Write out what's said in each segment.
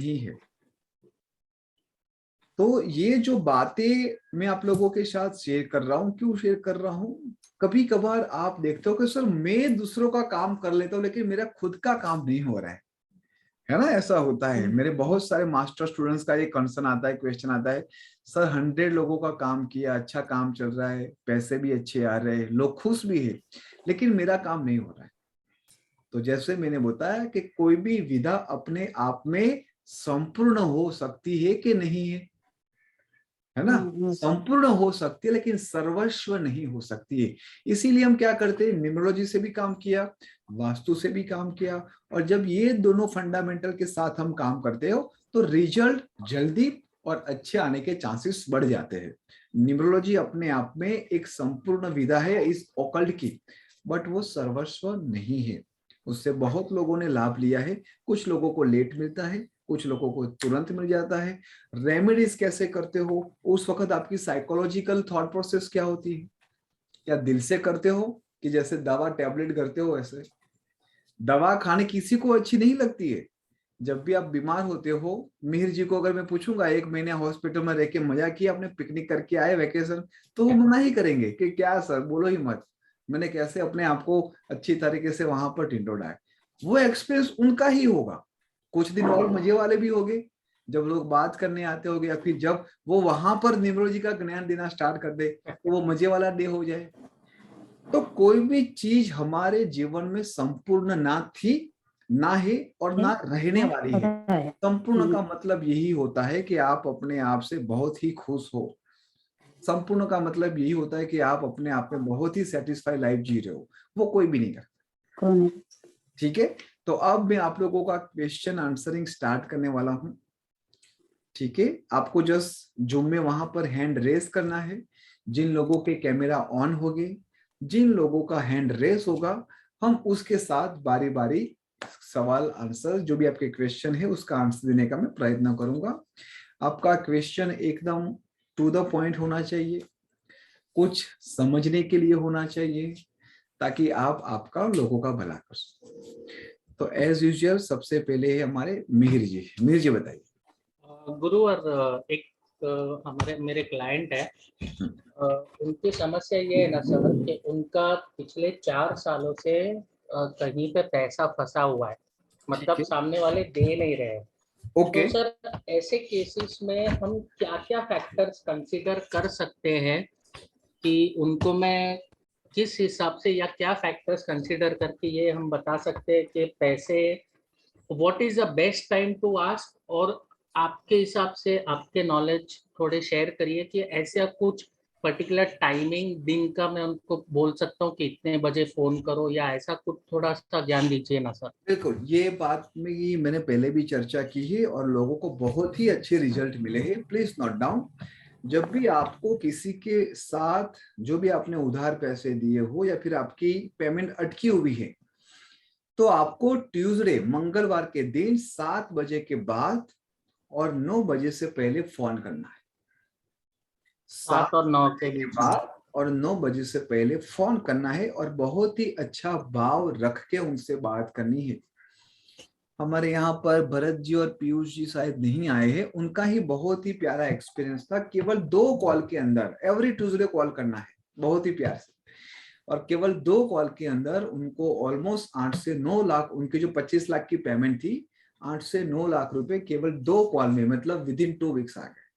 नहीं है। तो ये जो बातें मैं आप लोगों के साथ शेयर कर रहा हूँ, क्यों शेयर कर रहा हूँ? कभी कभार आप देखते हो कि सर मैं दूसरों का काम कर लेता हूँ लेकिन मेरा खुद का काम नहीं हो रहा है ना? ऐसा होता है। मेरे बहुत सारे मास्टर स्टूडेंट्स का ये कंसर्न आता है, क्वेश्चन आता है, सर 100 लोगों का काम किया, अच्छा काम चल रहा है, पैसे भी अच्छे आ रहे हैं, लोग खुश भी है, लेकिन मेरा काम नहीं हो रहा है। तो जैसे मैंने बताया कि कोई भी विधा अपने आप में संपूर्ण हो सकती है कि नहीं है ना? संपूर्ण हो सकती है लेकिन सर्वस्व नहीं हो सकती है। इसीलिए हम क्या करते हैं, न्यूमरोलॉजी से भी काम किया, वास्तु से भी काम किया, और जब ये दोनों फंडामेंटल के साथ हम काम करते हो तो रिजल्ट जल्दी और अच्छे आने के चांसेस बढ़ जाते हैं। न्यूमरोलॉजी अपने आप में एक संपूर्ण विधा है इस ओकल्ट की, बट वो सर्वस्व नहीं है। उससे बहुत लोगों ने लाभ लिया है, कुछ लोगों को लेट मिलता है, कुछ लोगों को तुरंत मिल जाता है। रेमेडीज कैसे करते हो, उस वक्त आपकी साइकोलॉजिकल थॉट प्रोसेस क्या होती है? क्या दिल से करते हो कि जैसे दवा टैबलेट करते हो वैसे? दवा खाने किसी को अच्छी नहीं लगती है। जब भी आप बीमार होते हो, मिहिर जी को अगर मैं पूछूंगा 1 महीने हॉस्पिटल में रह के मजा किया आपने, पिकनिक करके आए वेकेशन, तो वो मना ही करेंगे कि क्या सर बोलो ही मत, मैंने कैसे अपने आप को अच्छी तरीके से वहां पर टिंडोडाया। वो एक्सपीरियंस उनका ही होगा। कुछ दिन और मजे वाले भी होंगे जब लोग बात करने आते होंगे, या फिर जब वो वहां पर न्यूमरोलॉजी का ज्ञान देना स्टार्ट कर दे तो वो मजे वाला डे हो जाए। तो कोई भी चीज हमारे जीवन में संपूर्ण ना थी, ना है, और ना रहने वाली है। संपूर्ण का मतलब यही होता है कि आप अपने आप से बहुत ही खुश हो। संपूर्ण का मतलब यही होता है कि आप अपने आप में बहुत ही सेटिस्फाई लाइफ जी रहे हो। वो कोई भी नहीं करता। ठीक है, तो अब मैं आप लोगों का क्वेश्चन आंसरिंग स्टार्ट करने वाला हूं। ठीक है, आपको जस्ट जूम में वहां पर हैंड रेस करना है। जिन लोगों के कैमरा ऑन हो गए, जिन लोगों का हैंड रेस होगा, हम उसके साथ बारी बारी सवाल आंसर, जो भी आपके क्वेश्चन है उसका आंसर देने का मैं प्रयत्न करूंगा। आपका क्वेश्चन एकदम टू द पॉइंट होना चाहिए, कुछ समझने के लिए होना चाहिए, ताकि आप आपका लोगों का भला कर सको। तो एज यूजुअल सबसे पहले है हमारे मिहिर जी। मिहिर जी बताइए। गुरु, और एक हमारे मेरे क्लाइंट है, उनकी समस्या ये है ना सर कि उनका पिछले 4 सालों से कहीं पे पैसा फंसा हुआ है, मतलब सामने वाले दे नहीं रहे। ओके। तो सर ऐसे केसेस में हम क्या क्या फैक्टर्स कंसीडर कर सकते हैं कि उनको मैं किस हिसाब से, या क्या फैक्टर्स कंसीडर करके ये हम बता सकते हैं कि पैसे, what is the best time to ask? और आपके हिसाब से आपके नॉलेज थोड़े शेयर करिए कि ऐसा कुछ पर्टिकुलर टाइमिंग दिन का मैं उनको बोल सकता हूँ कि इतने बजे फोन करो, या ऐसा कुछ थोड़ा सा ज्ञान दीजिए ना सर। बिल्कुल, ये बात में मैंने पहले भी चर्चा की है और लोगों को बहुत ही अच्छे रिजल्ट मिले हैं। Please note down. जब भी आपको किसी के साथ, जो भी आपने उधार पैसे दिए हो या फिर आपकी पेमेंट अटकी हुई है, तो आपको ट्यूसडे मंगलवार के दिन 7 बजे के बाद और 9 बजे से पहले फोन करना है। 7 और 9 के बजे के बीच में। बाद और 9 बजे से पहले फोन करना है, और बहुत ही अच्छा भाव रख के उनसे बात करनी है। हमारे यहाँ पर भरत जी और पीयूष जी शायद नहीं आए हैं, उनका ही बहुत ही प्यारा एक्सपीरियंस था। केवल 2 कॉल के अंदर, एवरी ट्यूसडे कॉल करना है, बहुत ही प्यार से, और केवल 2 कॉल के अंदर उनको ऑलमोस्ट 8 से 9 लाख, उनकी जो 25 लाख की पेमेंट थी, 8 से 9 लाख रुपए केवल 2 कॉल में, मतलब विद इन 2 वीक्स आ गए।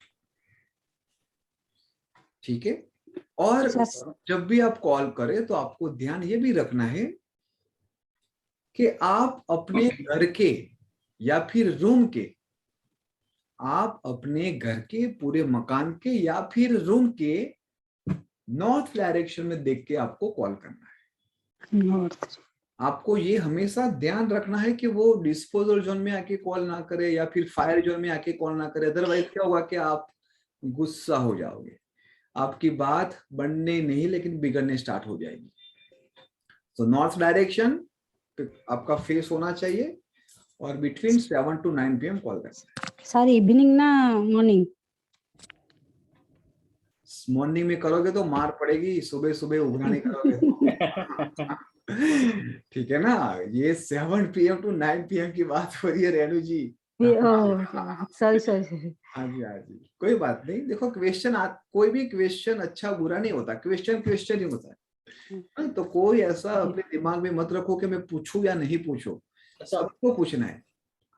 ठीक है, और जब भी आप कॉल करें तो आपको ध्यान ये भी रखना है कि आप अपने घर के या फिर रूम के, आप अपने घर के पूरे मकान के या फिर रूम के नॉर्थ डायरेक्शन में देख के आपको कॉल करना है। आपको ये हमेशा ध्यान रखना है कि वो डिस्पोजल जोन में आके कॉल ना करे या फिर फायर जोन में आके कॉल ना करे। अदरवाइज क्या होगा कि आप गुस्सा हो जाओगे, आपकी बात बनने नहीं लेकिन बिगड़ने स्टार्ट हो जाएगी। तो नॉर्थ डायरेक्शन आपका फेस होना चाहिए, और बिटवीन 7 to 9 PM कॉल करना है। सर इवनिंग ना मॉर्निंग? मॉर्निंग में करोगे तो मार पड़ेगी, सुबह सुबह उठा नहीं करोगे तो। ठीक है ना, ये 7 PM to 9 PM की बात हो रही है रेणु जी। Sorry sorry. हाँ जी, हाँ जी, कोई बात नहीं। देखो क्वेश्चन, कोई भी क्वेश्चन अच्छा बुरा नहीं होता, क्वेश्चन क्वेश्चन ही होता है। हाँ, तो कोई ऐसा अपने दिमाग में मत रखो कि मैं पूछूं या नहीं पूछूं, अच्छा, सबको पूछना है।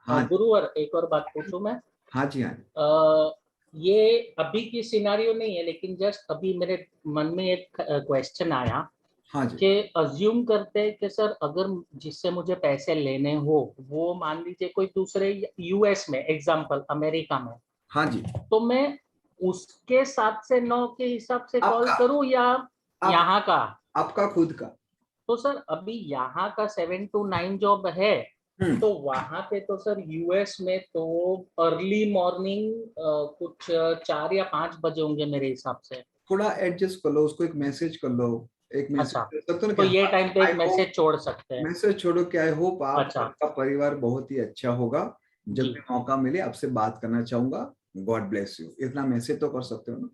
हाँ गुरुवर एक और बात पूछूं मैं? हाँ जी, हाँ जी, ये अभी की सिनारियो नहीं है, लेकिन जस्ट अभी मेरे मन में एक क्वेश्चन आया हाँ जी, कि अज्यूम करते हैं कि सर अगर जिससे मुझे पैसे लेने हो वो मान लीजिए कोई दूसरे यूएस में, एग्जांपल अमेरिका में, हाँ जी। तो मैं उसके 7 से 9 के हिसाब से कॉल आपका करूं या आप यहाँ का? आपका खुद का। तो सर अभी यहाँ का 7 to 9 जॉब है, हम्म। तो वहां पे तो सर यूएस में तो अर्ली मॉर्निंग कुछ 4 या 5 बजे होंगे मेरे हिसाब से। थोड़ा एडजस्ट कर लो, उसको एक मैसेज कर लो। एक मैसेज अच्छा, कर सकते हो ना तो ये टाइम पे कि एक आई होप, मैसेज छोड़ सकते हैं? मैसेज छोड़ो कि आई होप आप अच्छा आपका परिवार बहुत ही अच्छा होगा, जब जी, भी मौका मिले आपसे बात करना चाहूंगा, गॉड ब्लेस यू, इतना मैसेज तो कर सकते हो ना।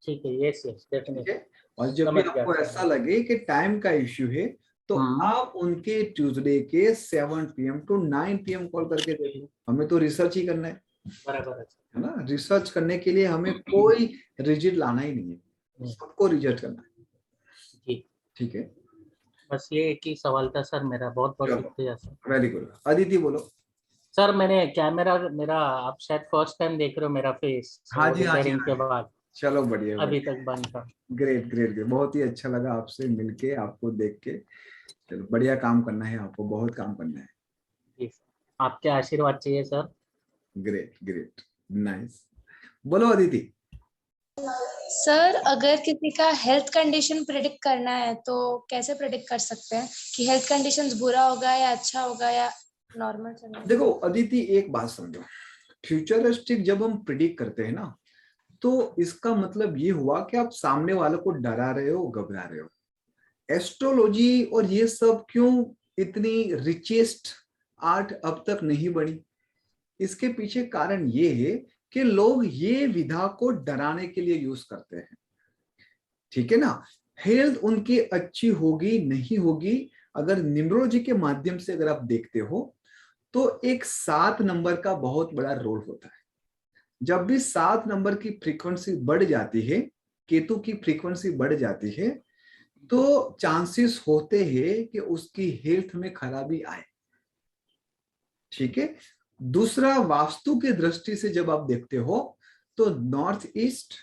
ठीक है, यस यस ठीक डेफिनेटली। है। और जब भी समझ गया आपको सर ऐसा मैं। लगे कि टाइम का इश्यू है, तो हम्म, आप उनके ट्यूसडे के 7 PM to 9 PM कॉल करके देख लो। हमें तो रिसर्च ही करना बराबर है है ना। रिसर्च करने के लिए हमें कोई रिजिट लाना ही नहीं है, सर। सबको रिजेक्ट करना है। जी, ठीक है, बस ये एक ही सवाल था सर मेरा, बहुत बहुत चलो, शुक्रिया सर। Very good. अदिति बोलो। सर मैंने कैमरा मेरा, आप शायद फर्स्ट टाइम देख रहे हो मेरा फेस, हाँ वो जी, हाँ जी, रिपेयरिंग हाँ के जी। बाद। चलो, बढ़िया अभी बढ़िया। तक बंद था। ग्रेट ग्रेट ग्रेट, बहुत ही अच्छा लगा आपसे मिलके, आपको देख के। चलो, बढ़िया काम करना है आपको, बहुत काम करना है। जी, आपके आशीर्वाद चाहिए सर। Great great, nice. बोलो अदिति। सर अगर किसी का हेल्थ कंडीशन प्रिडिक्ट करना है तो कैसे प्रिडिक्ट कर सकते हैं कि हेल्थ कंडीशंस बुरा होगा या अच्छा होगा या नॉर्मल चलेगा? देखो अदिति, एक बात समझो, फ्यूचरिस्टिक जब हम प्रिडिक्ट करते हैं ना, तो इसका मतलब ये हुआ कि आप सामने वालों को डरा रहे हो, घबरा रहे हो। एस्ट्रोलॉजी और ये सब क्यों इतनी रिचेस्ट आर्ट अब तक नहीं बनी, इसके पीछे कारण ये है कि लोग ये विधा को डराने के लिए यूज करते हैं। ठीक है ना। हेल्थ उनकी अच्छी होगी नहीं होगी, अगर न्यूमरोलॉजी के माध्यम से अगर आप देखते हो, तो एक 7 नंबर का बहुत बड़ा रोल होता है। जब भी 7 नंबर की फ्रीक्वेंसी बढ़ जाती है, केतु की फ्रीक्वेंसी बढ़ जाती है, तो चांसेस होते हैं कि उसकी हेल्थ में खराबी आए। ठीक है। दूसरा, वास्तु की दृष्टि से जब आप देखते हो, तो नॉर्थ ईस्ट,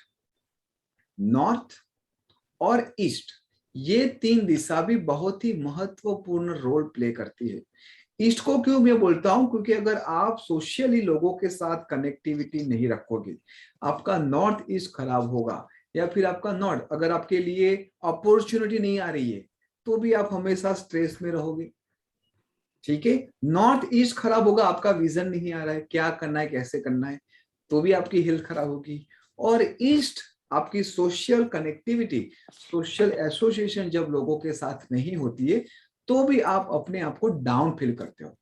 नॉर्थ और ईस्ट, ये 3 दिशा भी बहुत ही महत्वपूर्ण रोल प्ले करती है। ईस्ट को क्यों मैं बोलता हूं, क्योंकि अगर आप सोशली लोगों के साथ कनेक्टिविटी नहीं रखोगे, आपका नॉर्थ ईस्ट खराब होगा। या फिर आपका नॉर्थ, अगर आपके लिए अपॉर्चुनिटी नहीं आ रही है, तो भी आप हमेशा स्ट्रेस में रहोगे। ठीक है। नॉर्थ ईस्ट खराब होगा, आपका विजन नहीं आ रहा है क्या करना है, कैसे करना है, तो भी आपकी हेल्थ खराब होगी। और ईस्ट, आपकी सोशल कनेक्टिविटी, सोशल एसोसिएशन जब लोगों के साथ नहीं होती है, तो भी आप अपने आप को डाउन फील करते हो।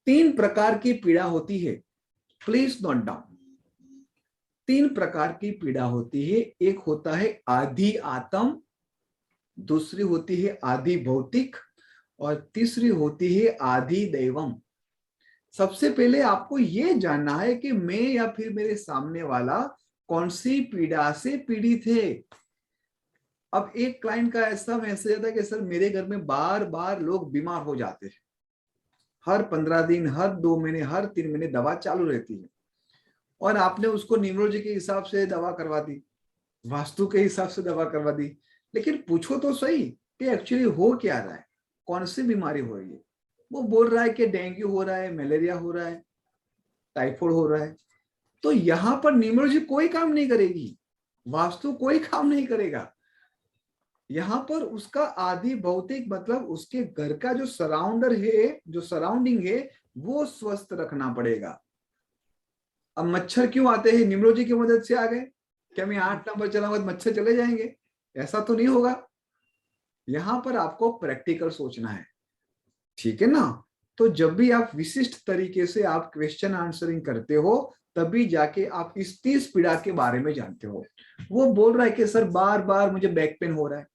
3 प्रकार की पीड़ा होती है, प्लीज नोट डाउन। 3 प्रकार की पीड़ा होती है। एक होता है आदि आत्म, दूसरी होती है आदि भौतिक, और तीसरी होती है आदि दैवम। सबसे पहले आपको यह जानना है कि मैं या फिर मेरे सामने वाला कौन सी पीड़ा से पीड़ित है। अब एक क्लाइंट का ऐसा मैसेज आता है कि सर मेरे घर में बार बार लोग बीमार हो जाते हैं, हर 15 दिन, हर 2 महीने, हर 3 महीने दवा चालू रहती है, और आपने उसको न्यूमरोलॉजी के हिसाब से दवा करवा दी, वास्तु के हिसाब से दवा करवा दी, लेकिन पूछो तो सही कि एक्चुअली हो क्या रहा है, कौन सी बीमारी हो रही है। वो बोल रहा है कि डेंगू हो रहा है, मलेरिया हो रहा है, टाइफाइड हो रहा है। तो यहां पर न्यूमरोलॉजी कोई काम नहीं करेगी, वास्तु कोई काम नहीं करेगा। यहां पर उसका आदि भौतिक, मतलब उसके घर का जो सराउंडर है, जो सराउंडिंग है, वो स्वस्थ रखना पड़ेगा। अब मच्छर क्यों आते हैं, न्यूमरोलॉजी की मदद से आ गए। क्या मैं 8 नंबर चलाऊंगा तो मच्छर चले जाएंगे? ऐसा तो नहीं होगा। यहां पर आपको प्रैक्टिकल सोचना है। ठीक है ना। तो जब भी आप विशिष्ट तरीके से आप क्वेश्चन आंसरिंग करते हो, तभी जाके आप इस 30 पीड़ा के बारे में जानते हो। वो बोल रहा है कि सर बार बार मुझे बैक पेन हो रहा है,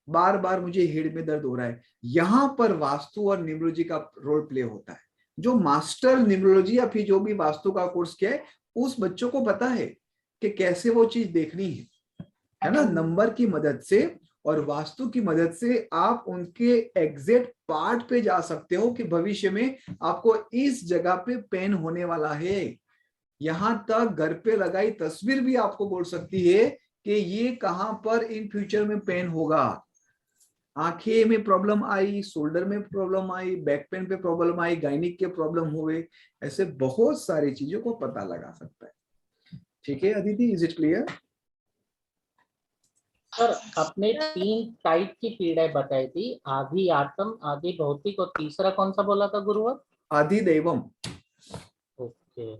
बार बार मुझे हेड में दर्द हो रहा है। यहां पर वास्तु और न्यूमरोलॉजी का रोल प्ले होता है। जो मास्टर न्यूमरोलॉजी या फिर जो भी वास्तु का कोर्स किया है, उस बच्चों को पता है कि कैसे वो चीज देखनी है ना। नंबर की मदद से और वास्तु की मदद से आप उनके एग्जैक्ट पार्ट पे जा सकते हो कि भविष्य में आपको इस जगह पे पेन होने वाला है। यहां तक घर पे लगाई तस्वीर भी आपको बोल सकती है कि ये कहां पर इन फ्यूचर में पेन होगा। आंखें में प्रॉब्लम आई, शोल्डर में प्रॉब्लम आई, बैक पेन पे प्रॉब्लम आई, गायनिक के प्रॉब्लम हुए, ऐसे बहुत सारी चीजों को पता लगा सकता है। ठीक है Aditi, is it clear? Sir आपने 3 टाइप की पीड़ाएं बताई थी, आदि आत्म, आदि भौतिक, और तीसरा कौन सा बोला था गुरुवर? आदि दैवम। ओके,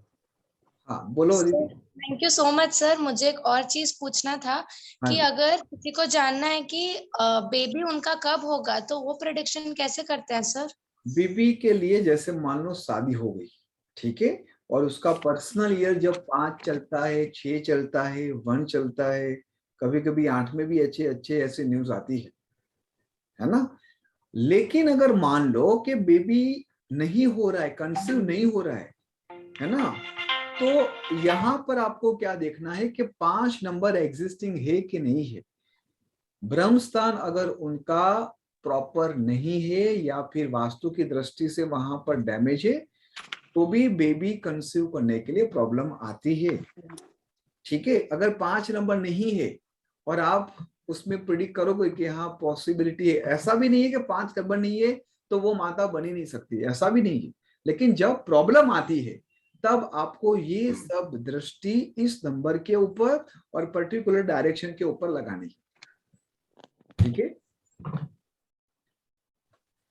हाँ बोलो Aditi. Thank you so much sir. मुझे एक और चीज पूछना था हाँ कि जी। अगर किसी को जानना है कि बेबी उनका कब होगा तो वो प्रेडिक्शन कैसे करते हैं सर? बीबी के लिए जैसे मान लो शादी हो गई, ठीक है, और उसका पर्सनल ईयर जब 5 चलता है, 6 चलता है, 1 चलता है, कभी कभी 8 में भी अच्छे अच्छे ऐसे न्यूज आती है ना। लेकिन अगर मान लो कि बेबी नहीं हो रहा है, कंसीव नहीं हो रहा है ना, तो यहां पर आपको क्या देखना है कि 5 नंबर एग्जिस्टिंग है कि नहीं है। ब्रह्म स्थान अगर उनका प्रॉपर नहीं है या फिर वास्तु की दृष्टि से वहां पर डैमेज है, तो भी बेबी कंसीव करने के लिए प्रॉब्लम आती है। ठीक है, अगर 5 नंबर नहीं है और आप उसमें प्रिडिक्ट करोगे कि हाँ पॉसिबिलिटी है, ऐसा भी नहीं है कि 5 नंबर नहीं है तो वो माता बन ही नहीं सकती, ऐसा भी नहीं है। लेकिन जब प्रॉब्लम आती है तब आपको ये सब दृष्टि इस नंबर के ऊपर और पर्टिकुलर डायरेक्शन के ऊपर लगानी है। ठीक है,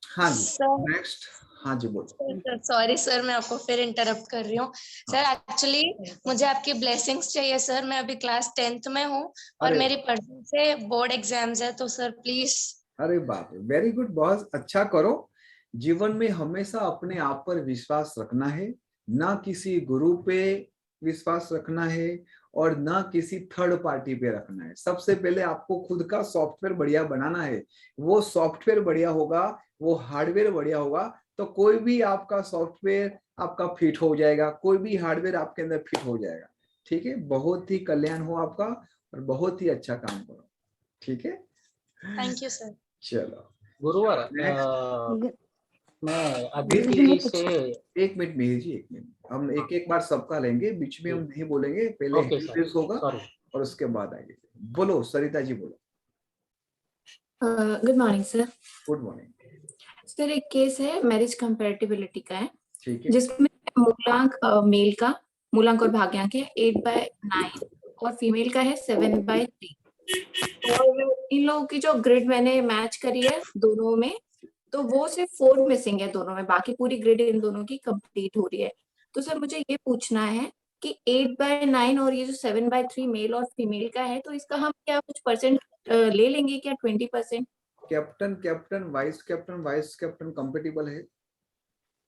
हाँ जी सर नेक्स्ट। हाँ जी बोलो। सॉरी सर, मैं आपको फिर इंटरप्ट कर रही हूँ सर। एक्चुअली मुझे आपकी ब्लेसिंग्स चाहिए सर। मैं अभी क्लास 10th में हूँ और अरे मेरी परसों से बोर्ड एग्जाम्स है, तो सर प्लीज। अरे बाप रे, वेरी गुड, बहुत अच्छा करो। जीवन में हमेशा अपने आप पर विश्वास रखना है, ना किसी गुरु पे विश्वास रखना है और ना किसी थर्ड पार्टी पे रखना है। सबसे पहले आपको खुद का सॉफ्टवेयर बढ़िया बनाना है। वो सॉफ्टवेयर बढ़िया होगा, वो हार्डवेयर बढ़िया होगा, तो कोई भी आपका सॉफ्टवेयर आपका फिट हो जाएगा, कोई भी हार्डवेयर आपके अंदर फिट हो जाएगा। ठीक है, बहुत ही कल्याण हो आपका और बहुत ही अच्छा काम करो। ठीक है, थैंक यू सर। चलो गुरुवर नेक्स्ट। मैं गुरुजी अदिति मैं से। एक मिनट मिहिर जी, एक मिनट, हम एक एक बार सबका लेंगे, बीच में हम नहीं बोलेंगे, पहले ओके सर, इंट्रोड्यूस होगा सॉरी। और उसके बाद आएंगे। बोलो सरिता जी बोलो। Good morning sir. Good morning. Sir एक केस है, मैरिज कंपैटिबिलिटी का है, ठीक है, जिसमें मूलांक मेल का, मूलांक और भाग्यांक है 8/9 और फीमेल का है 7/3। और इन लोगों की जो ग्रिड मैंने मैच करी है दोनों में, तो वो सिर्फ 4 मिसिंग है दोनों में, बाकी पूरी ग्रिड इन दोनों की कंप्लीट हो रही है। तो सर मुझे ये पूछना है कि 8/9 और ये जो 7/3 मेल और फीमेल का है, तो इसका हम क्या कुछ परसेंट ले लेंगे क्या, 20%? Captain captain vice captain compatible है?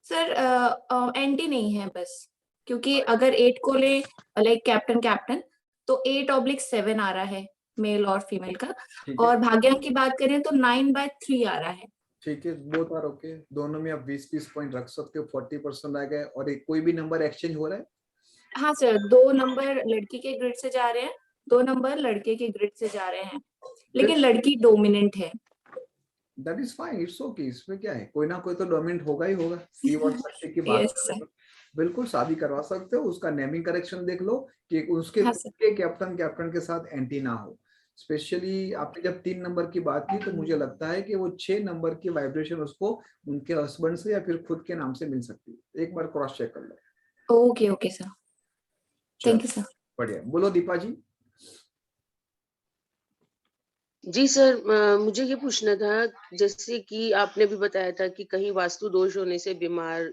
सर एंटी नहीं है बस, क्योंकि अगर 8 को ले लाइक कैप्टन कैप्टन, तो 8/7 आ रहा है मेल और फीमेल का। ठीक है, और भाग्यांक की बात करें तो 9/3 आ रहा है। ठीक है, बोथ आर ओके। दोनों में आप 20-20 पॉइंट रख सकते हो, 40% आ गए। और एक कोई भी नंबर एक्सचेंज हो रहा है? हाँ सर, 2 नंबर लड़की के ग्रिड से जा रहे हैं, 2 नंबर लड़के के ग्रिड से जा रहे हैं, लेकिन लड़की डोमिनेंट है। That is fine, it's okay. इसमें क्या है, कोई ना कोई तो डोमिनेंट होगा ही होगा। शिव और शक्ति की बात यस करें सर। तो बिल्कुल शादी करवा सकते हो। उसका नेमिंग करेक्शन देख लो कि उसके हाँ खुद सर। के कैप्टन कैप्टन के साथ एंटी ना हो। स्पेशली आपने जब 3 नंबर की बात की तो मुझे लगता है कि वो 6 नंबर की वाइब्रेशन उसको उनके हस्बैंड से या फिर खुद के नाम से मिल सकती है। एक बार क्रॉस चेक कर लो। ओके ओके सर, चलो थैंक यू सर। बढ़िया, बोलो दीपा जी। जी सर, मुझे ये पूछना था, जैसे कि आपने भी बताया था कि कहीं वास्तु दोष होने से बीमार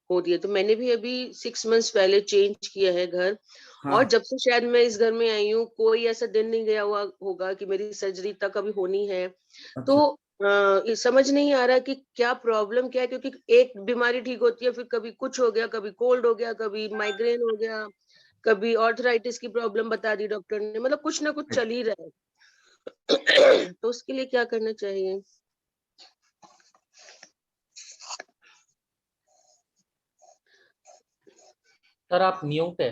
होती है, तो मैंने भी अभी 6 मंथ्स पहले चेंज किया है घर। हाँ और जब से शायद मैं इस घर में आई हूँ, कोई ऐसा दिन नहीं गया हुआ होगा कि मेरी सर्जरी तक अभी होनी है। तो अच्छा, ये समझ नहीं आ रहा कि क्या प्रॉब्लम क्या है, क्योंकि एक बीमारी ठीक होती है, फिर कभी कुछ हो गया, कभी कोल्ड हो गया, कभी माइग्रेन हो गया, कभी ऑर्थराइटिस की प्रॉब्लम बता दी डॉक्टर ने, मतलब कुछ ना कुछ चल ही रहा है। तो उसके लिए क्या करना चाहिए? सर आप म्यूट है।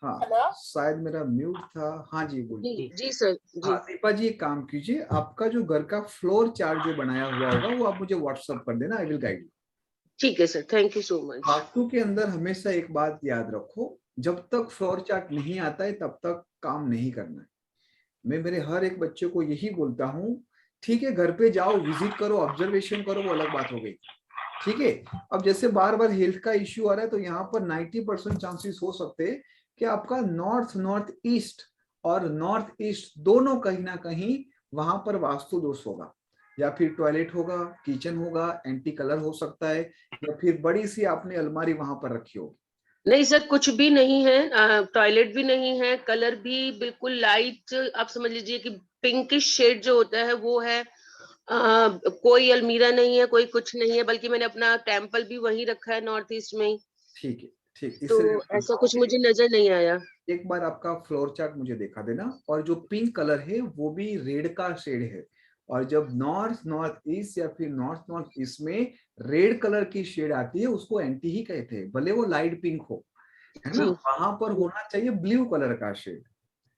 हाँ शायद मेरा म्यूट था। हाँ जी बोलिए। जी सर जी। हाँ दीपा जी एक काम कीजिए, आपका जो घर का फ्लोर चार्ट जो बनाया हुआ होगा वो आप मुझे व्हाट्सएप कर देना, आई विल गाइड यू। ठीक है sir, thank you so much. Vastu के अंदर हमेशा एक बात याद रखो, जब तक फ्लोर चार्ट नहीं आता है तब तक काम नहीं करना है। मैं मेरे हर एक बच्चे को यही बोलता हूँ, ठीक है घर पे जाओ, विजिट करो, ऑब्जर्वेशन करो, वो अलग बात हो गई, ठीक है। अब जैसे बार बार हेल्थ का इश्यू आ रहा है तो यहाँ पर 90% चांसेस हो सकते हैं कि आपका नॉर्थ ईस्ट और नॉर्थ ईस्ट दोनों कहीं ना कहीं वहां पर वास्तु दोष होगा, या फिर टॉयलेट होगा, किचन होगा, एंटी कलर हो सकता है, या फिर बड़ी सी आपने अलमारी वहां पर रखी होगी। नहीं सर, कुछ भी नहीं है, टॉयलेट भी नहीं है, कलर भी बिल्कुल लाइट, आप समझ लीजिए कि पिंकिश शेड जो होता है वो है। कोई अलमीरा नहीं है, कोई कुछ नहीं है, बल्कि मैंने अपना टेम्पल भी वहीं रखा है नॉर्थ ईस्ट में ही। ठीक है, ठीक, तो इससे ऐसा कुछ मुझे नजर नहीं आया। एक बार आपका फ्लोर चार्ट मुझे दिखा देना, और जो पिंक कलर है वो भी रेड का शेड है, और जब नॉर्थ ईस्ट या फिर नॉर्थ ईस्ट में रेड कलर की शेड आती है उसको एंटी ही कहते हैं, भले वो लाइट पिंक हो, है ना। जी वहां पर होना चाहिए ब्लू कलर का शेड,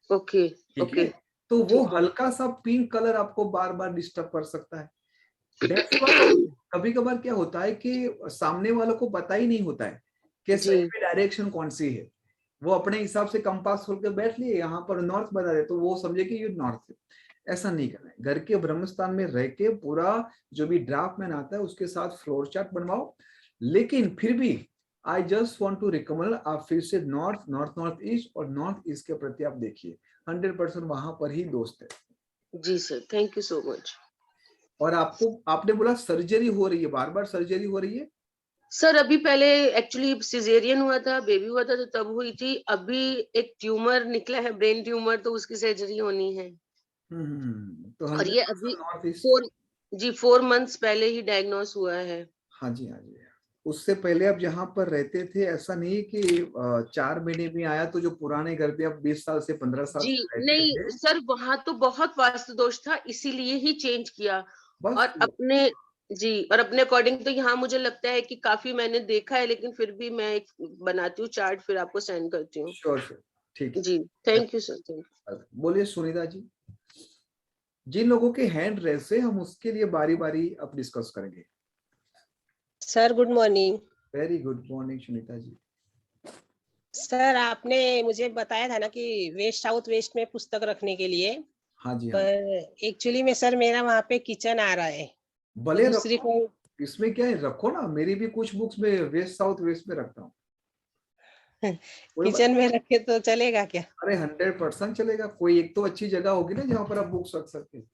ओके ठीक ओके है। तो वो ठीक है। हल्का सा पिंक कलर आपको बार बार डिस्टर्ब कर सकता है। दैट्स व्हाई कभी कभार क्या होता है कि सामने वालों को पता ही नहीं होता है कि जी सही में डायरेक्शन कौन सी है, वो अपने हिसाब से कंपास खोल के बैठ लिए, यहाँ पर नॉर्थ बता दे तो वो समझे कि ये नॉर्थ है। ऐसा नहीं करना है, घर के ब्रह्मस्थान में रह के पूरा जो भी ड्राफ्ट मैन आता है उसके साथ फ्लोर चार्ट बनवाओ। लेकिन फिर भी I just want to recommend, आप फिर से नॉर्थ ईस्ट और नॉर्थ ईस्ट के प्रति आप देखिए, 100% वहां पर ही दोस्त है। जी sir, thank you so much. और आपको आपने बोला सर्जरी हो रही है, बार बार सर्जरी हो रही है? सर अभी पहले एक्चुअली सिजेरियन हुआ था, बेबी हुआ था तो तब हुई थी। अभी एक ट्यूमर निकला है, ब्रेन ट्यूमर, तो उसकी सर्जरी होनी है। तो और ये 100% अभी नॉर्थ ईस्ट। 4 मंथ्स पहले ही डायग्नोस हुआ है। हाँ जी, हाँ जी। उससे पहले आप जहाँ पर रहते थे ऐसा नहीं कि 4 महीने में आया, तो जो पुराने घर पे आप 20 साल से 15 साल जी से रहते नहीं थे, सर, वहां तो बहुत वास्तु दोष था, इसीलिए ही चेंज किया। बस। और अपने जी, और अपने अकॉर्डिंग तो यहाँ मुझे लगता है कि काफी मैंने देखा है, लेकिन फिर भी मैं एक बनाती हूँ चार्ट, फिर आपको सेंड करती हूँ। श्योर श्योर, ठीक है। जी थैंक यू सर, थैंक बोलिए सुनीता जी। जिन लोगों के हैंड रेस है हम उसके लिए बारी बारी अब डिस्कस करेंगे। Sir good morning. Very good morning Sunita ji. Sir आपने मुझे बताया था ना कि वेस्ट साउथ वेस्ट में पुस्तक रखने के लिए, हाँ जी, हाँ। पर एक्चुअली में सर मेरा वहाँ पे किचन आ रहा है, तो भले दूसरी रखो, को इसमें क्या है, रखो ना, मेरी भी कुछ बुक्स में वेस्ट साउथ वेस्ट में रखता हूँ। कोई बात- किचन में रखे तो चलेगा क्या? अरे 100% चलेगा, कोई एक तो अच्छी जगह होगी ना जहाँ पर आप बुक्स रख सकते हैं।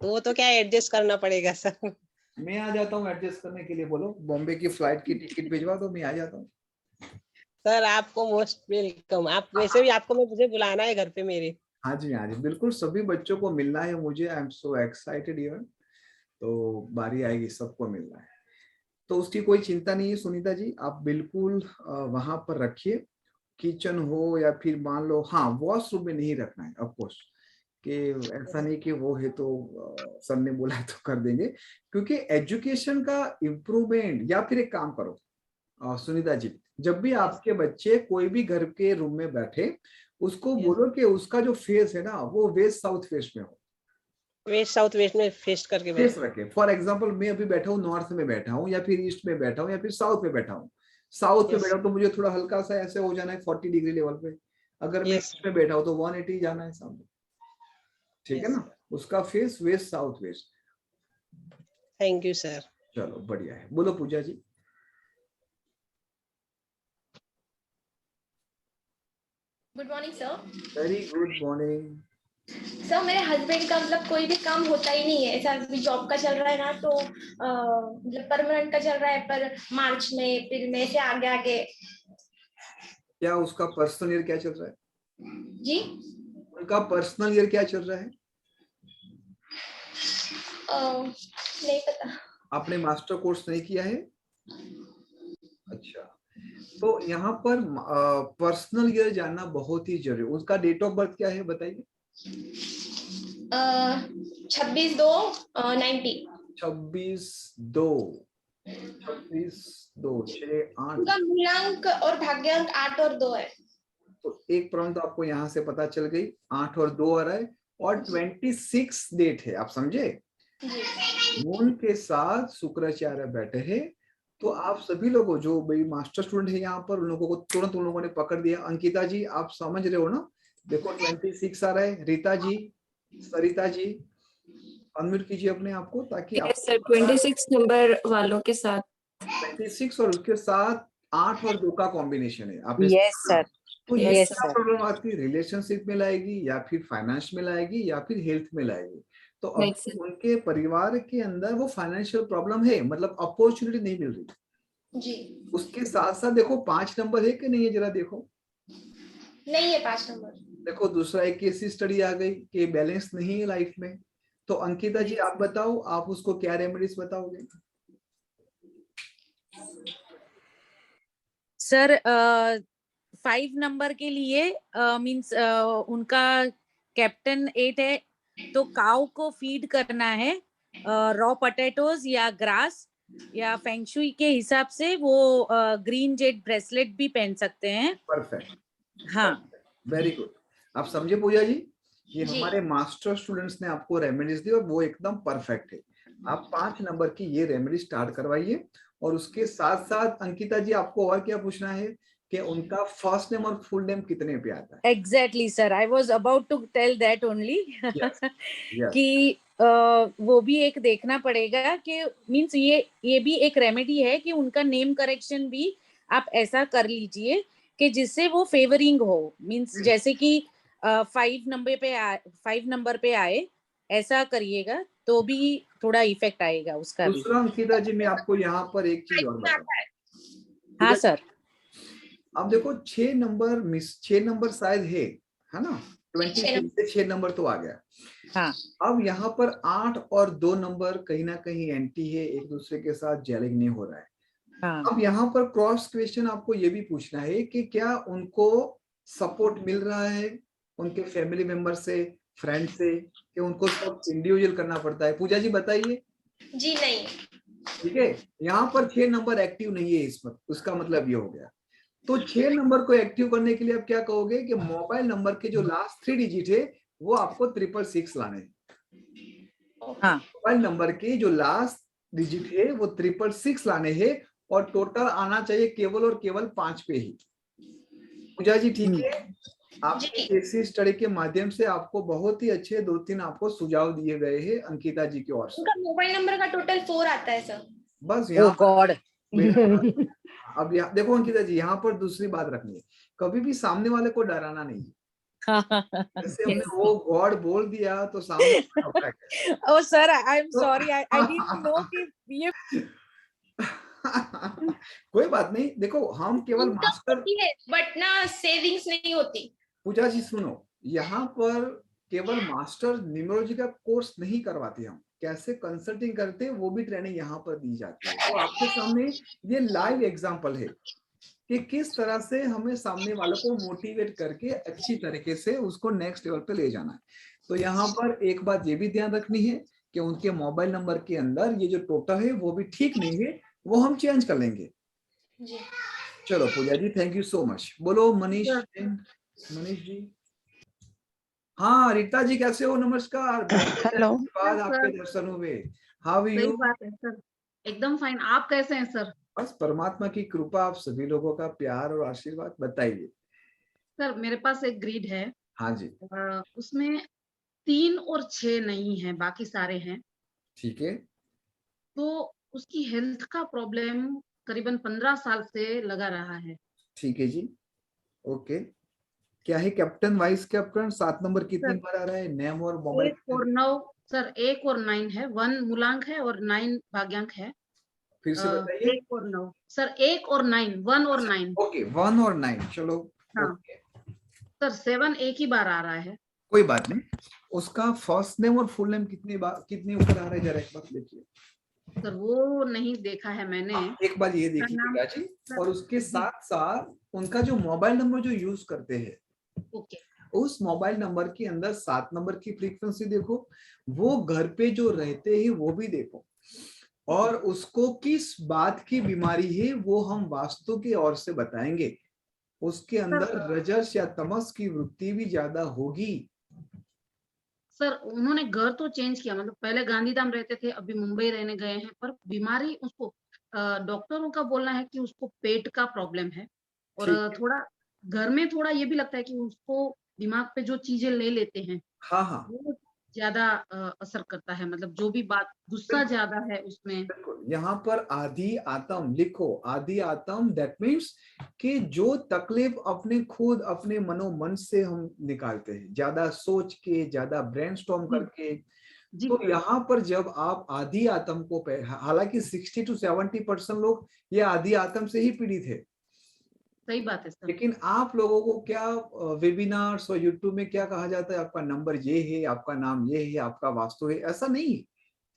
तो वो तो क्या एडजस्ट करना पड़ेगा सर। मैं आ जाता हूँ एडजस्ट करने के लिए, बोलो बॉम्बे की फ्लाइट की टिकट भिजवा दो, मैं आ जाता हूँ। सर आपको मोस्ट वेलकम। आप वैसे भी आपको मुझे बुलाना है घर पे मेरे। हाँ जी, हाँ जी, बिल्कुल सभी बच्चों को मिलना है मुझे, I am so excited here. तो बारी आएगी, सबको मिलना है, तो उसकी कोई चिंता नहीं है सुनीता जी, आप बिल्कुल वहां पर रखिए। किचन हो या फिर मान लो, हाँ वॉशरूम में नहीं रखना है ऑफकोर्स, कि ऐसा नहीं कि वो है तो सर ने बोला है तो कर देंगे, क्योंकि एजुकेशन का इम्प्रूवमेंट, या फिर एक काम करो सुनीता जी, जब भी आपके बच्चे कोई भी घर के रूम में बैठे उसको बोलो कि उसका जो फेस है ना वो वेस्ट साउथ फेस में हो, वेस्ट साउथ वेस्ट में फेस करके फेस बैठे। रखे। फॉर एग्जाम्पल मैं अभी बैठा हूँ नॉर्थ में बैठा हूँ, या फिर ईस्ट में बैठा हूँ, या फिर साउथ में बैठा हूँ। साउथ में बैठा हूँ तो मुझे थोड़ा हल्का सा ऐसे हो जाना है 40 डिग्री लेवल पे, अगर मैं यस ईस्ट में बैठा हूँ तो 180 जाना है सामने, ठीक है यस। ना। उसका face west south west. Thank you sir. चलो बढ़िया है, बोलो Pooja ji. Good morning sir. Very good morning. Sir मेरे हस्बैंड का मतलब कोई भी काम होता ही नहीं है, ऐसा अभी जॉब का चल रहा है ना, तो मतलब परमानेंट का चल रहा है, पर मार्च में अप्रैल में से आगे आगे। क्या उसका पर्सनल ईयर क्या चल रहा है? जी उनका पर्सनल ईयर क्या चल रहा है? नहीं पता। आपने मास्टर कोर्स नहीं किया है? अच्छा, तो यहाँ पर पर्सनल ईयर जानना बहुत ही जरूरी। उसका डेट ऑफ बर्थ क्या है बताइए? 26/2/90। 26/2/6/8। उनका मूलांक और भाग्यांक 8 और 2 है। तो एक प्रॉब्लम तो आपको यहाँ से पता चल गई, 8 और 2 आ रहा है, और 26 डेट है, आप समझे? मून के साथ शुक्राचार्य बैठे हैं। तो आप सभी लोगों जो भाई मास्टर स्टूडेंट है यहाँ पर, उन लोगों को तुरंत उन लोगों ने पकड़ दिया। अंकिता जी आप समझ रहे हो ना? देखो 26 आ रहा है। रीता जी, सरिता जी अनम्यूट कीजिए अपने आप को, ताकि आप यस सर, 26 नंबर वालों के साथ 26 और उसके साथ 8 और 2 का कॉम्बिनेशन है। आप यस सर, तो ये यस क्या सर। प्रॉब्लम आती है? रिलेशनशिप में लाएगी, या फिर फाइनेंस में लाएगी, या फिर हेल्थ में लाएगी। तो अब Right, sir. उनके परिवार के अंदर वो फाइनेंशियल प्रॉब्लम है, मतलब अपॉर्चुनिटी नहीं मिल रही। जी उसके साथ साथ देखो 5 नंबर है कि नहीं है, जरा देखो। नहीं है 5 नंबर। देखो दूसरा एक केस स्टडी आ गई कि बैलेंस नहीं है लाइफ में। तो अंकिता जी आप बताओ, आप उसको क्या रेमेडीज बताओगे? सर 5 नंबर के लिए मींस उनका कैप्टन 8 है, तो काऊ को फीड करना है रॉ पोटैटोज या ग्रास, या फेंगशुई के हिसाब से वो ग्रीन जेड ब्रेसलेट भी पहन सकते हैं। परफेक्ट, हाँ वेरी गुड। आप समझे पूजा जी? ये जी। हमारे मास्टर स्टूडेंट्स ने आपको रेमेडीज दी और वो एकदम परफेक्ट है। आप 5 नंबर की ये रेमेडी स्टार्ट करवाइए। और उसके साथ साथ अंकिता जी आपको और क्या पूछना है कि उनका फर्स्ट नेम और फुल नेम कितने पे आता है? Exactly sir, I was about to tell that only Yes, yes. कि वो भी एक देखना पड़ेगा कि मींस ये भी एक रेमेडी है कि उनका नेम करेक्शन भी आप ऐसा कर लीजिए कि जिससे वो फेवरिंग हो, मींस जैसे कि 5 नंबर पे आए, ऐसा करिएगा तो भी थोड़ा इफेक्ट आएगा उसका भी। दूसरा अंकिता जी मैं आपको यहाँ पर एक चीज और बताऊं। हाँ सर। अब देखो 6 नंबर मिस, 6 नंबर शायद है ना? 26 से 6 नंबर तो आ गया। हाँ। अब यहाँ पर 8 और 2 नंबर कहीं ना कहीं एंटी है, एक दूसरे के साथ जेलिंग नहीं हो रहा है। हाँ। अब यहाँ पर क्रॉस क्वेश्चन आपको ये भी पूछना है कि क्या उनको सपोर्ट मिल रहा है उनके फैमिली मेंबर से, फ्रेंड से, कि उनको सब इंडिविजुअल करना पड़ता है? पूजा जी बताइए। जी नहीं। ठीक है, यहाँ पर 6 नंबर एक्टिव नहीं है इस वक्त, उसका मतलब ये हो गया। तो 6 नंबर को एक्टिव करने के लिए आप क्या कहोगे कि मोबाइल नंबर के जो लास्ट 3 डिजिट है वो आपको 666 लाने हैं। हाँ। मोबाइल नंबर की जो लास्ट डिजिट है वो 666 लाने हैं, और टोटल आना चाहिए केवल और केवल 5 पे ही। पूजा जी ठीक है? आपकी केसी स्टडी के माध्यम से आपको बहुत ही अच्छे 2-3 आपको सुझाव दिए गए हैं अंकिता जी की ओर से। उनका मोबाइल नंबर का टोटल 4 आता है सर। बस यहाँ गॉड। अब यहाँ देखो अंकिता जी, यहाँ पर दूसरी बात रखनी है, कभी भी सामने वाले को डराना नहीं है। जैसे हमने वो गॉड बोल दिया तो सामने oh sir, I am sorry, I didn't know कि ये कोई बात नहीं, देखो हम केवल मास्टर है बट ना सेविंग्स नहीं होती। पूजा जी सुनो, यहाँ पर केवल मास्टर न्यूमरोलॉजी का कोर्स नहीं करवाते, हम कैसे कंसल्टिंग करते हैं वो भी ट्रेनिंग यहाँ पर दी जाती है। तो आपके सामने ये लाइव एग्जांपल है कि किस तरह से हमें सामने वालों को मोटिवेट करके अच्छी तरीके से उसको नेक्स्ट लेवल पे ले जाना है। तो यहाँ पर एक बात ये भी ध्यान रखनी है कि उनके मोबाइल नंबर के अंदर ये जो टोटल है वो भी ठीक नहीं है, वो हम चेंज कर लेंगे। चलो पूजा जी, थैंक यू सो मच। बोलो मनीष जी। हाँ रीता जी कैसे हो? नमस्कार। हेलो। बाद आपके दर्शन हुए। How are you? बात है सर, एकदम फाइन। आप कैसे हैं सर? बस परमात्मा की कृपा, आप सभी लोगों का प्यार और आशीर्वाद। बताइए सर, मेरे पास एक ग्रिड है। हाँ जी। उसमें 3 और 6 नहीं है, बाकी सारे हैं। ठीक है। तो उसकी हेल्थ का प्रॉब्लम करीबन 15 साल से लगा रहा है। ठीक है जी, ओके। क्या है कैप्टन, वाइस कैप्टन? 7 नंबर कितनी बार आ रहा है? नेम और मोबाइल? 1 और 9 सर, 1 और 9 है। 1 मूलांक है और 9 भाग्यांक है। फिर से बताइए। 1 और 9 सर, 1 और 9, 1 और 9। ओके, 1 और 9, चलो। हाँ सर, 7 एक ही बार आ रहा है। कोई बात नहीं। उसका फर्स्ट नेम और फुल नेम कितनी ऊपर आ रहा है, जरा एक बार देखिए। सर वो नहीं देखा है मैंने। एक बार ये देखिए नाम- प्रिया जी, और उसके जी। साथ साथ उनका जो मोबाइल नंबर जो यूज करते हैं, ओके। उस मोबाइल नंबर के अंदर 7 नंबर की फ्रीक्वेंसी देखो, वो घर पे जो रहते हैं वो भी देखो, और उसको किस बात की बीमारी है वो हम वास्तु की ओर से बताएंगे। उसके अंदर रजस या तमस की वृत्ति भी ज्यादा होगी। सर उन्होंने घर तो चेंज किया, मतलब पहले गांधीधाम रहते थे, अभी मुंबई रहने गए हैं, पर बीमारी उसको डॉक्टरों का बोलना है कि उसको पेट का प्रॉब्लम है, और ठीक है। थोड़ा घर में थोड़ा ये भी लगता है कि उसको दिमाग पे जो चीजें ले लेते हैं हाँ हाँ वो ज्यादा असर करता है, मतलब जो भी बात गुस्सा बिल्कुल। ज्यादा है उसमें। बिल्कुल, यहाँ पर आदि आत्म लिखो, आदि आत्म, दैट मीन्स कि जो तकलीफ अपने खुद अपने मनोमन से हम निकालते हैं, ज्यादा सोच के, ज्यादा ब्रेनस्टॉर्म जी। करके। जी तो यहाँ पर जब आप आदि आत्म को, हालांकि 60 to 70% लोग ये आदि आत्म से ही पीड़ित है, सही बात है सर। लेकिन आप लोगों को क्या वेबिनार्स और यूट्यूब में क्या कहा जाता है, आपका नंबर ये है, आपका नाम ये है, आपका वास्तु है, ऐसा नहीं है।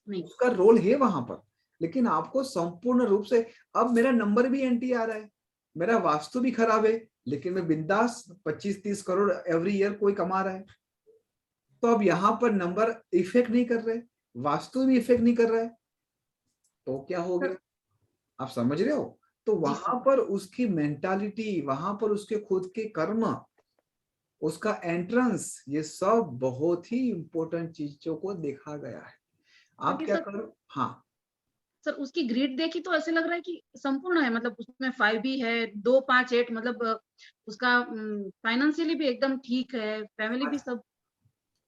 नहीं। उसका रोल है वहां पर, लेकिन आपको संपूर्ण रूप से, अब मेरा नंबर भी एंटी आ रहा है, मेरा वास्तु भी खराब है, लेकिन मैं बिंदास 25-30 करोड़ एवरी ईयर कोई कमा रहा है, तो अब यहाँ पर नंबर इफेक्ट नहीं कर रहे, वास्तु भी इफेक्ट नहीं कर रहा है, तो क्या हो गया? आप समझ रहे हो? तो वहां पर उसकी मेंटालिटी, वहां पर उसके खुद के कर्म, उसका एंट्रेंस, ये सब बहुत ही इंपॉर्टेंट चीजों को देखा गया है। आप क्योंकि क्या सर करो, हाँ सर उसकी ग्रिड देखी तो ऐसे लग रहा है कि संपूर्ण है, मतलब उसमें 5 भी है, 2 5 8, मतलब उसका फाइनेंशियली भी एकदम ठीक है, फैमिली भी सब।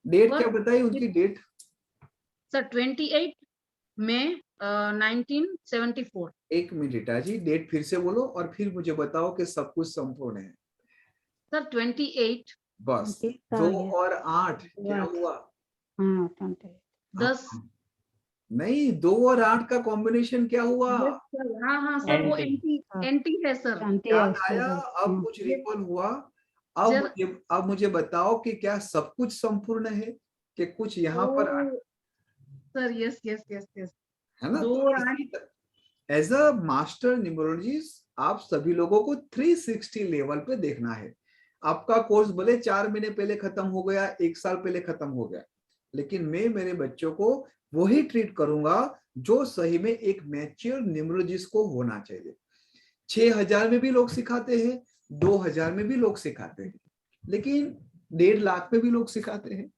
डेट क्या वर्क बताई उनकी डेट? सर 28 मई 1974। एक मिनट जी, डेट फिर से बोलो और फिर मुझे बताओ कि सब कुछ संपूर्ण है। सर 28 बस 2 और 8 क्या हुआ? हाँ 28 10। नहीं, 2 और 8 का कॉम्बिनेशन क्या हुआ? yes, sir, हाँ हाँ सर वो एंटी एंटी है सर। याद आया? अब कुछ रिकॉल हुआ? अब मुझे बताओ कि क्या सब कुछ संपूर्ण है, कि कुछ यहाँ पर sir yes yes yes yes है ना? 2 तो और इसी एज अ मास्टर न्यूमरोलॉजिस्ट आप सभी लोगों को 360 लेवल पे देखना है। आपका कोर्स भले 4 महीने पहले खत्म हो गया, 1 साल पहले खत्म हो गया, लेकिन मैं मेरे बच्चों को वही ट्रीट करूंगा जो सही में एक मैच्योर न्यूमरोलॉजिस्ट को होना चाहिए। 6,000 में भी लोग सिखाते हैं, 2,000 में भी लोग सिखाते हैं, लेकिन 1.5 लाख में भी लोग सिखाते हैं,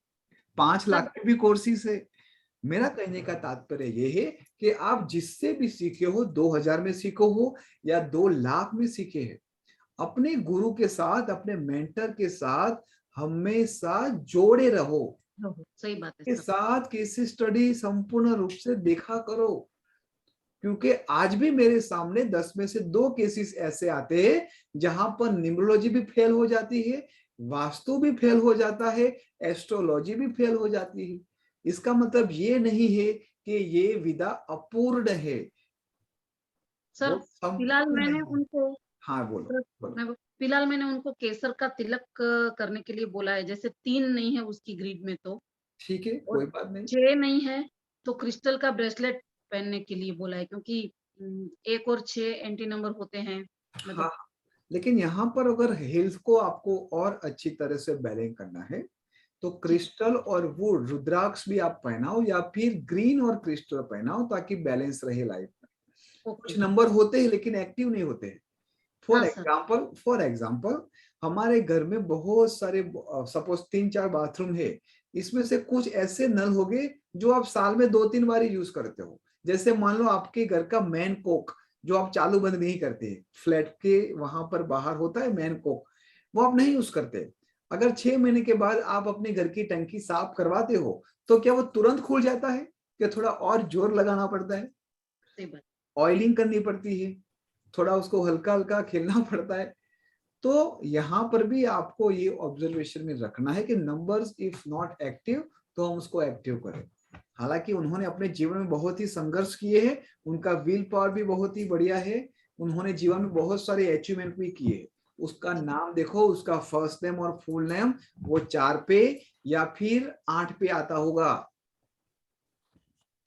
5 लाख के भी कोर्सेस है। मेरा कहने का तात्पर्य ये है कि आप जिससे भी सीखे हो, 2,000 में सीखो हो या 2 लाख में सीखे हैं, अपने गुरु के साथ, अपने मेंटर के साथ हमेशा जोड़े रहो। सही बात है के सर। साथ केस स्टडी संपूर्ण रूप से देखा करो, क्योंकि आज भी मेरे सामने 10 में से 2 केसेस ऐसे आते हैं जहां पर न्यूमरोलॉजी भी फेल हो जाती है, वास्तु भी फेल हो जाता है, एस्ट्रोलॉजी भी फेल हो जाती है। इसका मतलब ये नहीं है कि ये विधा अपूर्ण है, सर फिलहाल मैंने उनको हाँ बोलो। फिलहाल मैंने उनको केसर का तिलक करने के लिए बोला है, जैसे 3 नहीं है उसकी ग्रिड में तो ठीक है, कोई बात नहीं। 6 नहीं है तो क्रिस्टल का ब्रेसलेट पहनने के लिए बोला है, क्योंकि 1 और 6 एंटी नंबर होते हैं, मतलब हाँ, लेकिन यहाँ पर अगर हेल्थ को आपको और अच्छी तरह से बैलेंस करना है तो क्रिस्टल और वुड, रुद्राक्ष भी आप पहनाओ, या फिर ग्रीन और क्रिस्टल पहनाओ, ताकि बैलेंस रहे लाइफ में। कुछ नंबर होते हैं लेकिन एक्टिव नहीं होते हैं। फॉर एग्जाम्पल हमारे घर में बहुत सारे, सपोज 3-4 बाथरूम है, इसमें से कुछ ऐसे नल हो गए जो आप साल में 2-3 बार यूज करते हो। जैसे मान लो आपके घर का मैन कोक जो आप चालू बंद नहीं करते, फ्लैट के वहां पर बाहर होता है मैन कोक, वो आप नहीं यूज करते। अगर 6 महीने के बाद आप अपने घर की टंकी साफ करवाते हो तो क्या वो तुरंत खुल जाता है? क्या थोड़ा और जोर लगाना पड़ता है, ऑयलिंग करनी पड़ती है, थोड़ा उसको हल्का हल्का खेलना पड़ता है। तो यहाँ पर भी आपको ये ऑब्जर्वेशन में रखना है कि नंबर्स इफ नॉट एक्टिव तो हम उसको एक्टिव करें। हालांकि उन्होंने अपने जीवन में बहुत ही संघर्ष किए हैं, उनका विल पावर भी बहुत ही बढ़िया है, उन्होंने जीवन में बहुत सारे अचीवमेंट भी किए। उसका नाम देखो, उसका फर्स्ट नेम और फुल नेम वो 4 पे या फिर 8 पे आता होगा।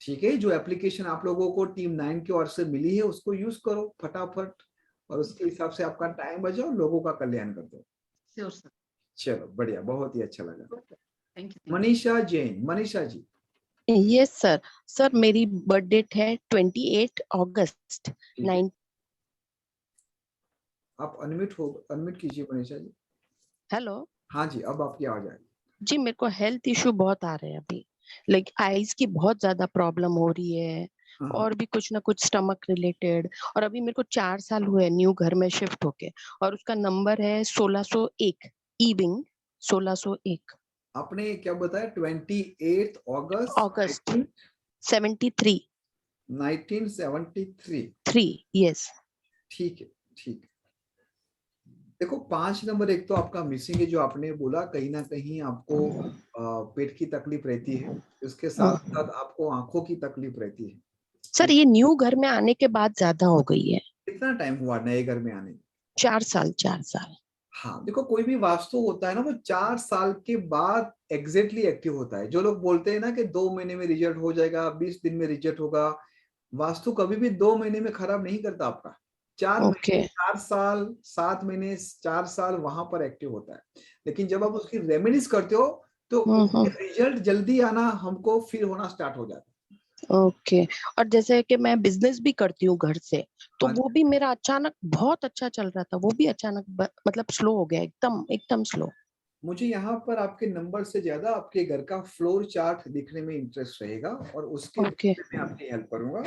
ठीक है, जो एप्लीकेशन आप लोगों को टीम 9 की ओर से मिली है उसको यूज करो फटाफट, और उसके हिसाब से आपका टाइम बचाओ, लोगों का कल्याण कर दो। Sure sir. चलो बढ़िया, बहुत ही अच्छा लगा। Thank you. Manisha Jain, Manisha ji. Yes sir. Sir मेरी बर्थ डेट है 28 अगस्त ठीक है। 9। आप अनम्यूट कीजिए मनीषा जी। हेलो। हाँ जी, अब आपकी आवाज आ रही। जी मेरे को हेल्थ इशू बहुत आ रहे हैं अभी, लाइक आईज की बहुत ज्यादा प्रॉब्लम हो रही है, हाँ, और भी कुछ ना कुछ स्टमक रिलेटेड। और अभी मेरे को 4 साल हुए न्यू घर में शिफ्ट होके, और उसका नंबर है 1601 ईविंग 1601 आपने क्या बताया? 28 अगस्त 73 1973। 3 यस। ठीक है, ठीक है। देखो 5 नंबर एक तो आपका मिसिंग है, जो आपने बोला कहीं ना कहीं आपको पेट की तकलीफ रहती है, उसके साथ साथ आपको आंखों की तकलीफ रहती है। सर ये न्यू घर में आने के बाद ज्यादा हो गई है। कितना टाइम हुआ नए घर में आने? 4 साल 4 साल। हाँ देखो, कोई भी वास्तु होता है ना, वो 4 साल के बाद एग्जैक्टली एक्टिव होता है। जो लोग बोलते हैं ना कि 2 महीने में रिजल्ट हो जाएगा, 20 दिन में रिजल्ट होगा, वास्तु कभी भी 2 महीने में खराब नहीं करता आपका। 4 ओके। महीने, 4 साल, 7 महीने, 4 साल वहां पर एक्टिव होता है। लेकिन जब आप उसकी रेमेडीज करते हो तो रिजल्ट जल्दी आना हमको फील होना स्टार्ट हो जाता है। ओके। और जैसे कि मैं बिजनेस भी करती हूँ घर से, तो हाँ वो भी मेरा अचानक बहुत अच्छा चल रहा था, वो भी अचानक मतलब स्लो हो गया, एकदम एकदम स्लो। मुझे यहाँ पर आपके नंबर से ज्यादा आपके घर का फ्लोर चार्ट दिखने में इंटरेस्ट रहेगा, और उसके ओके मैं आपकी हेल्प करूंगा।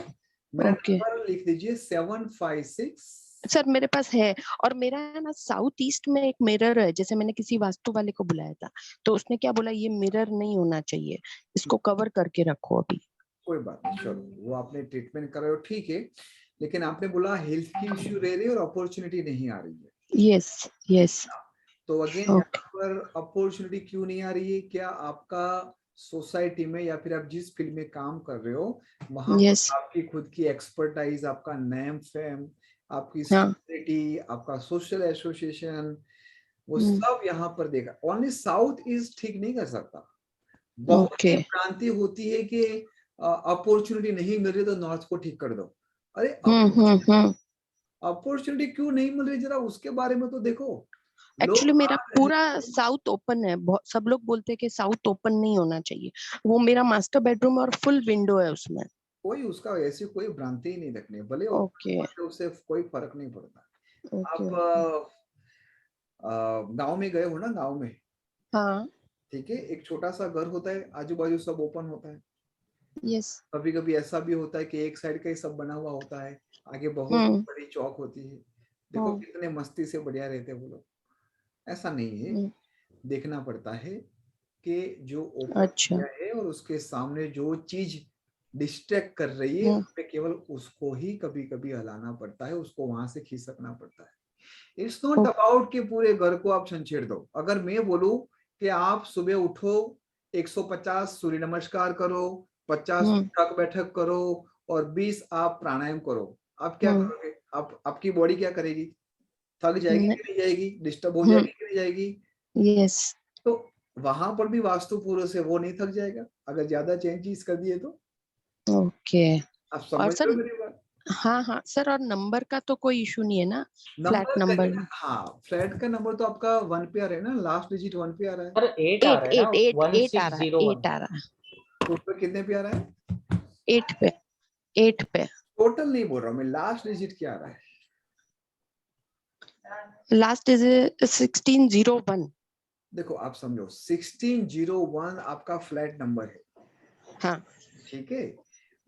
मेरा ओके। नंबर लिख दीजिए 756। सर मेरे पास है, और मेरा है ना साउथ ईस्ट में एक मिरर है, जैसे मैंने किसी वास्तु वाले को बुलाया था, तो उसने क्या बोला, ये मिरर नहीं होना चाहिए, इसको कवर करके रखो अभी। कोई बात नहीं, चलो वो आपने ट्रीटमेंट कर रहे हो, ठीक है। लेकिन आपने बोला हेल्थ की इश्यू रह रही है और अपॉर्चुनिटी नहीं आ रही है। Yes yes. तो अगेन यहाँ पर अपॉर्चुनिटी क्यों नहीं आ रही है? क्या आपका सोसाइटी में या फिर आप जिस फील्ड में काम कर रहे हो वहां यस। पर आपकी खुद की एक्सपर्टाइज, आपका नेम फेम, आपकी हाँ। स्टेबिलिटी, आपका सोशल एसोसिएशन, वो सब यहाँ पर देगा। ओनली साउथ ईस्ट ठीक नहीं कर सकता। बहुत ही भ्रांति होती है कि अपॉर्चुनिटी नहीं मिल रही तो नॉर्थ को ठीक कर दो। अरे अपॉर्चुनिटी क्यों नहीं मिल रही, जरा उसके बारे में तो देखो। एक्चुअली मेरा पूरा साउथ ओपन है, सब लोग बोलते हैं कि साउथ ओपन नहीं होना चाहिए, वो मेरा मास्टर बेडरूम और फुल विंडो है उसमें। कोई उसका ऐसी कोई भ्रांति ही नहीं रखनी है, भले ओके उससे कोई फर्क नहीं पड़ता। ओके। आप गांव में गए हो ना? गांव में, हाँ ठीक है, एक छोटा सा घर होता है, आजू बाजू सब ओपन होता है। यस। कभी कभी ऐसा भी होता है कि एक साइड का ही सब बना हुआ होता है, आगे बहुत बड़ी चौक होती है। देखो कितने मस्ती से बढ़िया रहते हैं वो लोग। ऐसा नहीं है, देखना पड़ता है कि जो ओपन अच्छा है और उसके सामने जो चीज डिस्ट्रैक्ट कर रही है, हमें केवल उसको ही कभी कभी हलाना पड़ता है, उसको वहां से खिसकना पड़ता है। इट्स नॉट अबाउट कि पूरे घर को आप छंछेड़ दो। अगर मैं बोलूं कि आप सुबह उठो, 150 सूर्य नमस्कार करो, 50 उठक बैठक करो और 20 आप प्राणायाम करो, आप क्या करोगे? आपकी बॉडी क्या करेगी? थक जाएगी कि नहीं जाएगी? डिस्टर्ब हो जाएगी कि नहीं जाएगी? यस। तो वहां पर भी वास्तु पूर्व से वो नहीं थक जाएगा अगर ज्यादा चेंजेस कर दिए तो? ओके। आप और समझ सर रहे हो मेरी बात? हाँ हाँ सर, और नंबर का तो कोई इशू नहीं है ना? Flat number, number. हाँ फ्लैट का नंबर तो आपका 1 पे आ रहा है ना, लास्ट डिजिट 1 पे आ रहा है। पर 8 आ रहा है ना, 8 आ रहा है, 1601। 8 आ रहा है। तो उसमें कितने पे आ रहा है? 8 पे, 8 पे। टोटल नहीं बोल रहा हूँ मैं, लास्ट डिजिट क्या आ रहा है? Last is 1601। देखो आप समझो, 1601 आपका फ्लैट नंबर है। हाँ ठीक है,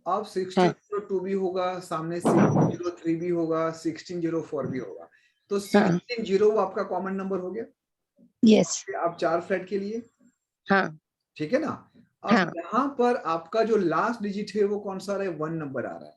अब 1602 भी होगा, सामने 1603 भी होगा, 1604 भी होगा, तो 16 आपका कॉमन नंबर हो गया। यस। आप 4 फ्लैट के लिए, हाँ ठीक है ना? अब यहाँ पर आपका जो लास्ट डिजिट है वो कौन सा आ रहा है? 1 नंबर आ रहा है।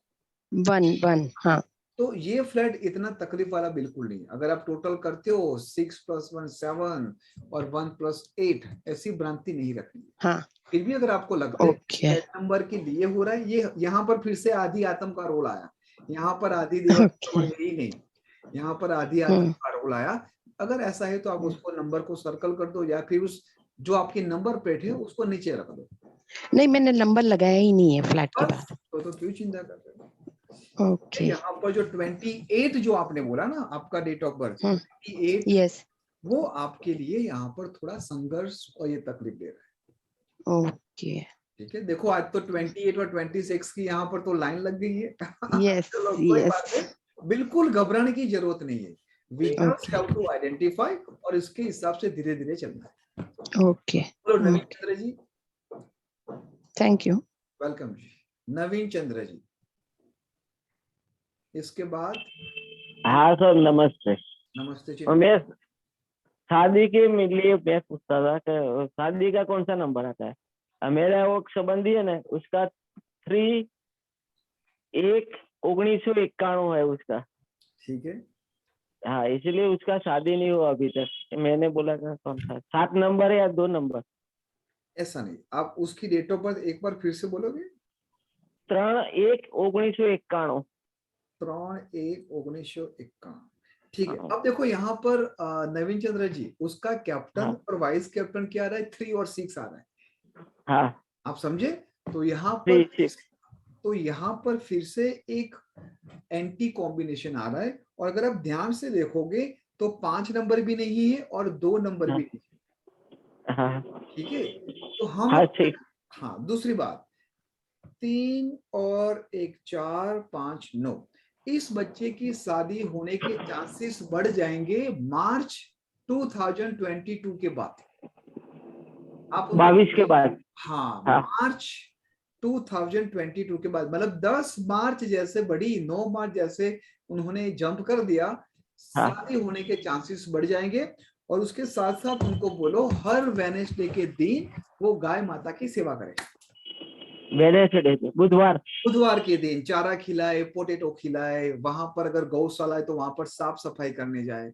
1 1। हाँ तो ये फ्लैट इतना तकलीफ वाला बिल्कुल नहीं। अगर आप टोटल करते हो 6 + 1 7 और 1 + 8, ऐसी भ्रांति नहीं रखनी। हाँ। फिर भी अगर आपको लगता है फ्लैट नंबर के लिए हो रहा है, ये यहाँ पर फिर से आदि आत्म का रोल आया। यहाँ पर आदि दिवस तो ही नहीं, यहाँ पर आदि आत्म का रोल आया। अगर ऐसा है तो आप उसको नंबर को सर्कल कर दो, या फिर उस जो आपकी नंबर प्लेट है उसको नीचे रख दो। नहीं, मैंने नंबर लगाया ही नहीं है फ्लैट के बस बाद। तो क्यों चिंता कर रहे हो? ओके। यहाँ पर जो 28 जो आपने बोला ना, आपका डेट ऑफ बर्थ 28, यस। वो आपके लिए यहाँ पर थोड़ा संघर्ष और ये तकलीफ दे रहा है। ओके। ठीक है, देखो आज तो 28 और 26 की यहाँ पर तो लाइन लग गई है। यस चलो कोई बात यस। नहीं, बिल्कुल घबराने की जरूरत नहीं है। We just have to identify और इसके हिसाब से धीरे धीरे चलना है। ओके। बोलो Naveen Chandra ji. Thank you. Welcome जी, नवीन चंद्र जी। इसके बाद हाँ सर, नमस्ते। नमस्ते जी। और मैं शादी के लिए मैं पूछता था कि शादी का कौन सा नंबर आता है? मेरा वो संबंधी है ना, उसका 3-1-1991 है उसका। ठीक है। हाँ, इसलिए उसका शादी नहीं हुआ अभी तक। मैंने बोला था कौन सा 7 नंबर है या 2 नंबर? ऐसा नहीं, आप उसकी डेट ऑफ बर्थ एक बार फिर से बोलोगे? 3-1-1991। 3-1-1991। ठीक है। अब देखो यहाँ पर नवीन चंद्र जी, उसका कैप्टन और वाइस कैप्टन क्या आ रहा है? 3 और 6 आ रहा है। हाँ, आप समझे? तो यहाँ पर फिर से एक एंटी कॉम्बिनेशन आ रहा है, और अगर आप ध्यान से देखोगे तो 5 नंबर भी नहीं है और 2 नंबर भी नहीं है। हाँ, ठीक है, तो हम हाँ, दूसरी बात 3 और 1 4 5 9, इस बच्चे की शादी होने के चांसेस बढ़ जाएंगे मार्च 2022 के बाद। आप 22 के बाद। हाँ, मार्च 2022 के बाद, मतलब 10 मार्च जैसे बढ़ी, 9 मार्च जैसे उन्होंने जंप कर दिया, शादी होने के चांसेस बढ़ जाएंगे। और उसके साथ साथ उनको बोलो हर वेडनेसडे के दिन वो गाय माता की सेवा करें। वेडनेसडे, बुधवार के दिन चारा खिलाए, पोटेटो खिलाए, वहां पर अगर गौशाला है तो वहां पर साफ सफाई करने जाए।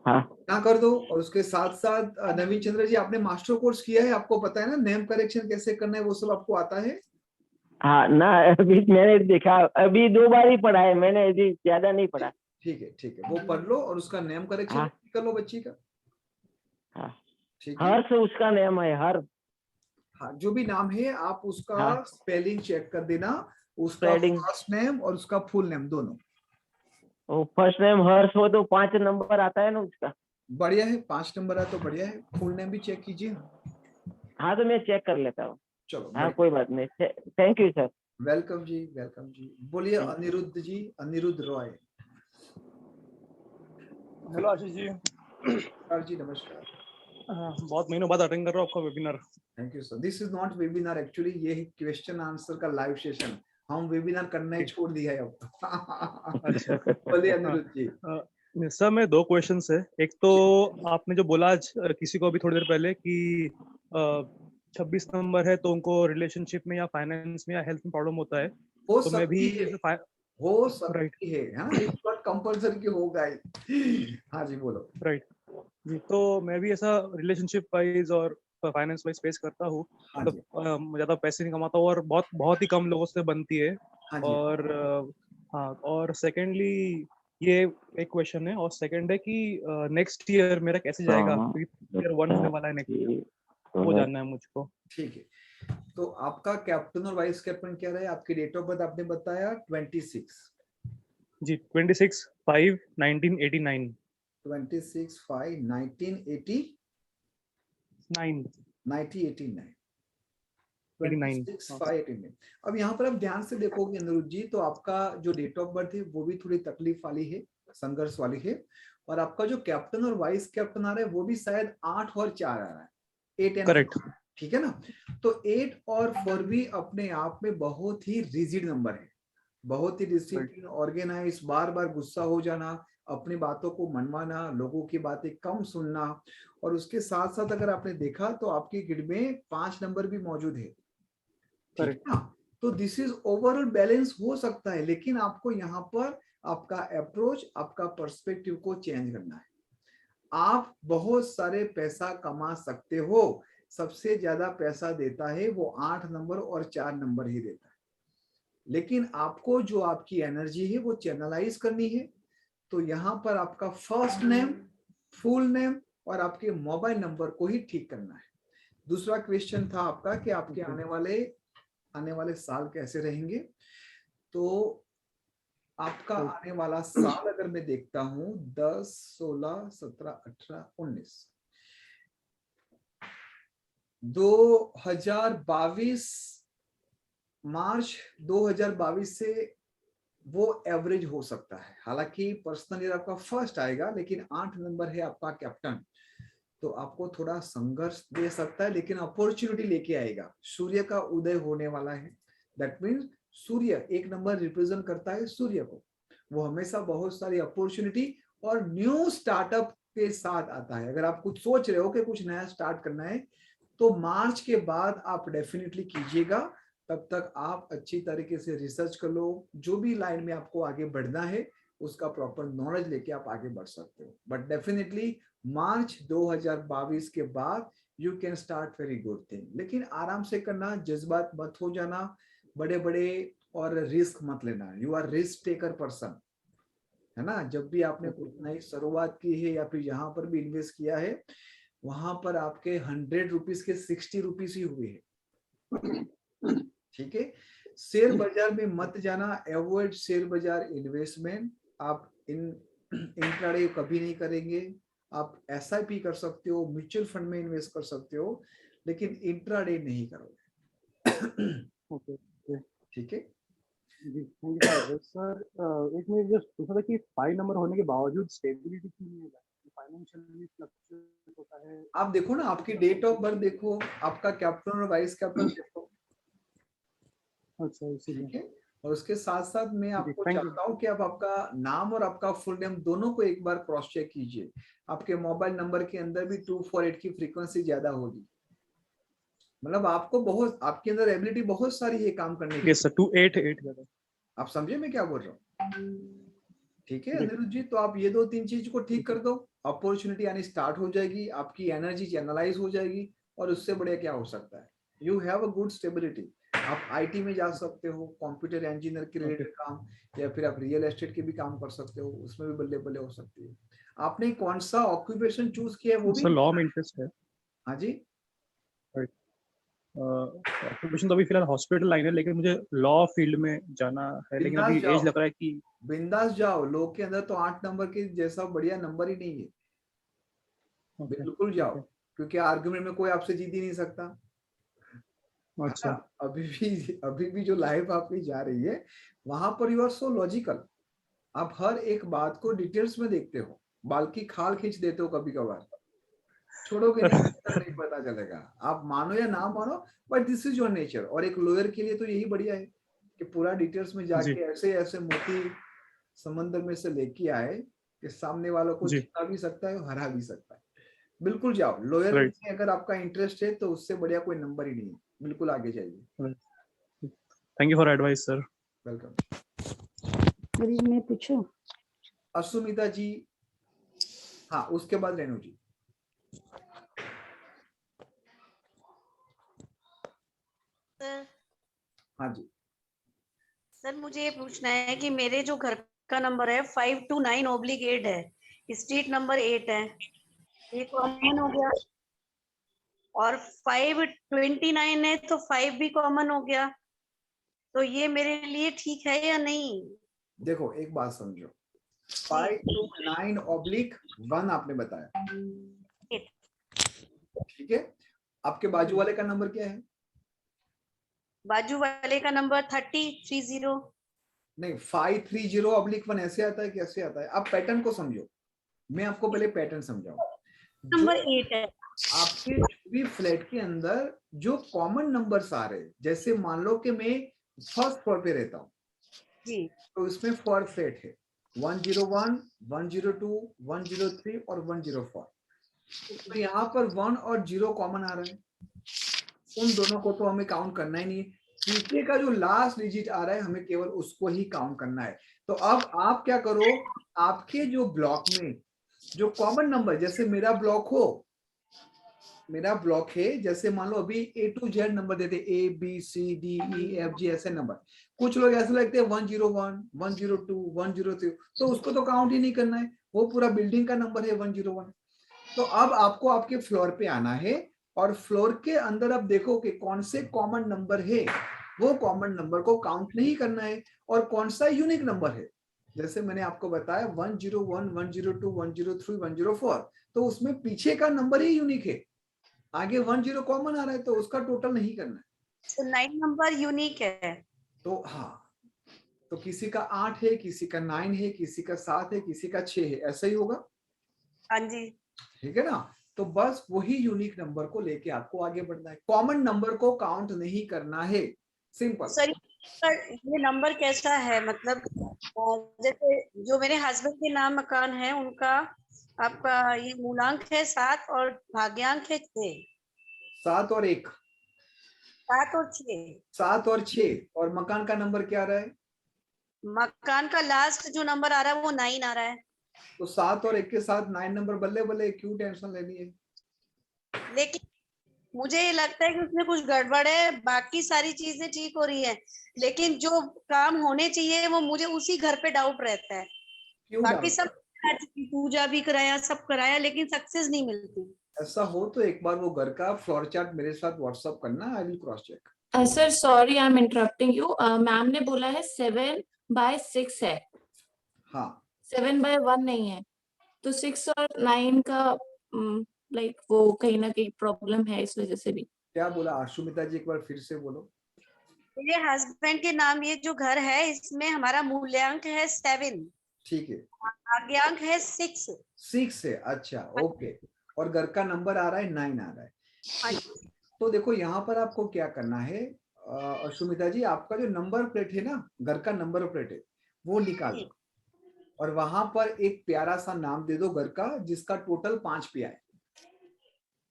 ना कर दो। और उसके साथ साथ नवीन चंद्र जी, आपने मास्टर कोर्स किया है, आपको पता है ना नेम करेक्शन कैसे करना है, वो सब आपको आता है? हाँ ना, अभी मैंने देखा, अभी 2 बार ही पढ़ा है मैंने, अभी ज्यादा नहीं पढ़ा। ठीक है, ठीक है, वो पढ़ लो और उसका नेम करेक्शन कर लो बच्ची का। हाँ, ठीक है, हर्ष उसका नेम है, हर। हाँ, जो भी नाम है आप उसका स्पेलिंग चेक कर देना, उसका फर्स्ट नेम और उसका फुल नेम दोनों। फर्स्ट नेम हर्ष हो तो 5 नंबर आता है ना उसका? बढ़िया है, 5 नंबर है तो बढ़िया है। फुल नेम भी चेक कीजिए। हाँ, तो मैं चेक कर लेता हूँ। चलो, हाँ, कोई बात नहीं। Thank you sir. वेलकम जी, वेलकम जी। बोलिए अनिरुद्ध जी, अनिरुद्ध रॉय। हेलो आशीष जी। जी नमस्कार। बहुत महीनों बाद अटेंड कर रहा हूँ आपका webinar. Thank you sir. This is not webinar actually, ये क्वेश्चन आंसर का लाइव सेशन। हम वेबिनार करना ही छोड़ दिया है अब। बोलिए अनिरुद्ध जी। सर मैं 2 क्वेश्चन है। एक तो आपने जो बोला आज किसी को अभी थोड़ी देर पहले कि 26 नंबर है तो उनको रिलेशनशिप में या फाइनेंस में या हेल्थ में प्रॉब्लम होता है, तो मैं भी हो सकती है, हाँ, इट्स नॉट कंपल्सरी कि होगा ही। हाँ जी बोलो। राइट जी, तो मैं भी ऐसा रिलेशनशिप वाइज और फाइनेंस वाइज फेस करता हूँ। मतलब ज्यादा पैसे नहीं कमाता हूँ और बहुत ही कम लोगों से बनती है। और हाँ, और सेकेंडली ये एक क्वेश्चन है, और सेकंड है कि नेक्स्ट ईयर मेरा कैसे जाएगा, ईयर 1 होने वाला है नेक्स्ट ईयर, वो जानना है मुझको। ठीक है, तो आपका कैप्टन और वाइस कैप्टन क्या रहा है? आपकी डेट ऑफ बर्थ आपने बताया 26 जी, 26/5/1989। 26/5/1989। 26/5/1989। अब यहाँ पर आप ध्यान से देखोगे अनिरुद्ध जी, तो आपका जो डेट ऑफ बर्थ है वो भी थोड़ी तकलीफ वाली है, संघर्ष वाली है। और आपका जो कैप्टन और वाइस कैप्टन आ रहा है वो भी शायद 8 और 4 आ रहा है, 8 एंड 4। ठीक है ना? तो 8 और 4 भी अपने आप में बहुत ही रिजिड नंबर है, बहुत ही डिसिप्लिन, ऑर्गेनाइज, बार बार गुस्सा हो जाना, अपनी बातों को मनवाना, लोगों की बातें कम सुनना। और उसके साथ साथ अगर आपने देखा तो आपकी किड में 5 नंबर भी मौजूद है। ठीक है ना? तो दिस इज ओवरऑल बैलेंस हो सकता है, लेकिन आपको यहाँ पर आपका अप्रोच, आपका पर्सपेक्टिव को चेंज करना है। आप बहुत सारे पैसा कमा सकते हो, सबसे ज्यादा पैसा देता है वो 8 नंबर और 4 नंबर ही देता है। लेकिन आपको जो आपकी एनर्जी है वो चैनलाइज करनी है। तो यहाँ पर आपका फर्स्ट नेम, फुल नेम और आपके मोबाइल नंबर को ही ठीक करना है। दूसरा क्वेश्चन था आपका कि आपके आने वाले साल कैसे रहेंगे। तो आपका आने वाला साल अगर मैं देखता हूं 10, 16, 17, 18, 19, 2022 मार्च 2022 से वो एवरेज हो सकता है। हालांकि पर्सनल ईयर आपका फर्स्ट आएगा, लेकिन 8 नंबर है आपका कैप्टन, तो आपको थोड़ा संघर्ष दे सकता है, लेकिन अपॉर्चुनिटी लेके आएगा। सूर्य का उदय होने वाला है, that means Surya 1 number represent करता है सूर्य को। वो हमेशा बहुत सारी अपॉर्चुनिटी और न्यू स्टार्टअप के साथ आता है। अगर आप कुछ सोच रहे हो कि कुछ नया स्टार्ट करना है, तो मार्च के बाद आप डेफिनेटली कीजिएगा। तब तक आप अच्छी तरीके से रिसर्च कर लो, जो भी लाइन में आपको आगे बढ़ना है उसका प्रॉपर नॉलेज लेके आप आगे बढ़ सकते हो। बट डेफिनेटली मार्च 2022 के बाद you can start very good thing, लेकिन आराम से करना, जज्बात मत हो जाना, बड़े बड़े और रिस्क मत लेना। You are risk taker person, है ना। जब भी आपने कुछ नई शुरुआत की है या फिर जहां पर भी इन्वेस्ट किया है, वहां पर आपके 100 रुपीज के 60 रुपीज ही हुए हैं, ठीक है। शेयर बाजार में मत जाना, अवॉइड शेयर बाजार इन्वेस्टमेंट। आप इंट्राडे कभी नहीं करेंगे। आप एसआईपी कर सकते हो, म्यूचुअल फंड में इन्वेस्ट कर सकते हो, लेकिन इंट्राडे नहीं करोगे। ठीक है जी, थैंक यू सर। एक मिनट जस्ट पूछा था कि 5 नंबर होने के बावजूद स्टेबिलिटी क्यों नहीं है? फाइनेंशियली फ्लक्चुएट होता है। आप देखो ना, आपकी डेट ऑफ बर्थ देखो, आपका कैप्टन और वाइस कैप्टन देखो। अच्छा, इसीलिए। ठीक है। और उसके साथ साथ मैं आपको चाहता हूँ कि आप आपका नाम और आपका फुल नेम दोनों को एक बार क्रॉस चेक कीजिए। आपके मोबाइल नंबर के अंदर भी 248 की फ्रीक्वेंसी ज्यादा होगी। मतलब आपको बहुत, आपके अंदर एबिलिटी बहुत सारी है काम करने की। यस सर, 288 ज्यादा। आप समझे मैं क्या बोल रहा हूँ? ठीक है अनिरुद्ध जी, तो आप ये 2-3 चीज को ठीक कर दो, अपॉर्चुनिटी आनी स्टार्ट हो जाएगी, आपकी एनर्जी चैनलाइज हो जाएगी, और उससे बढ़िया क्या हो सकता है। You have a good stability. आप आईटी में जा सकते हो, कंप्यूटर इंजीनियर के रिलेटेड काम, या फिर आप रियल एस्टेट के भी काम कर सकते हो, उसमें भी बल्ले बल्ले हो सकती है। आपने कौन सा ऑक्यूपेशन चूज किया है वो भी? सर लॉ में इंटरेस्ट है। हाँ जी। ऑक्यूपेशन तो अभी फिलहाल हॉस्पिटल लाइन है, लेकिन मुझे लॉ फील्ड में जाना है, लेकिन अभी एज लग रहा है कि बिंदास जाओ। लोग के अंदर तो 8 नंबर के जैसा बढ़िया नंबर ही नहीं है। बिल्कुल जाओ, क्योंकि आर्गुमेंट में कोई आपसे जीत ही नहीं सकता। अच्छा। अभी भी जो लाइफ आपकी जा रही है, वहां पर यू आर सो लॉजिकल। आप हर एक बात को डिटेल्स में देखते हो, बाल की खाल खींच देते हो कभी कभार, छोड़ोगे नहीं पता चलेगा। आप मानो या ना मानो, but this is your nature. और एक लॉयर के लिए तो यही बढ़िया है कि पूरा डिटेल्स में जाके ऐसे ऐसे मोती समंदर में से लेके आए कि सामने वालों को जिता भी सकता है, हरा भी सकता है। बिल्कुल जाओ लॉयर में, अगर आपका इंटरेस्ट है तो उससे बढ़िया कोई नंबर ही नहीं है। बिल्कुल आगे जाइए। Thank you for advice sir. Welcome. मैं पूछूं? असुमिता जी, हाँ, उसके बाद रेणु जी। हाँ जी सर, मुझे ये पूछना है कि मेरे जो घर का नंबर है 529/8 है, स्ट्रीट नंबर 8 है, ये कॉमन हो गया, और 529 है तो 5 भी कॉमन हो गया, तो ये मेरे लिए ठीक है या नहीं? देखो एक बात समझो, 529/1 आपने बताया, ठीक है। आपके बाजू वाले का नंबर क्या है? बाजू वाले का नंबर 3030। नहीं, 530/1 ऐसे आता है, कैसे आता है? आप पैटर्न को समझो, मैं आपको पहले पैटर्न समझाऊं। नंबर 8 है। आपके भी फ्लैट के अंदर जो कॉमन नंबर्स आ रहे हैं, जैसे मान लो कि मैं फर्स्ट फ्लोर पे रहता हूँ जी, तो इसमें 4 फ्लैट है, 101, 102, 103 और 104। तो यहाँ पर 1 और 0 कॉमन आ रहा है, उन दोनों को तो हमें काउंट करना ही नहीं है। पीछे का जो लास्ट डिजिट आ रहा है हमें केवल उसको ही काउंट करना है। तो अब आप क्या करो, आपके जो ब्लॉक में जो कॉमन नंबर, जैसे मेरा ब्लॉक है, जैसे मान लो अभी A to Z नंबर देते, ABCDEFG ऐसे नंबर। कुछ लोग ऐसे लगते हैं 101, 102, 103, तो उसको तो काउंट ही नहीं करना है, वो पूरा बिल्डिंग का नंबर है 101। तो अब आपको आपके फ्लोर पे आना है और फ्लोर के अंदर आप देखो कि कौन से कॉमन नंबर है, वो कॉमन नंबर को काउंट नहीं करना है, और कौन सा यूनिक नंबर है। जैसे मैंने आपको बताया 101, 102, 103, 104, तो उसमें पीछे का नंबर ही यूनिक है, आगे 10 कॉमन आ रहा है तो उसका टोटल नहीं करना है। तो 9 नंबर यूनिक है। तो हाँ, तो किसी का 8 है, किसी का 9 है, किसी का 7 है, किसी का 6 है, ऐसा ही होगा। हाँ जी। ठीक है ना। तो बस वही यूनिक नंबर को लेके आपको आगे बढ़ना है, कॉमन नंबर को काउंट नहीं करना है, सिंपल। सर ये नंबर कैसा है, मतलब जैसे जो मेरे हस्बैंड के नाम मकान है उनका, आपका ये मूलांक है 7 और भाग्यांक है 6। 7 और 1, 7 और 6, 7 और 6, और मकान का नंबर क्या आ रहा है? मकान का लास्ट जो नंबर आ रहा है वो 9 आ रहा है। तो 7 और 1 के साथ 9 नंबर, बल्ले बल्ले, क्यों टेंशन लेनी है? लेकिन मुझे ये लगता है कि उसमें कुछ गड़बड़ है, बाकी सारी चीजें ठीक हो रही है, लेकिन जो काम होने चाहिए वो मुझे उसी घर पे डाउट रहता है। क्यों बाकी डाउट? सब पूजा भी कराया, सब कराया, लेकिन सक्सेस नहीं मिलती। ऐसा हो तो एक बार वो घर का फ्लोर चार्ट मेरे साथ व्हाट्सएप करना, I will cross check. Sir sorry I am interrupting you, ma'am ने बोला है 7/6 है। हाँ, 7/1 नहीं है, तो 6 और 9 का लाइक वो कहीं ना कहीं प्रॉब्लम है, इस वजह से भी। क्या बोला आशुमिता जी, एक बार फिर से बोलो। मेरे हस्बैंड के नाम ये जो घर है इसमें हमारा मूल्यांक है 7, ठीक है, भाग्यांक है 6। 6 है, अच्छा ओके, और घर का नंबर आ रहा है 9 आ रहा है। तो देखो यहाँ पर आपको क्या करना है अशुमिता जी, आपका जो नंबर प्लेट है ना, घर का नंबर प्लेट है, वो निकालो और वहां पर एक प्यारा सा नाम दे दो घर का, जिसका टोटल 5 पे आए।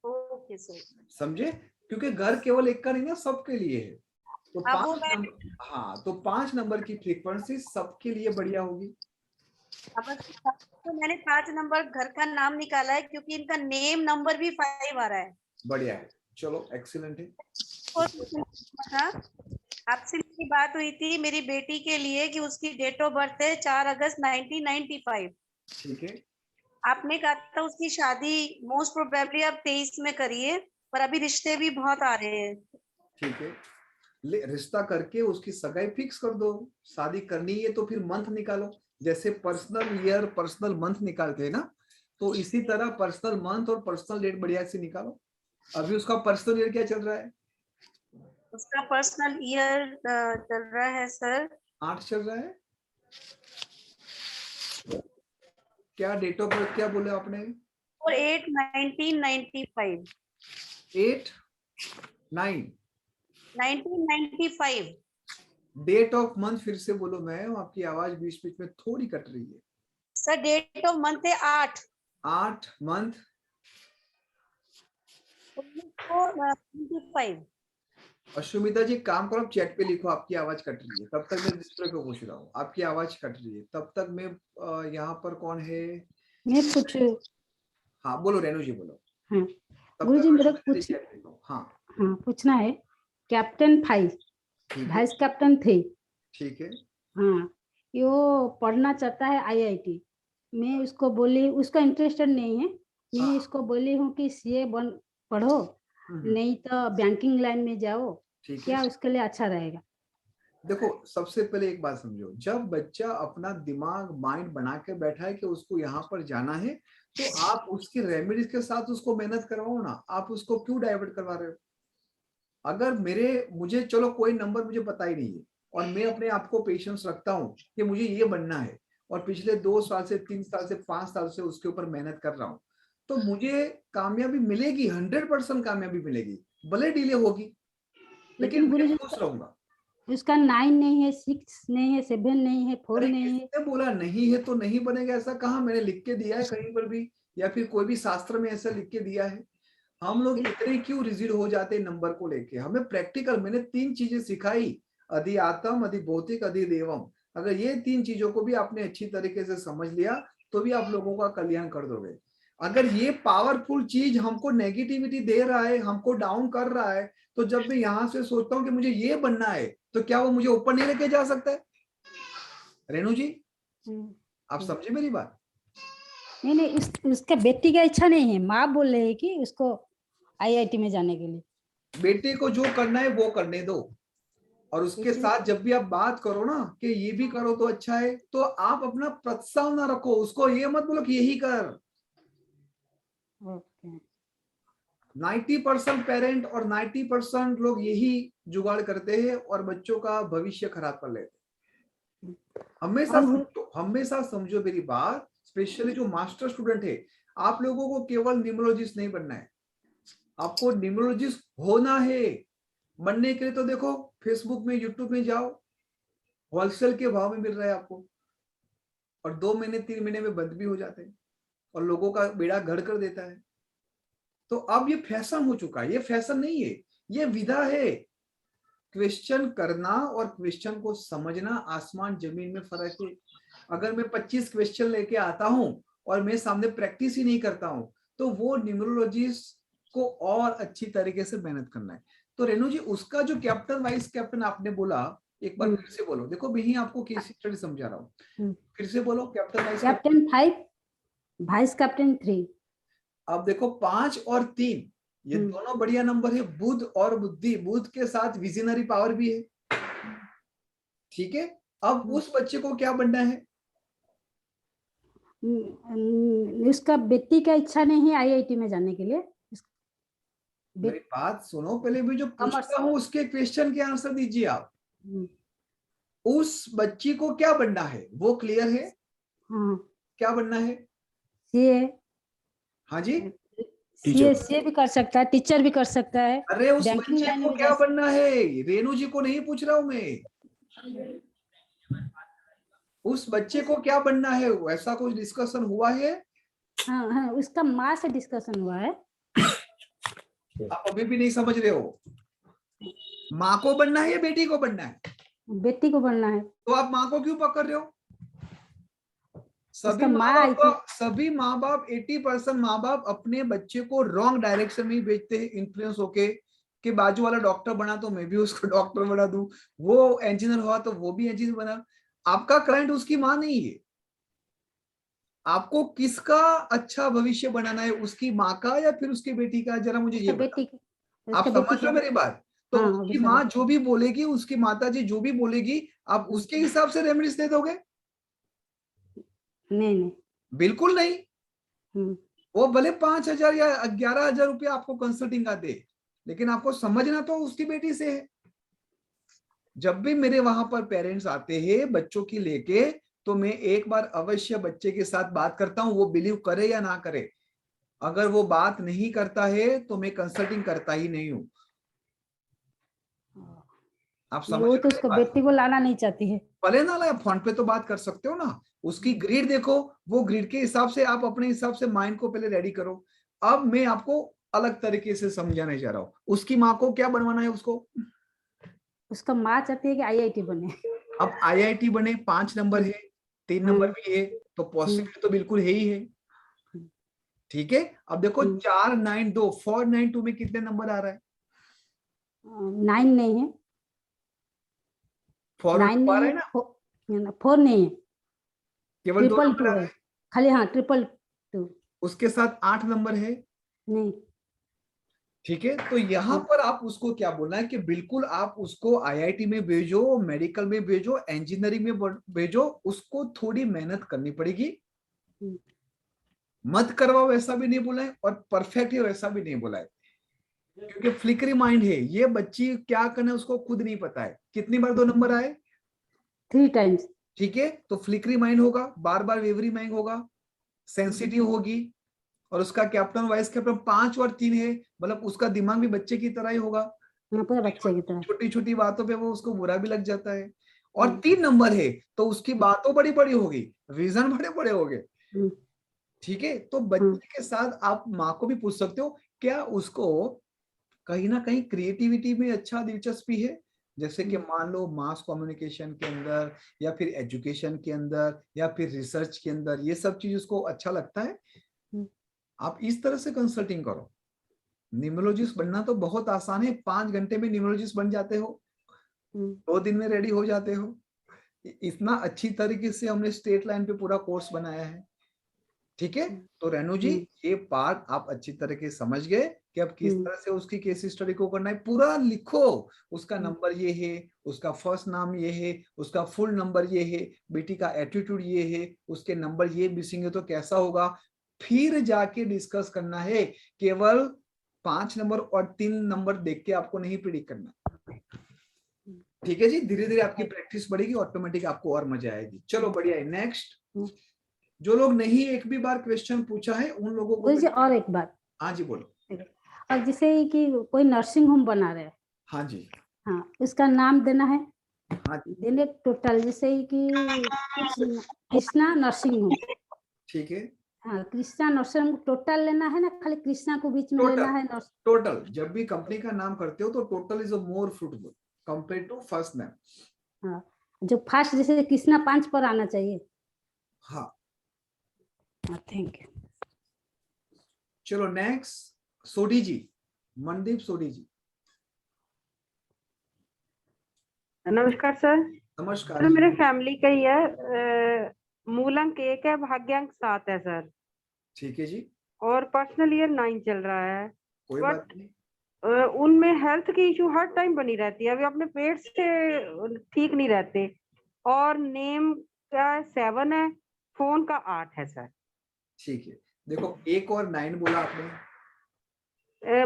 Okay sir. समझे? क्योंकि घर केवल एक का नहीं ना, सबके लिए है। तो हाँ, 5 नंबर, हाँ, तो 5 नंबर की फ्रीक्वेंसी सबके लिए बढ़िया होगी। तो मैंने 5 नंबर घर का नाम निकाला है क्योंकि इनका नेम नंबर भी 5 आ रहा है। बढ़िया है, चलो एक्सीलेंट है। आपसे मेरी बात हुई थी मेरी बेटी के लिए कि उसकी डेट ऑफ बर्थ है 4 अगस्त 1995। ठीक है। आपने कहा था उसकी शादी मोस्ट प्रोबेबली आप 23 में करिए, पर अभी रिश्ते भी बहुत आ रहे हैं। ठीक है, रिश्ता करके उसकी सगाई फिक्स कर दो। शादी करनी है तो फिर मंथ निकालो, जैसे पर्सनल ईयर पर्सनल मंथ निकालते हैं ना, तो इसी तरह पर्सनल मंथ और पर्सनल डेट बढ़िया से निकालो। अभी उसका पर्सनल ईयर क्या चल रहा है? उसका पर्सनल ईयर चल रहा है सर 8 चल रहा है। क्या डेट ऑफ बर्थ क्या बोले आपने? 8/1995। 1995। डेट ऑफ मंथ फिर से बोलो मैम, आपकी आवाज बीच बीच में थोड़ी कट रही है। सर डेट ऑफ मंथ है 8 मंथ 25। अश्विता जी काम करो, चैट पे लिखो आपकी आवाज कट रही है, तब तक मैं डिस्प्ले पे पूछ रहा हूँ आपकी आवाज कट रही है, तब तक मैं यहाँ पर कौन है? मैं कुछ, हाँ बोलो रेणु जी बोलो। हाँ तब गुरुजी तक मेरा अश्विता जी कुछ, chat पे लिखो। हाँ हाँ पूछना है। Captain 5, vice captain 3। ठीक है। हाँ, वो पढ़ना चाहता है IIT। मैं उसको बोली, उसका इंटरेस्टेड नहीं है, मैं इसको बोली हूँ कि CA पढ़ो, नहीं तो बैंकिंग लाइन में जाओ, क्या उसके लिए अच्छा रहेगा? देखो सबसे पहले एक बात समझो, जब बच्चा अपना दिमाग माइंड बना के बैठा है कि उसको यहाँ पर जाना है, तो आप उसकी रेमेडीज के साथ उसको मेहनत करवाओ ना, आप उसको क्यों डाइवर्ट करवा रहे हो? अगर मुझे चलो कोई नंबर मुझे पता ही नहीं है और मैं अपने आप को पेशेंस रखता हूँ कि मुझे ये बनना है और पिछले 2 साल से 3 साल से 5 साल से उसके ऊपर मेहनत कर रहा हूँ, तो मुझे कामयाबी मिलेगी, 100% कामयाबी मिलेगी, भले डिले होगी, लेकिन मैं खुश रहूंगा। उसका 9 नहीं है, 6 नहीं है, 7 नहीं है, 4 नहीं है। किसने बोला नहीं है तो नहीं बनेगा? ऐसा कहाँ मैंने लिख के दिया है कहीं पर भी, या फिर कोई भी शास्त्र में ऐसा लिख के दिया है? हम लोग इतने क्यों रिजिड हो जाते हैं नंबर को लेके? हमें प्रैक्टिकल, मैंने 3 चीजें सिखाई, अधि आत्म, अधि भौतिक, अधि देवम। अगर ये 3 चीजों को भी आपने अच्छी तरीके से समझ लिया तो भी आप लोगों का कल्याण कर दोगे। अगर ये पावरफुल चीज हमको नेगेटिविटी दे रहा है, हमको डाउन कर रहा है, तो जब मैं यहाँ से सोचता हूँ कि मुझे ये बनना है, तो क्या वो मुझे ऊपर नहीं लेके जा सकता है? रेणु जी आप समझे मेरी बात? नहीं, उसका बेटी का इच्छा नहीं है, माँ बोल रही है कि उसको IIT में जाने के लिए। बेटे को जो करना है वो करने दो, और उसके साथ जब भी आप बात करो ना कि ये भी करो तो अच्छा है, तो आप अपना प्रोत्साहन ना रखो, उसको ये मत बोलो कि यही कर। 90% पेरेंट और 90% लोग यही जुगाड़ करते हैं और बच्चों का भविष्य खराब कर लेते हैं। हमेशा समझो मेरी बात, स्पेशली जो मास्टर स्टूडेंट है, आप लोगों को केवल न्यूमरोलॉजिस्ट नहीं बनना है, आपको न्यूमरोलॉजिस्ट होना है। बनने के लिए तो देखो फेसबुक में, यूट्यूब में जाओ, होलसेल के भाव में मिल रहा है आपको, और 2 महीने 3 महीने में बंद भी हो जाते हैं और लोगों का बेड़ा गर्क कर देता है। तो अब ये फैशन हो चुका है, ये फैशन नहीं है, ये विधा है। क्वेश्चन करना और क्वेश्चन को समझना आसमान जमीन में फर्क है। अगर मैं 25 क्वेश्चन लेके आता हूं और मैं सामने प्रैक्टिस ही नहीं करता हूं, तो वो न्यूमरोलॉजिस्ट को और अच्छी तरीके से मेहनत करना है। तो रेणु जी, उसका जो कैप्टन वाइस कैप्टन आपने बोला, एक बार फिर से बोलो। देखो मैं ही आपको केस स्टडी समझा रहा हूँ, फिर से बोलो। Captain vice captain 5, vice captain 3। अब देखो 5 और 3 ये दोनों बढ़िया नंबर है। बुध और बुद्धि, बुध के साथ विजनरी पावर भी है, ठीक है। अब उस बच्चे को क्या बनना है? उसका बेटी का इच्छा नहीं है IIT में जाने के लिए। मेरी बात सुनो, पहले भी जो पूछता हूँ उसके क्वेश्चन के आंसर दीजिए आप। उस बच्ची को क्या बनना है वो क्लियर है? क्या बनना है? सीए। हाँ जी, सीए भी कर सकता है, टीचर भी कर सकता है। अरे उस बच्चे को क्या बनना है? रेणु जी को नहीं पूछ रहा हूं मैं, उस बच्चे को क्या बनना है? ऐसा कुछ डिस्कशन हुआ है? हाँ, उसका माँ से डिस्कशन हुआ है। आप अभी भी नहीं समझ रहे हो? माँ को बनना है या बेटी को बनना है? बेटी को बनना है। तो आप माँ को क्यों पकड़ रहे हो? सभी माँ बाप 80% माँ बाप अपने बच्चे को रॉन्ग डायरेक्शन में ही भेजते हैं, इन्फ्लुएंस होके कि बाजू वाला डॉक्टर बना तो मैं भी उसको डॉक्टर बना दूं, वो इंजीनियर हुआ तो वो भी इंजीनियर बना। आपका क्लाइंट उसकी माँ नहीं है। आपको किसका अच्छा भविष्य बनाना है, उसकी माँ का या फिर उसकी बेटी का? जरा मुझे ये बताओ। आप समझ रहे हो मेरी बात? तो उसकी माँ जो भी बोलेगी, उसकी माता जी जो भी बोलेगी, आप उसके हिसाब से रेमेडीज दे दोगे? नहीं, बिल्कुल नहीं। वो भले 5,000 या 11,000 रुपया आपको कंसल्टिंग का दे, लेकिन आपको समझना तो उसकी बेटी से है। जब भी मेरे वहां पर पेरेंट्स आते हैं बच्चों की लेके, तो मैं एक बार अवश्य बच्चे के साथ बात करता हूं, वो बिलीव करे या ना करे। अगर वो बात नहीं करता है तो मैं कंसल्टिंग करता ही नहीं हूं। आप समझ वो तो उसको बेटी को लाना नहीं चाहती है। भले ना लाए, फोन पे तो बात कर सकते हो ना। उसकी ग्रिड देखो, वो ग्रिड के हिसाब से आप अपने हिसाब से माइंड को पहले रेडी करो। अब मैं आपको अलग तरीके से समझाने जा रहा हूँ। उसकी माँ को क्या बनवाना है? उसका माँ चाहती है कि IIT बने। अब IIT बने, 5 नंबर है, 3 नंबर भी है, तो पॉसिबिलिटी तो बिल्कुल है ही है, ठीक है। अब देखो 492 492 में कितने नंबर आ रहा है? 9 नहीं है, 4 नहीं है ना, 4 नहीं है, केवल 2 2 है खाली। हाँ, 2. उसके साथ 8 नंबर है नहीं, ठीक है। तो यहाँ पर आप उसको क्या बोलना है कि बिल्कुल आप उसको IIT में भेजो, मेडिकल में भेजो, इंजीनियरिंग में भेजो, उसको थोड़ी मेहनत करनी पड़ेगी। मत करवाओ ऐसा भी नहीं बोला है, और परफेक्ट है वैसा भी नहीं बोला है, क्योंकि फ्लिकरी माइंड है। ये बच्ची क्या करना है उसको खुद नहीं पता है। कितनी बार 2 नंबर आए? 3 टाइम्स, ठीक है। तो फ्लिकरी माइंड होगा, बार बार वेवरी माइंड होगा, सेंसिटिव होगी, और उसका कैप्टन वाइस कैप्टन 5 और 3 है, मतलब उसका दिमाग भी बच्चे की तरह ही होगा। पूरा बच्चे की तरह, छोटी छोटी बातों पे वो उसको बुरा भी लग जाता है। और 3 नंबर है तो उसकी बातों बड़ी बड़ी होगी, रीजन बड़े बड़े होंगे, ठीक है। तो बच्चे के साथ आप माँ को भी पूछ सकते हो, क्या उसको कहीं ना कहीं क्रिएटिविटी में अच्छा दिलचस्पी है? जैसे कि मान लो मास कम्युनिकेशन के अंदर, या फिर एजुकेशन के अंदर, या फिर रिसर्च के अंदर, ये सब चीज उसको अच्छा लगता है। आप इस तरह से कंसल्टिंग करो। न्यूमरोलॉजिस्ट बनना तो बहुत आसान है, 5 घंटे में न्यूमरोलॉजिस्ट बन जाते हो, 2 दिन में रेडी हो जाते हो। इतना अच्छी तरीके से हमने स्ट्रेट लाइन पे पूरा कोर्स बनाया है, ठीक है, तो रेनू जी ये पार्ट आप अच्छी तरीके से समझ गए कि अब किस तरह से उसकी केस स्टडी को करना है। पूरा लिखो, उसका नंबर ये है, उसका फर्स्ट नाम ये है, उसका फुल नंबर ये है, बेटी का एटीट्यूड ये है, उसके नंबर ये मिसिंग है तो कैसा होगा, फिर जाके डिस्कस करना है। केवल 5 नंबर और 3 नंबर देख के आपको नहीं प्रिडिक्ट करना। ठीक है जी, धीरे धीरे आपकी प्रैक्टिस बढ़ेगी, ऑटोमेटिक आपको और मजा आएगी। चलो बढ़िया है। नेक्स्ट, जो लोग नहीं एक भी बार क्वेश्चन पूछा है उन लोगों को और एक बात। हाँ जी बोलो। और जैसे कि कोई नर्सिंग होम बना रहे हैं, हाँ जी, हाँ, उसका नाम देना है। हाँ जी, देने टोटल, जैसे कि कृष्णा नर्सिंग होम। ठीक है, हाँ, कृष्णा नर्सिंग होम टोटल लेना है ना, खाली कृष्णा को बीच में लेना है? टोटल। जब भी कंपनी का नाम करते हो तो total is a more fruitful compare to first name. हाँ, जो फर्स्ट जैसे कृष्णा 5 पर आना चाहिए। हाँ, थैंक यू। चलो नेक्स्ट, सोडी जी, मनदीप सोडी जी। नमस्कार सर। नमस्कार। सर मेरे फैमिली का ही है, मूलांक 1 है, भाग्यांक 7 है सर। ठीक है जी। और पर्सनल ईयर 9 चल रहा है। कोई बात नहीं। उनमें हेल्थ की इशू हर टाइम बनी रहती है, अभी अपने पेट से ठीक नहीं रहते। और नेम का 7 है, फोन का 8 है सर। ठीक है, देखो 1 और 9 बोला आपने।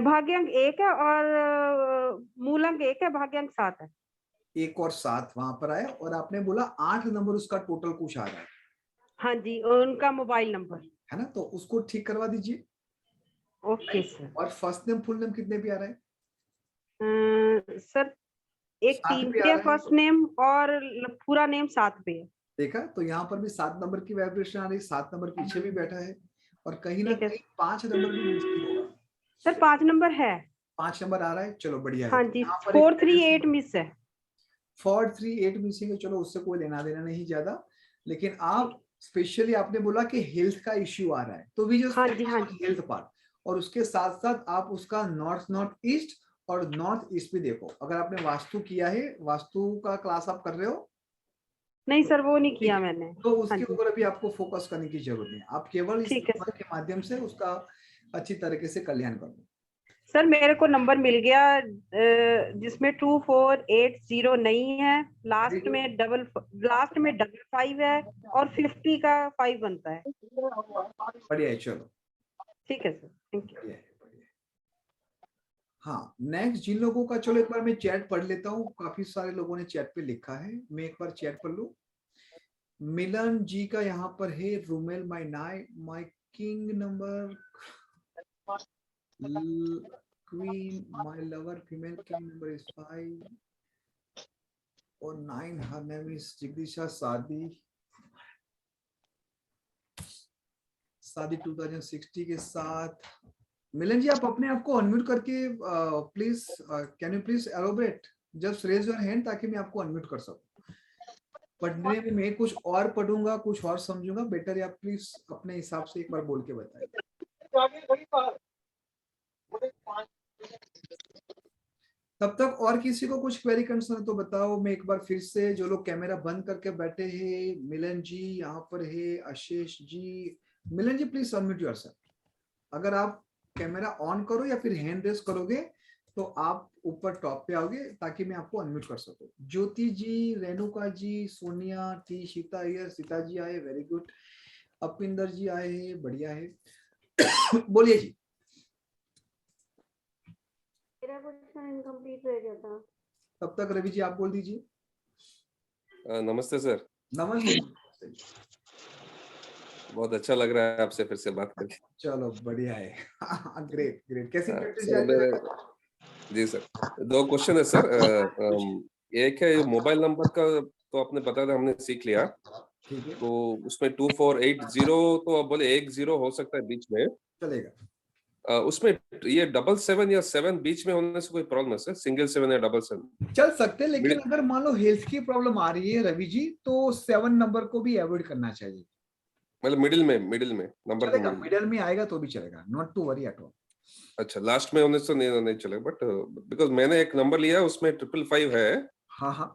भाग्यांक 1 है और मूलांक 1 है, भाग्यांक 7 है। 1 और 7 वहां पर आया, और आपने बोला 8 नंबर उसका टोटल कुछ आ रहा है। हाँ जी, उनका मोबाइल नंबर है ना, तो उसको ठीक करवा दीजिए। Okay sir. और फर्स्ट नेम फुल नेम कितने पे आ रहा है? सर एक 3 पे है फर्स्ट नेम, और पूरा नेम 7 पे है। देखा, तो यहाँ पर भी 7 नंबर की वाइब्रेशन आ रही है, 7 नंबर पीछे भी बैठा है, और कहीं ना कहीं 5 नंबर भी मिसिंग होगा। सर 5 नंबर है। 5 नंबर आ रहा है, चलो बढ़िया है। हाँ जी, 438 मिस है। 438 मिसिंग है, चलो उससे कोई लेना देना नहीं ज्यादा। लेकिन आप स्पेशली आपने बोला कि हेल्थ का इश्यू आ रहा है, तो वी जस्ट हेल्थ पार्ट, और उसके साथ साथ आप उसका नॉर्थ ईस्ट और नॉर्थ ईस्ट भी देखो। अगर आपने वास्तु किया है, वास्तु का क्लास आप कर रहे हो? नहीं सर, वो नहीं किया मैंने। तो उसके ऊपर अभी आपको फोकस करने की जरूरत नहीं, आप केवल इस नंबर के माध्यम से उसका अच्छी तरीके से कल्याण कर दो। सर मेरे को नंबर मिल गया जिसमें 2480 नहीं है, लास्ट में डबल 5 है, और 50 का 5 बनता है। बढ़िया है, चलो ठीक है सर, थैंक यू। हाँ, नेक्स्ट जिन लोगों का, चलो एक बार मैं चैट पढ़ लेता हूँ। काफी सारे लोगों ने चैट पे लिखा है, मैं एक बार चैट पढ़ लूं। मिलन जी का यहाँ पर है, रूमेल my king number, queen my lover female king number is 5 और 9, हर नेम इज जिगदीशा शादी 2060 के साथ। मिलन जी, आप अपने आप को अनम्यूट करके please, can you please elaborate, just raise your hand ताकि मैं आपको अनम्यूट कर सकूं। पढ़ने में मैं कुछ और पढ़ूंगा, कुछ और समझूंगा, बेटर है आप प्लीज अपने हिसाब से एक बार बोल के बताइए। तब तक और किसी को कुछ क्वेरी कंसर्न तो बताओ। मैं एक बार फिर से, जो लोग कैमरा बंद करके बैठे हैं, मिलन जी यहाँ पर है, आशीष जी, मिलन जी प्लीज अनम्यूट योरसेल्फ। अगर आप कैमरा ऑन करो या फिर हैंड रेस करोगे तो आप ऊपर टॉप पे आओगे ताकि मैं आपको अनम्यूट कर सकूं। ज्योति जी, रेणुका जी, सोनिया टी, सीता अय्यर, सीता जी आए, वेरी गुड। अपिंदर जी आए हैं, बढ़िया है। बोलिए जी। मेरा क्वेश्चन इनकम्प्लीट रह गया था। तब तक रवि जी आप बोल दीजिए। नमस्ते सर। नमस्ते। बहुत अच्छा लग रहा है आपसे फिर से बात करके। चलो बढ़िया है। Great great. कैसी प्रैक्टिस जा रही है? जी सर, 2 क्वेश्चन है सर। एक है मोबाइल नंबर का, तो आपने बताया था, हमने सीख लिया। ठीक है। तो उसमें 2480 तो आप बोले 10 हो सकता है बीच में, चलेगा। उसमें ये 77 या 7 बीच में होने से कोई प्रॉब्लम है सर? सिंगल 7 या डबल 7 चल सकते हैं, लेकिन अगर मान लो हेल्थ की प्रॉब्लम आ रही है रवि जी, तो 7 नंबर को भी अवॉइड करना चाहिए। मतलब मिडिल में नंबर चलेगा, मिडिल में आएगा तो भी चलेगा, not to worry at all. अच्छा, लास्ट में होने से नहीं चलेगा, बट बिकॉज मैंने एक नंबर लिया उसमें 555 है। हाँ हाँ।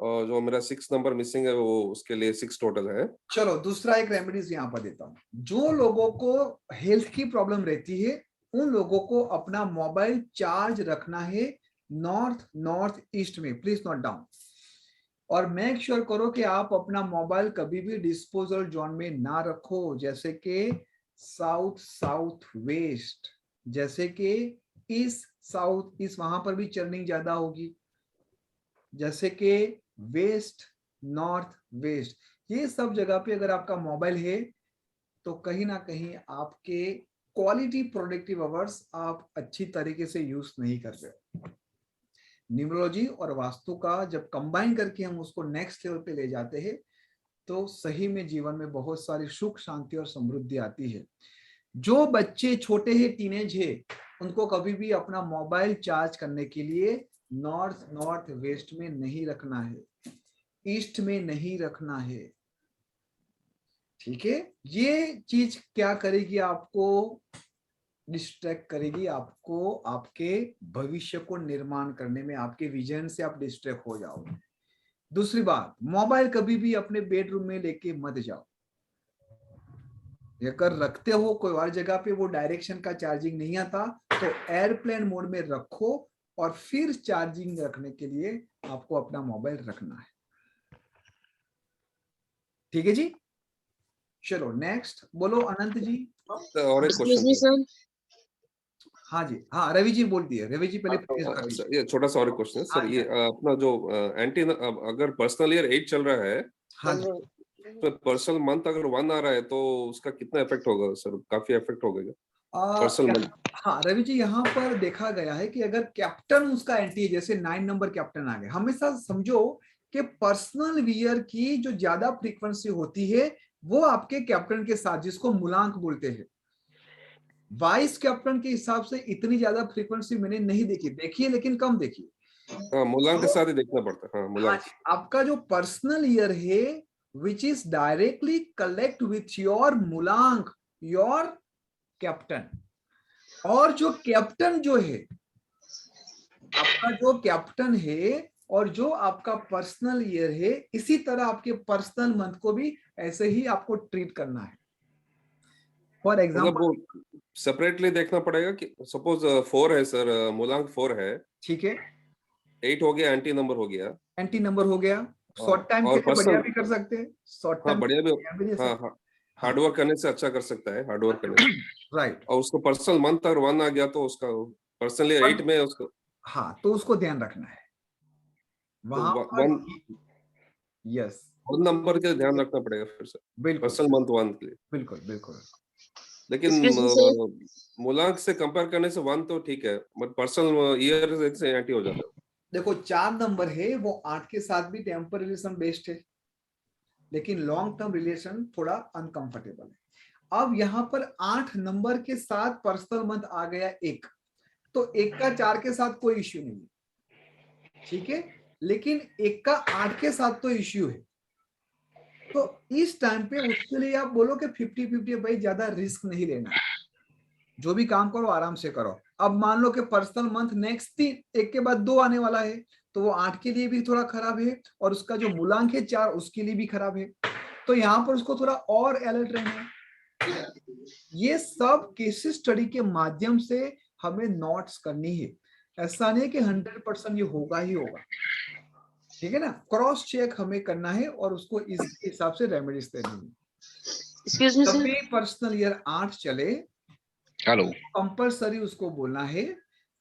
और जो मेरा 6 नंबर मिसिंग है वो उसके लिए 6 टोटल है। चलो दूसरा एक रेमेडीज यहाँ पर देता हूँ। जो लोगों को हेल्थ की प्रॉब्लम रहती है उन लोगों को अपना मोबाइल चार्ज रखना है नॉर्थ ईस्ट में, प्लीज नोट डाउन। और मेक श्योर करो कि आप अपना मोबाइल कभी भी डिस्पोजल जोन में ना रखो, जैसे कि साउथ वेस्ट, जैसे कि ईस्ट साउथ ईस्ट, वहां पर भी चर्निंग ज्यादा होगी, जैसे कि वेस्ट नॉर्थ वेस्ट, ये सब जगह पे अगर आपका मोबाइल है तो कहीं ना कहीं आपके क्वालिटी प्रोडक्टिव आवर्स आप अच्छी तरीके से यूज नहीं कर रहे हो। न्यूमरोलॉजी और वास्तु का जब कंबाइन करके हम उसको नेक्स्ट लेवल पे ले जाते हैं तो सही में जीवन में बहुत सारी सुख शांति और समृद्धि आती है। जो बच्चे छोटे हैं, टीनेज है, उनको कभी भी अपना मोबाइल चार्ज करने के लिए नॉर्थ वेस्ट में नहीं रखना है, ईस्ट में नहीं रखना है, ठीक है। ये चीज क्या करेगी, आपको डिस्ट्रैक्ट करेगी, आपको आपके भविष्य को निर्माण करने में, आपके विजन से आप डिस्ट्रैक्ट हो जाओगे। दूसरी बात, मोबाइल कभी भी अपने बेडरूम में लेके मत जाओ। अगर रखते हो कोई और जगह पे, वो डायरेक्शन का चार्जिंग नहीं आता तो एयरप्लेन मोड में रखो और फिर चार्जिंग रखने के लिए आपको अपना मोबाइल रखना है, ठीक है जी। चलो नेक्स्ट बोलो अनंत जी। और एक क्वेश्चन हाँ जी, हाँ रवि जी बोल दिए, रवि जी पहले ये छोटा सा और क्वेश्चन है सर। ये अपना जो एंटी, अगर पर्सनल ईयर 8 चल रहा है, हाँ जी, तो पर्सनल मंथ अगर 1 आ रहा है तो उसका कितना इफेक्ट होगा सर? काफी इफेक्ट होगा पर्सनल मंथ? हाँ रवि जी, यहाँ पर देखा गया है कि अगर कैप्टन उसका एंटी, जैसे 9 नंबर कैप्टन आ गया, हमेशा समझो कि पर्सनल वीयर की जो ज्यादा फ्रीक्वेंसी होती है वो आपके कैप्टन के साथ, जिसको मूलांक बोलते हैं, वाइस कैप्टन के हिसाब से इतनी ज्यादा फ्रीक्वेंसी मैंने नहीं देखी है लेकिन कम देखी। हाँ, मूलांक के साथ ही देखना पड़ता है। हाँ, मूलांक। आपका जो पर्सनल ईयर है which is directly collect with your मूलांक, योर कैप्टन, और जो कैप्टन जो है आपका, जो कैप्टन है और जो आपका पर्सनल ईयर है, इसी तरह आपके पर्सनल मंथ को भी ऐसे ही आपको ट्रीट करना है। फॉर एग्जाम्पल सेपरेटली देखना पड़ेगा कि सपोज 4 है सर, मूलांक 4 है, ठीक है, 8 हो गया, एंटी नंबर हो गया, एंटी नंबर हो गया, शॉर्ट टाइम के लिए बढ़िया भी कर सकते हैं, शॉर्ट टाइम बढ़िया भी, हाँ, हार्ड वर्क करने से अच्छा कर सकता है, हार्ड वर्क करने से। राइट। और उसको पर्सनल मंथ अगर 1 आ गया तो उसका पर्सनली 8 में उसको, हाँ, तो उसको ध्यान रखना है वहां पर। यस, 1 नंबर के ध्यान रखना पड़ेगा फिर से, बिल्कुल पर्सनल मंथ 1 के लिए। बिल्कुल बिल्कुल। लेकिन मूलांक से कंपेयर करने से 1 तो ठीक है, बट पर्सनल ईयर से एंटी हो जाता है। देखो 4 नंबर है, वो 8 के साथ भी टेम्पर रिलेशन बेस्ड है, लेकिन लॉन्ग टर्म रिलेशन थोड़ा अनकंफर्टेबल है। अब यहाँ पर 8 नंबर के साथ पर्सनल मंथ आ गया 1, तो 1 का 4 के साथ कोई इश्यू नहीं है, ठीक है, लेकिन 1 का 8 के साथ तो इश्यू है। तो इस टाइम पे उसके लिए आप बोलो कि 50-50 भाई, ज्यादा रिस्क नहीं लेना, जो भी काम करो आराम से करो। अब मान लो कि पर्सनल मंथ नेक्स्ट 1 के बाद 2 आने वाला है, तो वो 8 के लिए भी थोड़ा खराब है और उसका जो मूलांक है 4 उसके लिए भी खराब है, तो यहाँ पर उसको थोड़ा और अलर्ट रहना है। ये सब केस स्टडी के माध्यम से हमें नोट्स करनी है, ऐसा नहीं कि 100% ये होगा ही होगा, ठीक है ना। क्रॉस चेक हमें करना है और उसको इस हिसाब से रेमेडीज देनी है। जब भी पर्सनल ईयर 8 चले, हेलो, कंपल्सरी उसको बोलना है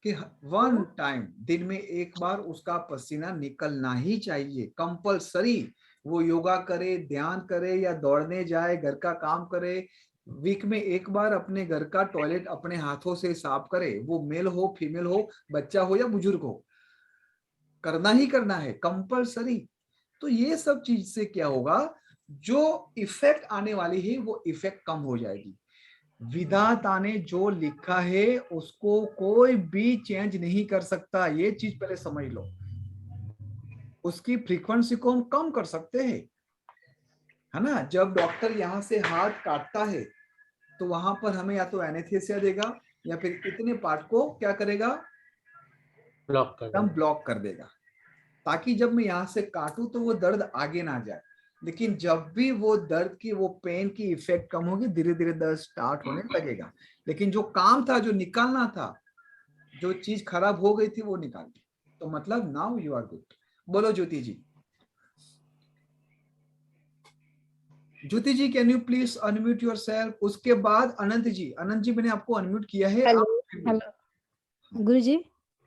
कि 1 टाइम दिन में 1 बार उसका पसीना निकलना ही चाहिए, कंपल्सरी। वो योगा करे, ध्यान करे या दौड़ने जाए, घर का काम करे, वीक में 1 बार अपने घर का टॉयलेट अपने हाथों से साफ करे, वो मेल हो फीमेल हो, बच्चा हो या बुजुर्ग हो, करना ही करना है कंपल्सरी। तो ये सब चीज से क्या होगा, जो इफेक्ट आने वाली है वो इफेक्ट कम हो जाएगी। विधाता ने जो लिखा है उसको कोई भी चेंज नहीं कर सकता, ये चीज पहले समझ लो। उसकी फ्रीक्वेंसी को हम कम कर सकते हैं, है ना। जब डॉक्टर यहाँ से हाथ काटता है तो वहां पर हमें या तो एनेस्थीसिया देगा या फिर इतने पार्ट को क्या करेगा, ब्लॉक कर ब्लॉक कर देगा। ताकि जब मैं यहाँ से काटूं तो वो दर्द आगे ना जाए। लेकिन जब भी वो दर्द की, वो पेन की इफेक्ट कम होगी, धीरे धीरे दर्द स्टार्ट होने लगेगा। लेकिन जो काम था, जो निकालना था, जो चीज खराब हो गई थी, वो निकाल दी। तो मतलब नाउ यू आर गुड। बोलो Jyoti ji. Jyoti ji can you please unmute yourself. उसके बाद अनंत जी, अनंत जी मैंने आपको अनम्यूट किया है। हेलो गुरु जी,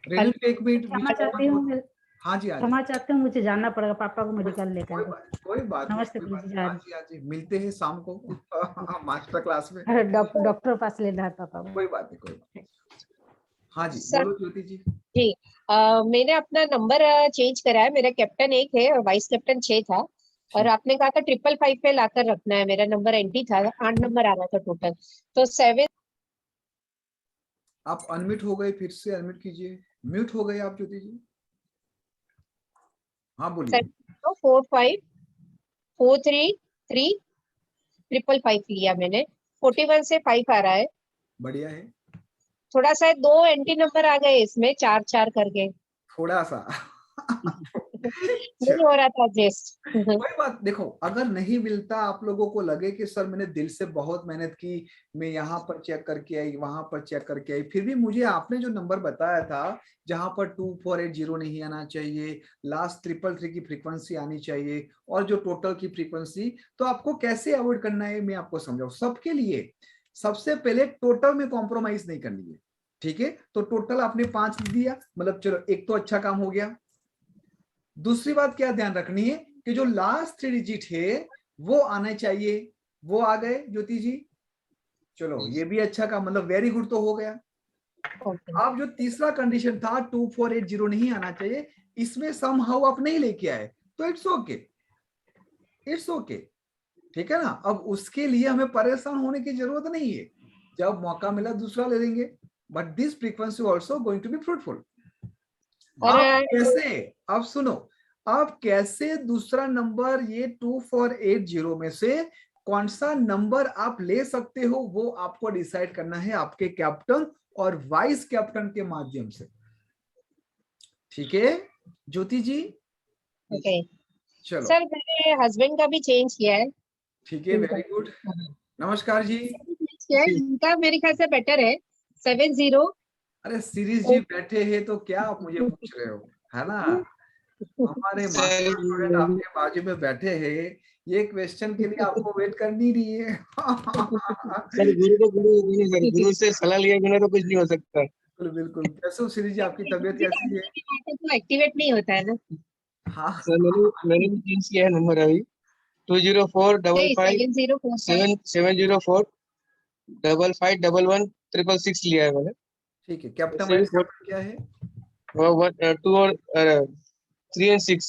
एक मिनट। क्षमा चाहती हूँ, हाँ जी, क्षमा चाहती हूँ, मुझे जाना पड़ेगा पापा को मेडिकल लेकर। कोई बात नमस्ते नहीं, गुरु जी। हाँ जी, मिलते हैं शाम को मास्टर क्लास में। डॉक्टर पास लेना है पापा को। कोई बात नहीं। हाँ जी, सर, बोलो ज्योति जी। जी, मैंने अपना नंबर चेंज करा है। मेरा कैप्टन 1 है और वाइस कैप्टन 6 था, और आपने कहा था 555 पे लाकर रखना है। मेरा नंबर एंटी था, 8 नंबर आ रहा था टोटल, तो 7। आप अनम्यूट हो गए, फिर से अनम्यूट कीजिए। म्यूट हो गए आप ज्योति जी। हाँ बोलिए। 45 433 555 लिया मैंने। 41 से 5 आ रहा है। बढ़िया है। थोड़ा सा 2 एंटी नंबर आ गए इसमें, 4 करके। थोड़ा सा नहीं हो रहा था एडजस्ट। कोई बात, देखो अगर नहीं मिलता, आप लोगों को लगे कि सर मैंने दिल से बहुत मेहनत की, मैं यहाँ पर चेक करके आई, वहां पर चेक करके आई, फिर भी मुझे आपने जो नंबर बताया था जहां पर 2480 नहीं आना चाहिए, लास्ट 333 की फ्रीक्वेंसी आनी चाहिए, और जो टोटल की फ्रीक्वेंसी, तो आपको कैसे अवॉइड करना है मैं आपको समझाऊं। सबके लिए सबसे पहले टोटल में कॉम्प्रोमाइज नहीं करनी है, ठीक है। तो टोटल आपने 5 दिया, मतलब चलो एक तो अच्छा काम हो गया। दूसरी बात क्या ध्यान रखनी है कि जो लास्ट 3 डिजिट है वो आने चाहिए, वो आ गए ज्योति जी। चलो ये भी अच्छा काम, मतलब वेरी गुड तो हो गया। अब जो तीसरा कंडीशन था 2480 नहीं आना चाहिए, इसमें समहाउ आप नहीं लेके आए, तो इट्स ओके, इट्स ओके, ठीक है ना। अब उसके लिए हमें परेशान होने की जरूरत नहीं है, जब मौका मिला दूसरा ले लेंगे। But this frequency also going to be fruitful. आप कैसे, अब सुनो, आप कैसे दूसरा नंबर, ये 2480 में से कौन सा नंबर आप ले सकते हो, वो आपको डिसाइड करना है आपके कैप्टन और वाइस कैप्टन के माध्यम से, ठीक है ज्योति जी। ओके चलो सर, मैंने हस्बैंड का भी चेंज किया है। ठीक है, वेरी गुड। नमस्कार जी। इनका मेरे ख्याल से बेटर है 70। अरे सीरीज जी बैठे हैं तो क्या आप मुझे पूछ रहे हो, है ना। हमारे मास्टर स्टूडेंट आपके बाजू में बैठे हैं, ये क्वेश्चन के लिए आपको वेट करनी नहीं है। सर गुरु से सलाह लिया बिना तो कुछ नहीं हो सकता। बिल्कुल बिल्कुल। कैसे हो सीरीज जी, आपकी तबीयत कैसी है? तो एक्टिवेट नहीं होता है ना। हाँ सर मैंने भी चेंज किया है नंबर अभी। 20455 704 5511 666 लिया है मैंने। ठीक है, कैप्टन वाइस कैप्टन क्या है? वो 2 और 3 and 6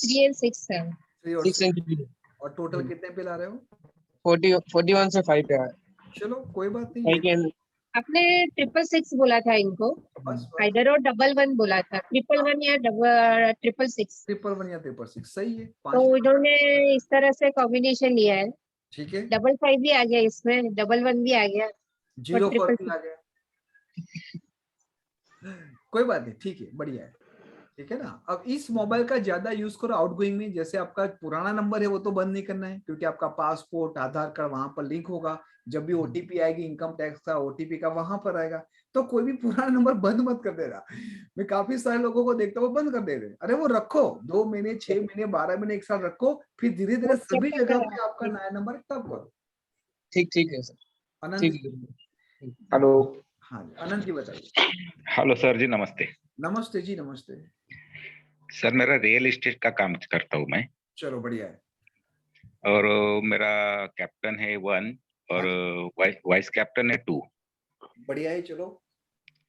है। 3 और 6 और टोटल कितने पे ला रहे हो? 41 से 5 पे आया। चलो कोई बात नहीं। आपने 666 बोला था इनको, आइदर और 11 बोला था, 111 या 666। 111 या 666 सही है। तो उन्होंने इस तरह से कॉम्बिनेशन लिया है, ठीक है। 55 भी आ गया इसमें, 11 भी आ गया, 04 भी आ गया। कोई बात नहीं, ठीक है, बढ़िया है, ठीक है ना। अब इस मोबाइल का ज्यादा यूज करो आउटगोइंग में। जैसे आपका पुराना नंबर है वो तो बंद नहीं करना है, क्योंकि आपका पासपोर्ट, आधार कार्ड वहां पर लिंक होगा। जब भी ओटीपी आएगी, इनकम टैक्स का ओटीपी का, वहां पर आएगा। तो कोई भी पुराना नंबर बंद मत कर देना। मैं काफी सारे लोगों को देखता हूँ बंद कर दे रहे। अरे वो रखो, 2 महीने, 6 महीने, 12 महीने, 1 साल रखो, फिर धीरे धीरे सभी जगह पे आपका नया नंबर तब करो। ठीक है सर। अनंत, हेलो। हाँ अनंत जी बताइए। हेलो सर जी, नमस्ते। नमस्ते जी, नमस्ते सर। मेरा रियल एस्टेट का काम करता हूँ मैं। चलो बढ़िया है। और मेरा कैप्टन है 1 और वाइस कैप्टन है 2। बढ़िया है। चलो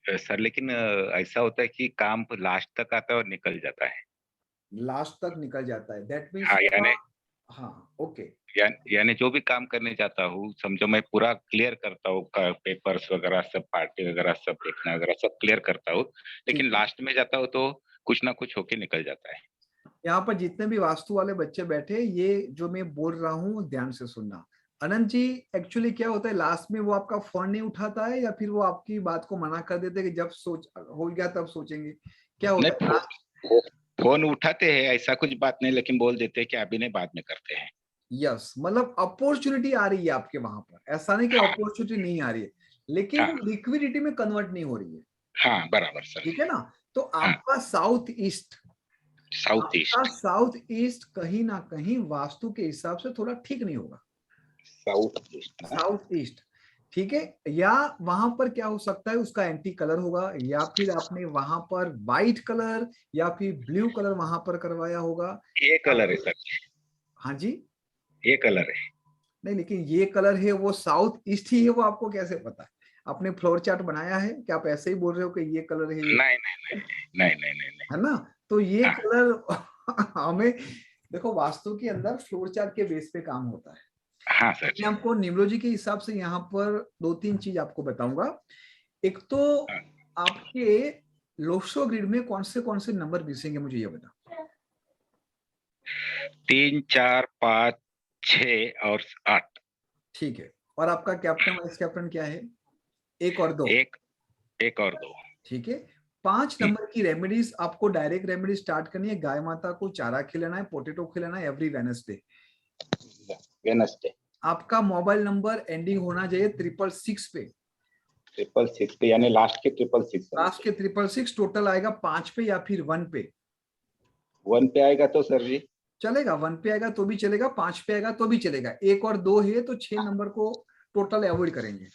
सर, लेकिन ऐसा होता है कि काम लास्ट तक आता है और निकल जाता है। लास्ट तक निकल जाता है, दैट मींस हाँ, यानी हाँ ओके। यानी जो भी काम करने जाता हूँ, समझो मैं पूरा क्लियर करता हूँ, पेपर्स वगैरह सब, पार्टी वगैरह सब, देखना वगैरह सब क्लियर करता हूँ, लेकिन लास्ट में जाता हूँ तो कुछ ना कुछ होके निकल जाता है। यहाँ पर जितने भी वास्तु वाले बच्चे बैठे, ये जो मैं बोल रहा हूँ ध्यान से सुनना। अनंत जी, एक्चुअली क्या होता है, लास्ट में वो आपका फोन नहीं उठाता है, या फिर वो आपकी बात को मना कर देते कि जब सोच हो गया तब सोचेंगे, क्या होता है? फोन उठाते हैं, ऐसा कुछ बात नहीं, लेकिन बोल देते हैं कि अभी नहीं, बाद में करते हैं। यस, मतलब अपॉर्चुनिटी आ रही है आपके वहां पर, ऐसा नहीं कि अपॉर्चुनिटी नहीं आ रही है, लेकिन वो लिक्विडिटी में कन्वर्ट नहीं हो रही है। हाँ बराबर सर। ठीक है ना। तो आपका साउथ ईस्ट कहीं ना कहीं वास्तु के हिसाब से थोड़ा ठीक नहीं होगा। साउथ ईस्ट, ठीक है। या वहां पर क्या हो सकता है, उसका एंटी कलर होगा, या फिर आपने वहां पर व्हाइट कलर या फिर ब्लू कलर वहां पर करवाया होगा। ये कलर है सर। हाँ जी, ये कलर है। नहीं, लेकिन ये कलर है वो साउथ ईस्ट ही है, वो आपको कैसे पता है? आपने फ्लोर चार्ट बनाया है क्या? आप ऐसे ही बोल रहे हो कि ये कलर है? नहीं, है ना। तो ये कलर हमें देखो, वास्तु के अंदर फ्लोर चार्ट के बेस पे काम होता है। हाँ सर। मैं आपको न्यूमरोलॉजी के हिसाब से यहाँ पर 2-3 चीज आपको बताऊंगा। एक तो आपके लोशो ग्रिड में कौन से नंबर मिसेंगे, मुझे ये बता। 3, 4, 5, 6 और 8। ठीक है। और आपका कैप्टन वाइस कैप्टन क्या है? 1 और 2। 1 और 2। ठीक है। 5 नंबर की रेमेडीज आपको डायरेक्ट रेमेडी स्टार्ट करनी है। गाय माता को चारा खिलाना है, पोटेटो खिलाना है एवरी वेडनेसडे। आपका मोबाइल नंबर एंडिंग होना चाहिए 666 पे। 666 पे, यानी लास्ट के 666। लास्ट के 666 टोटल आएगा 5 पे या फिर 1 पे। 1 पे आएगा तो सर जी चलेगा, 1 पे आएगा तो भी चलेगा, 5 पे आएगा तो भी चलेगा। 1 और 2 है तो 6 नंबर को टोटल अवॉइड करेंगे।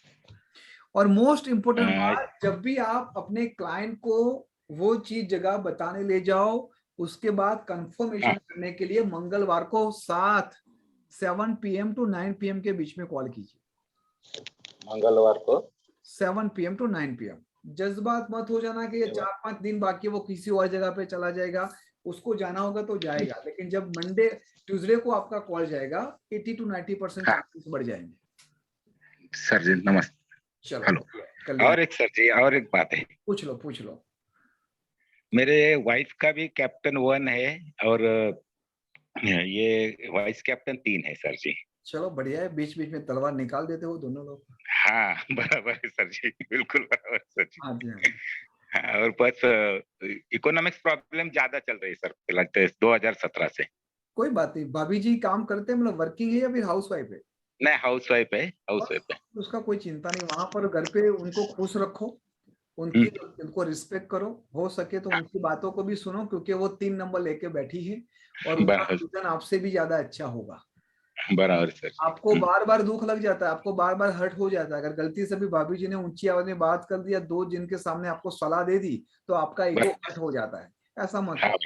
और मोस्ट इंपोर्टेंट बात, जब भी आप अपने क्लाइंट को वो चीज जगह बताने ले जाओ, उसके बाद कंफर्मेशन करने के लिए मंगलवार को 7 PM to 9 PM के बीच में कॉल कीजिए। मंगलवार को 7 PM to 9 PM। जज्बात मत हो जाना कि ये 4-5 दिन बाकी वो किसी और जगह पे चला जाएगा, उसको जाना होगा तो जाएगा, लेकिन जब मंडे ट्यूसडे को आपका कॉल जाएगा 80 to 90% चांसेस बढ़ जाएंगे। सर जी नमस्ते। चलो, हेलो। और एक सर जी, और एक बात है। पूछ लो। मेरे वाइफ का भी कैप्टन 1 है और ये वाइस कैप्टन 3 है सर जी। चलो बढ़िया है, बीच बीच में तलवार निकाल देते हो दोनों लोग। हाँ बराबर है सर जी, बिल्कुल बराबर सर जी। हाँ जी। हाँ, और बस इकोनॉमिक्स प्रॉब्लम ज्यादा चल रही है सर, लगता है 2017 से। कोई बात नहीं, भाभी जी काम करते हैं, मतलब वर्किंग है या फिर हाउस वाइफ है? नहीं, हाउस वाइफ है। उसका कोई चिंता नहीं, वहां पर घर पे उनको खुश रखो, उनको रिस्पेक्ट करो, हो सके तो उनकी बातों को भी सुनो, क्योंकि वो 3 नंबर लेके बैठी है और उनका विजन आपसे भी ज्यादा अच्छा होगा। बराबर सर। आपको बार बार दुख लग जाता है, आपको बार बार हर्ट हो जाता है, अगर गलती से भी भाभी जी ने ऊंची आवाज में बात कर दिया, 2 जिनके सामने आपको सलाह दे दी, तो आपका ईगो हर्ट हो जाता है। ऐसा मत करो,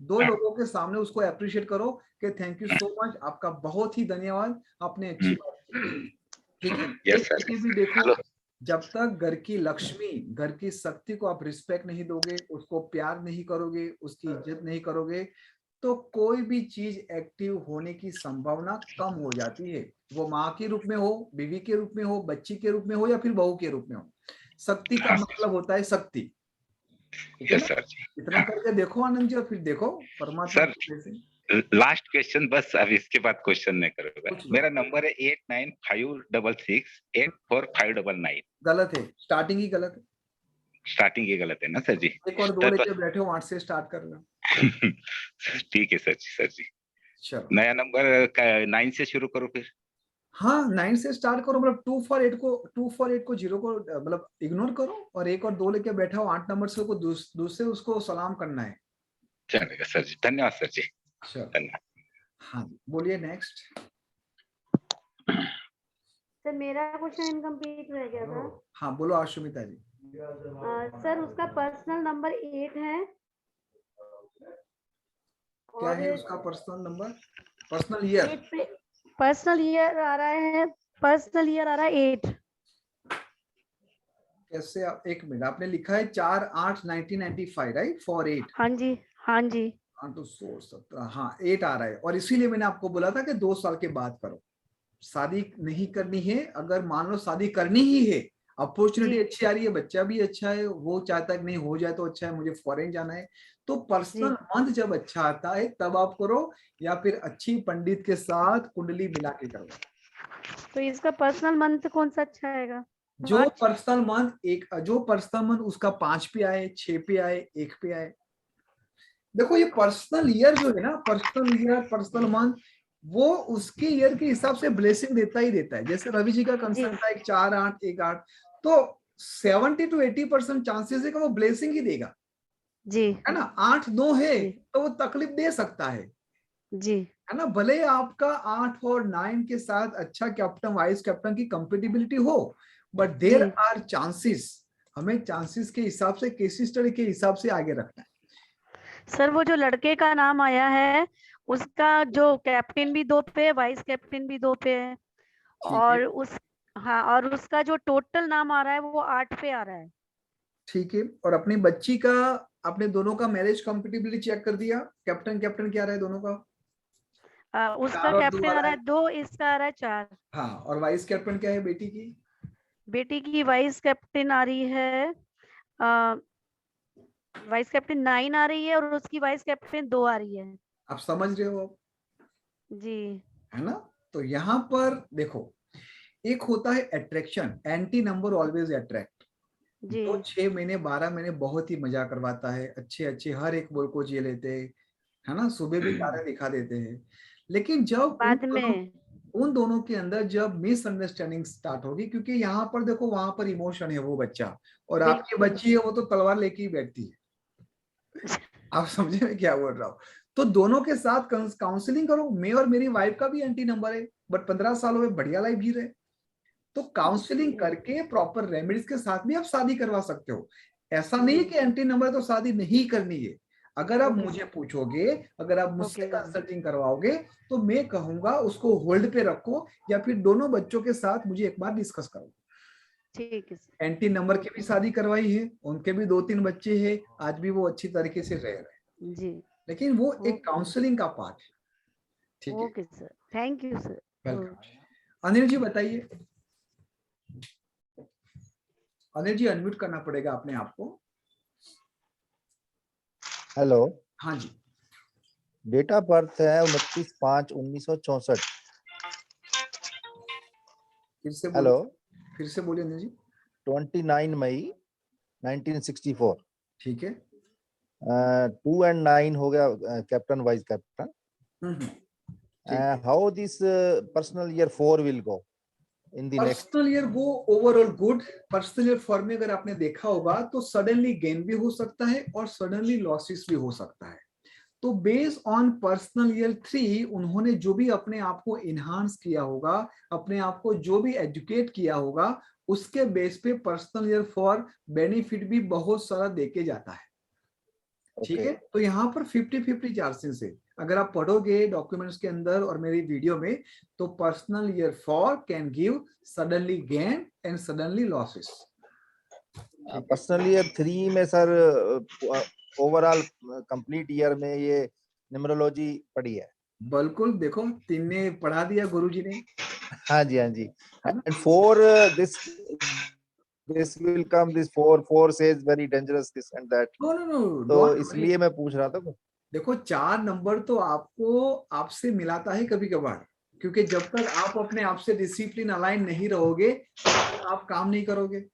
2 लोगों के सामने उसको अप्रिशिएट करो कि थैंक यू सो मच, आपका बहुत ही धन्यवाद, आपने अच्छी बात की। ठीक है। Yes sir. भी देखो, जब तक घर की लक्ष्मी, घर की शक्ति को आप रिस्पेक्ट नहीं दोगे, उसको प्यार नहीं करोगे, उसकी इज्जत नहीं करोगे, तो कोई भी चीज एक्टिव होने की संभावना कम हो जाती है। वो माँ के रूप में हो, बीवी के रूप में हो, बच्ची के रूप में हो या फिर बहू के रूप में हो। शक्ति का मतलब होता है शक्ति। इतना करके देखो आनंद जी, और फिर देखो परमात्मा सर। लास्ट क्वेश्चन बस, अब इसके बाद क्वेश्चन नहीं करूंगा। मेरा नंबर है 8956684599। गलत है, स्टार्टिंग ही गलत है। स्टार्टिंग ही गलत है ना सर जी? 1 और 2 लेके बैठे हो, 8 से स्टार्ट कर लो। ठीक है सर जी। चलो, नया नंबर 9 से शुरू करो फिर। हाँ, 9 से स्टार्ट करो, मतलब 248 को 0 को मतलब इग्नोर करो, और 1 और 2 लेके बैठा हो, 8 नंबर से को दूसरे उसको सलाम करना है। चलेगा सर जी, धन्यवाद सर जी। धन्यवाद। हाँ, बोलिए नेक्स्ट। सर मेरा क्वेश्चन इनकम्प्लीट रह गया था। हाँ बोलो आशुमिता जी। सर उसका पर्सनल नंबर 8 है। क्या है उसका personal number? Personal year? Personal year आ रहा है, 8। कैसे? आप 1 मिनट, आपने लिखा है 4/8/1995 राइट? 48। हाँ जी। तो 16-17, हाँ 8 आ रहा है, और इसीलिए मैंने आपको बोला था कि 2 साल के बाद करो। शादी नहीं करनी है, अगर मान लो शादी करनी ही है, अपॉर्चुनिटी अच्छी आ रही है, बच्चा भी अच्छा है, वो चाहता है कि नहीं हो जाए तो अच्छा है, मुझे फॉरेन जाना है, तो पर्सनल मंथ जब अच्छा आता है तब आप करो, या फिर अच्छी पंडित के साथ कुंडली मिला के करो। तो इसका पर्सनल मंथ कौन सा अच्छा आएगा? जो पर्सनल मंथ उसका 5 पे आए, 6 पे आए, 1 पे आए। देखो ये पर्सनल ईयर जो है ना, पर्सनल ईयर, पर्सनल मंथ, वो उसके ईयर के हिसाब से ब्लेसिंग देता ही देता है। जैसे रवि जी का कंसेप्ट था 1 4 8 1 8, तो 70 to 80% चांसेस है कि वो ब्लेसिंग ही देगा जी, है ना। 8 2 है तो वो तकलीफ दे सकता है जी, है ना। भले आपका 8 और 9 के साथ अच्छा कैप्टन वाइस कैप्टन की कंपेटिबिलिटी हो, बट देयर आर चांसेस। हमें चांसेस के हिसाब से, केस स्टडी के हिसाब से आगे रखना है। सर वो जो लड़के का नाम आया है उसका जो कैप्टन भी 2 पे है, वाइस कैप्टन भी 2 पे है, और उस हाँ, और उसका जो टोटल नाम आ रहा है वो 8 पे आ रहा है। ठीक है। और अपनी बच्ची का, आपने दोनों का मैरिज कंपेटिबिलिटी चेक कर दिया? कैप्टन कैप्टन क्या रहा है दोनों का? उसका 4 और 2 कैप्टन आ रहा है 2, इसका आ रहा है 4। हाँ, और वाइस कैप्टन क्या है बेटी की? बेटी की वाइस कैप्टन आ रही है, वाइस कैप्टन 9 आ रही है, और उसकी वाइस कैप्टन 2 आ रही है। आप समझ रहे हो अब? जी, है ना। तो यहाँ पर देखो, एक होता है attraction, anti number always attract. जी, तो 6 महीने 12 महीने बहुत ही मजा करवाता है, अच्छे अच्छे हर एक बोल को जी लेते हैं, है ना, सुबह भी तारे दिखा देते हैं। लेकिन जब बाद में उन दोनों के अंदर जब मिसअंडरस्टैंडिंग स्टार्ट होगी, क्योंकि यहाँ पर देखो वहां पर इमोशन है वो बच्चा, और आपकी बिल्कुल। बच्ची है वो तो तलवार लेके ही बैठती है। आप समझे मैं क्या बोल रहा हूँ? तो दोनों के साथ काउंसलिंग करो। मैं और मेरी वाइफ का भी एंटी नंबर है, बट 15 सालों में बढ़िया लाइफ जी रहे। तो काउंसलिंग करके प्रॉपर रेमेडीज के साथ भी आप शादी करवा सकते हो। ऐसा नहीं है कि एंटी नंबर तो शादी नहीं करनी है। अगर आप मुझे पूछोगे, अगर आप मुझसे कंसल्टिंग करवाओगे, तो मैं कहूंगा उसको होल्ड पे रखो, या फिर दोनों बच्चों के साथ मुझे एक बार डिस्कस करो। ठीक है। एंटी नंबर की भी शादी करवाई है, उनके भी 2-3 बच्चे हैं, आज भी वो अच्छी तरीके से रह रहे हैं। जी, लेकिन वो एक काउंसलिंग का पार्ट है। ठीक है, okay sir, thank you sir. Welcome. Anil ji बताइए। अनिल जी अनम्यूट करना पड़ेगा अपने आप को। हेलो। हाँ जी। डेट ऑफ बर्थ है 29/5/1964। फिर से बोलिए। हेलो, फिर से बोलिए अनिल जी। 29 मई 1964। ठीक है। 2 and 9 हो गया captain vice captain. How this personal year 4 will go in the next? Personal year go overall good. Personal year 4 में अगर आपने देखा होगा तो सडनली गेन भी हो सकता है और सडनली लॉसेस भी हो सकता है। तो बेस्ड ऑन पर्सनल ईयर 3 उन्होंने जो भी अपने आप को इनहांस किया होगा, अपने आप को जो भी एजुकेट किया होगा, उसके बेस पे पर्सनल ईयर 4 बेनिफिट भी बहुत सारा देके जाता है। ठीक है। तो यहाँ पर 50-50 चांसेस है। अगर आप पढ़ोगे डॉक्यूमेंट्स के अंदर और मेरी वीडियो में, तो personal year 4 can give suddenly gain and suddenly losses. Personal year 3 में सर ओवरऑल कंप्लीट ईयर में ये न्यूमरोलॉजी पढ़ी है। बिल्कुल, देखो 3 ने पढ़ा दिया गुरुजी ने। हाँ जी, हाँ जी। And 4 this will come, this 4 says very dangerous this and that। No तो इसलिए मैं पूछ रहा था। देखो 4 नंबर तो आपको आपसे मिलाता है कभी कभार, क्योंकि जब तक आप अपने आप से डिसिप्लिन अलाइन नहीं रहोगे आप काम नहीं करोगे।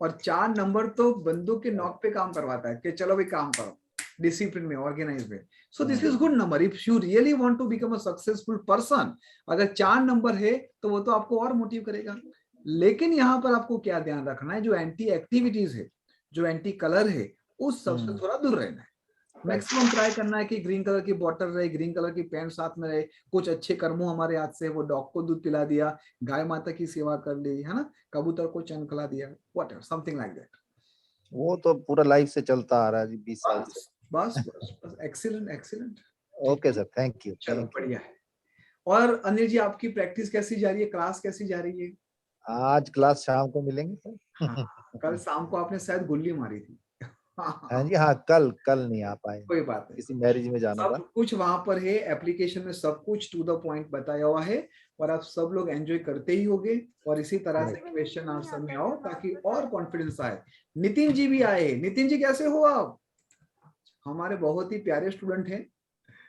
और 4 नंबर तो बंदों के नॉक पे काम करवाता है कि चलो भाई काम करो, डिसिप्लिन में, ऑर्गेनाइज में। So this is good number if you really want to become a successful person. अगर 4 नंबर है तो वो तो आपको और मोटिव करेगा। लेकिन यहाँ पर आपको क्या ध्यान रखना है, जो एंटी एक्टिविटीज है, जो एंटी कलर है, उस सबसे थोड़ा दूर रहना है। मैक्सिमम ट्राई करना है कि ग्रीन कलर की बॉटल रहे, ग्रीन कलर की पैंट साथ में रहे, कुछ अच्छे कर्मों हमारे हाथ से, वो डॉग को दूध पिला दिया, गाय माता की सेवा कर ली, है ना, कबूतर को चन खिला दिया, व्हाटएवर, समथिंग लाइक दैट। वो तो पूरा लाइफ से चलता आ रहा है जी, 20 साल से। बस excellent excellent. Okay sir, thank you. चलो बढ़िया है। और अनिल जी आपकी प्रैक्टिस कैसी जा रही है, क्लास कैसी जा रही है? आज क्लास शाम को मिलेंगे सर। हाँ, कल शाम को आपने शायद गुल्ली मारी थी। हाँ जी, हाँ, कल नहीं आ पाए, कोई बात नहीं, किसी मैरिज में जाना था। सब कुछ वहां पर है, एप्लीकेशन में सब कुछ टू द पॉइंट बताया हुआ है, और आप सब लोग एंजॉय करते ही होगे। और इसी तरह से क्वेश्चन आंसर में आओ ताकि और कॉन्फिडेंस आए। नितिन जी भी आए। नितिन जी कैसे हो आप? हमारे बहुत ही प्यारे स्टूडेंट हैं।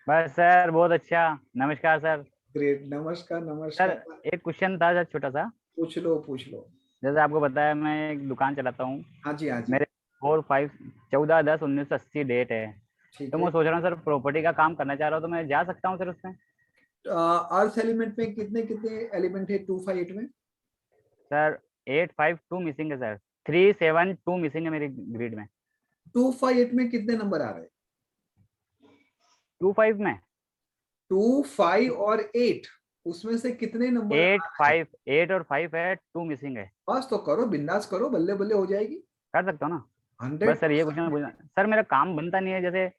बस सर बहुत अच्छा। नमस्कार सर। ग्रेट, नमस्कार नमस्कार। सर एक क्वेश्चन था सर, छोटा सा। पूछ लो पूछ लो। जैसे आपको बताया मैं एक दुकान चलाता हूँ। हाँ जी हाँ जी। मेरे 14/10/1980 डेट है। तो मैं सोच रहा हूँ सर प्रॉपर्टी का काम करना चाह रहा हूँ, तो मैं जा सकता हूँ सर उसमें? अर्थ एलिमेंट में कितने कितने एलिमेंट है 258 में? सर 852 मिसिंग है सर, 372 मिसिंग है मेरी ग्रिड में। 258 में कितने नंबर आ रहे हैं? 25 में 2, 5 और 8, उसमें से कितने नंबर? 8 और 5 है, 2 मिसिंग है। बस तो करो, बिंदास करो, बल्ले बल्ले हो जाएगी। कर सकता हूँ ना? 100। बस सर ये क्वेश्चन पूछना सर, मेरा काम बनता नहीं है। जैसे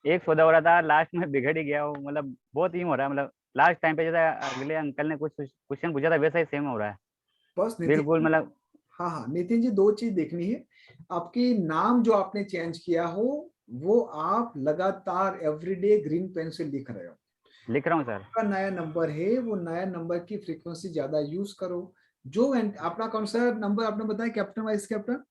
एक सौदा हो रहा था, लास्ट में बिगड़ ही गया हो, मतलब बहुत ही हो रहा है। मतलब लास्ट टाइम पे जैसा अगले अंकल ने कुछ क्वेश्चन पूछा था वैसा ही सेम हो रहा है बस बिल्कुल। मतलब हाँ नितिन जी, 2 चीज देखनी है। आपकी नाम जो आपने चेंज किया हो वो आप लगातार एवरीडे ग्रीन पेन से लिख रहे हो। लिख रहा हूँ सर। आपका नया नंबर है, वो नया नंबर की फ्रीक्वेंसी ज्यादा यूज करो। जो अपना कौन सा नंबर आपने बताया, कैप्टन वाइस कैप्टन?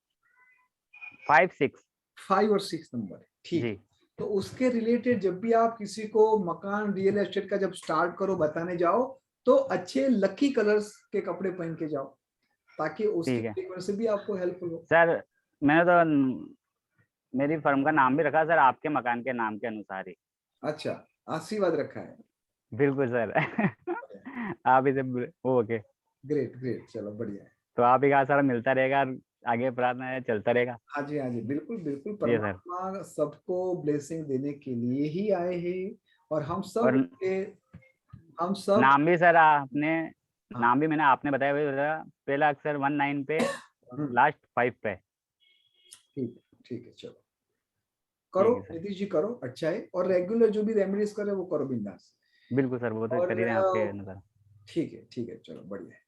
5, 6 5 और 6 नंबर, ठीक। तो उसके रिलेटेड जब भी आप किसी को मकान रियल एस्टेट का जब स्टार्ट करो बताने जाओ, तो अच्छे लकी कलर्स के कपड़े पहन के जाओ, ताकि उसकी फ्रीक्वेंसी भी आपको हेल्पफुल हो। सर मैंने तो मेरी फर्म का नाम भी रखा सर आपके मकान के नाम के अनुसार ही। अच्छा, आशीर्वाद रखा है? बिल्कुल सर। आप इसे ओके, ग्रेट ग्रेट, चलो बढ़िया है। तो आप ही का सारा मिलता रहेगा, आगे प्रार्थना चलता रहेगा। हाँ जी बिल्कुल बिल्कुल। परमात्मा सबको ब्लेसिंग देने के लिए ही आए हैं, और हम सब नाम भी सर आपने नाम भी मैंने आपने बताया हुआ, पहला अक्षर 19 पे, लास्ट 5 पे। ठीक है चलो करो नीतीश जी, करो, अच्छा है। और रेगुलर जो भी रेमेडीज करे वो करो बिंदास। बिल्कुल सर, वो तो कर ही रहे हैं आपके अनुसार। ठीक है चलो बढ़िया है।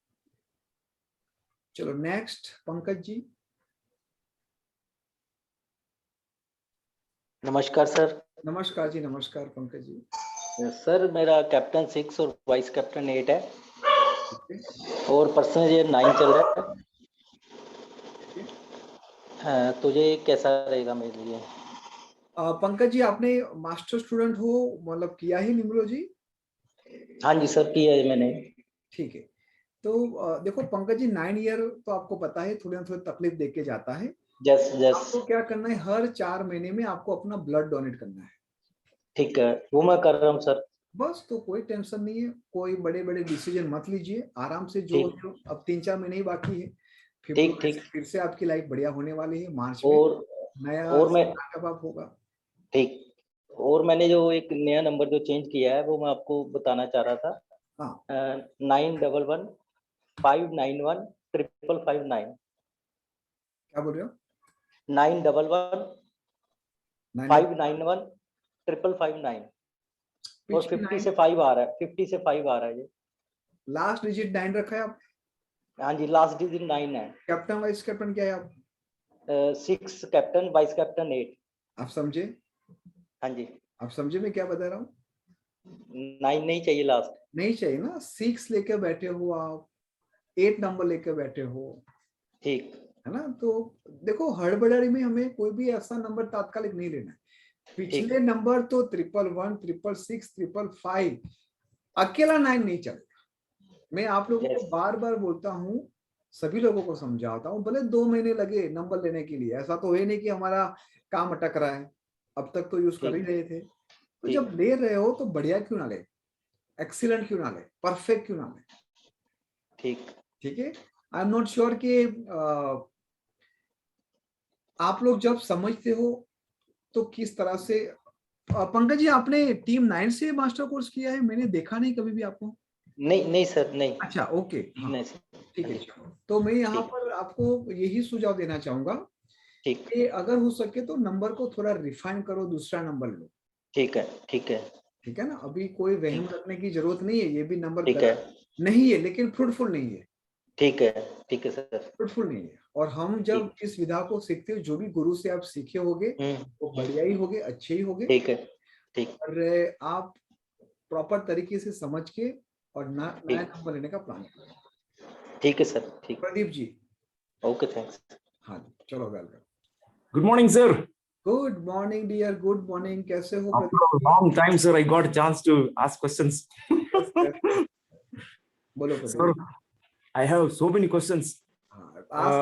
चलो नेक्स्ट पंकज जी। नमस्कार सर। नमस्कार जी, नमस्कार पंकज जी। सर मेरा कैप्टन 6 और वाइस कैप्टन 8 है, और पर्सनल ये 9 चल रहा है। तो ये कैसा रहेगा मेरे लिए? पंकज जी, आपने मास्टर स्टूडेंट हो, मतलब किया ही न्यूमरोलॉजी? हाँ जी सर, किया है मैंने। ठीक है, तो देखो पंकज जी, 9 ईयर तो आपको पता है थोड़ी ना थोड़ी तकलीफ देके जाता है। आपको क्या करना है, हर 4 महीने में आपको अपना ब्लड डोनेट करना है। ठीक है, वो मैं कर रहा हूँ सर। बस, तो कोई टेंशन नहीं है, कोई बड़े बड़े डिसीजन मत लीजिए, आराम से जो अब 3-4 महीने ही बाकी है, फिर से आपकी लाइफ बढ़िया होने वाली है। मार्च में नया स्टार्टअप होगा। ठीक, और मैंने जो एक नया नंबर जो चेंज किया है वो मैं आपको बताना चाह रहा था। 9115915559। क्या बोल रहे हो? 9115915559 और 50 से 5 आ रहा है, 50 से 5 आ रहा है। ये लास्ट डिजिट 9 रखा है आप? हाँ जी, लास्ट डिजिट 9 है। कैप्टन वाइस कैप्टन क्या है आप? 6 कैप्टन, वाइस कैप्टन 8। आप समझे? हाँ जी। आप समझे मैं क्या बता रहा हूँ? 9 नहीं चाहिए, लास्ट नहीं चाहिए ना। 6 लेके बैठे हो आप, 8 नंबर लेके बैठे हो, ठीक है ना। तो देखो, हड़बड़ाई में हमें कोई भी ऐसा नंबर तात्कालिक नहीं लेना है। पिछले नंबर तो 111, 666, 555, अकेला 9 नहीं चलेगा। मैं आप लोगों को बार बार बोलता हूँ, सभी लोगों को समझाता हूँ, भले 2 महीने लगे नंबर लेने के लिए, ऐसा तो है नहीं कि हमारा काम अटक रहा है, अब तक तो यूज कर ही रहे थे। तो जब ले रहे हो तो बढ़िया क्यों ना ले, एक्सीलेंट क्यों ना ले, परफेक्ट क्यों ना ले। ठीक है। आई एम नॉट श्योर कि आप लोग जब समझते हो तो किस तरह से। पंकज जी, आपने टीम 9 से मास्टर कोर्स किया है? मैंने देखा नहीं कभी भी आपको। नहीं सर, नहीं। अच्छा, ओके, ठीक है। तो मैं यहाँ पर आपको यही सुझाव देना चाहूंगा कि अगर हो सके तो नंबर को थोड़ा रिफाइन करो, दूसरा नंबर लो। ठीक है ना। अभी कोई वहम रखने की जरूरत नहीं है, ये भी नंबर नहीं है लेकिन फ्रूटफुल नहीं है। ठीक है सर, फ्रूटफुल नहीं है। और हम जब इस विधा को सीखते हो, जो भी गुरु से आप सीखे होगे वो बढ़िया ही होगे, अच्छे ही होगे। ठीक है। और आप प्रॉपर तरीके से समझ के और नया नंबर लेने का प्लान करें। ठीक है सर, ठीक। प्रदीप जी। Okay, thanks. हाँ जी, चलो welcome. Good morning, sir. Good morning, dear. Good morning. कैसे हो? After a long time, sir, I got a chance to ask questions. बोलो Sir, I have so many questions. ask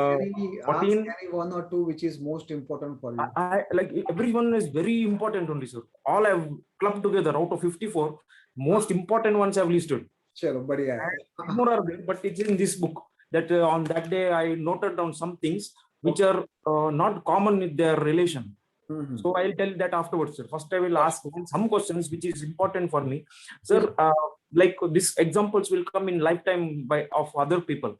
14. any one or two which is most important for you. I like everyone is very important only, sir. All I've clubbed together out of 54. Most important ones I've listed. चलो बढ़िया है. More are there, but it's in this book that on that day I noted down some things which are not common with their relation. So I'll tell that afterwards, sir. First, I will ask some questions which is important for me, sir. Like these examples will come in lifetime of other people.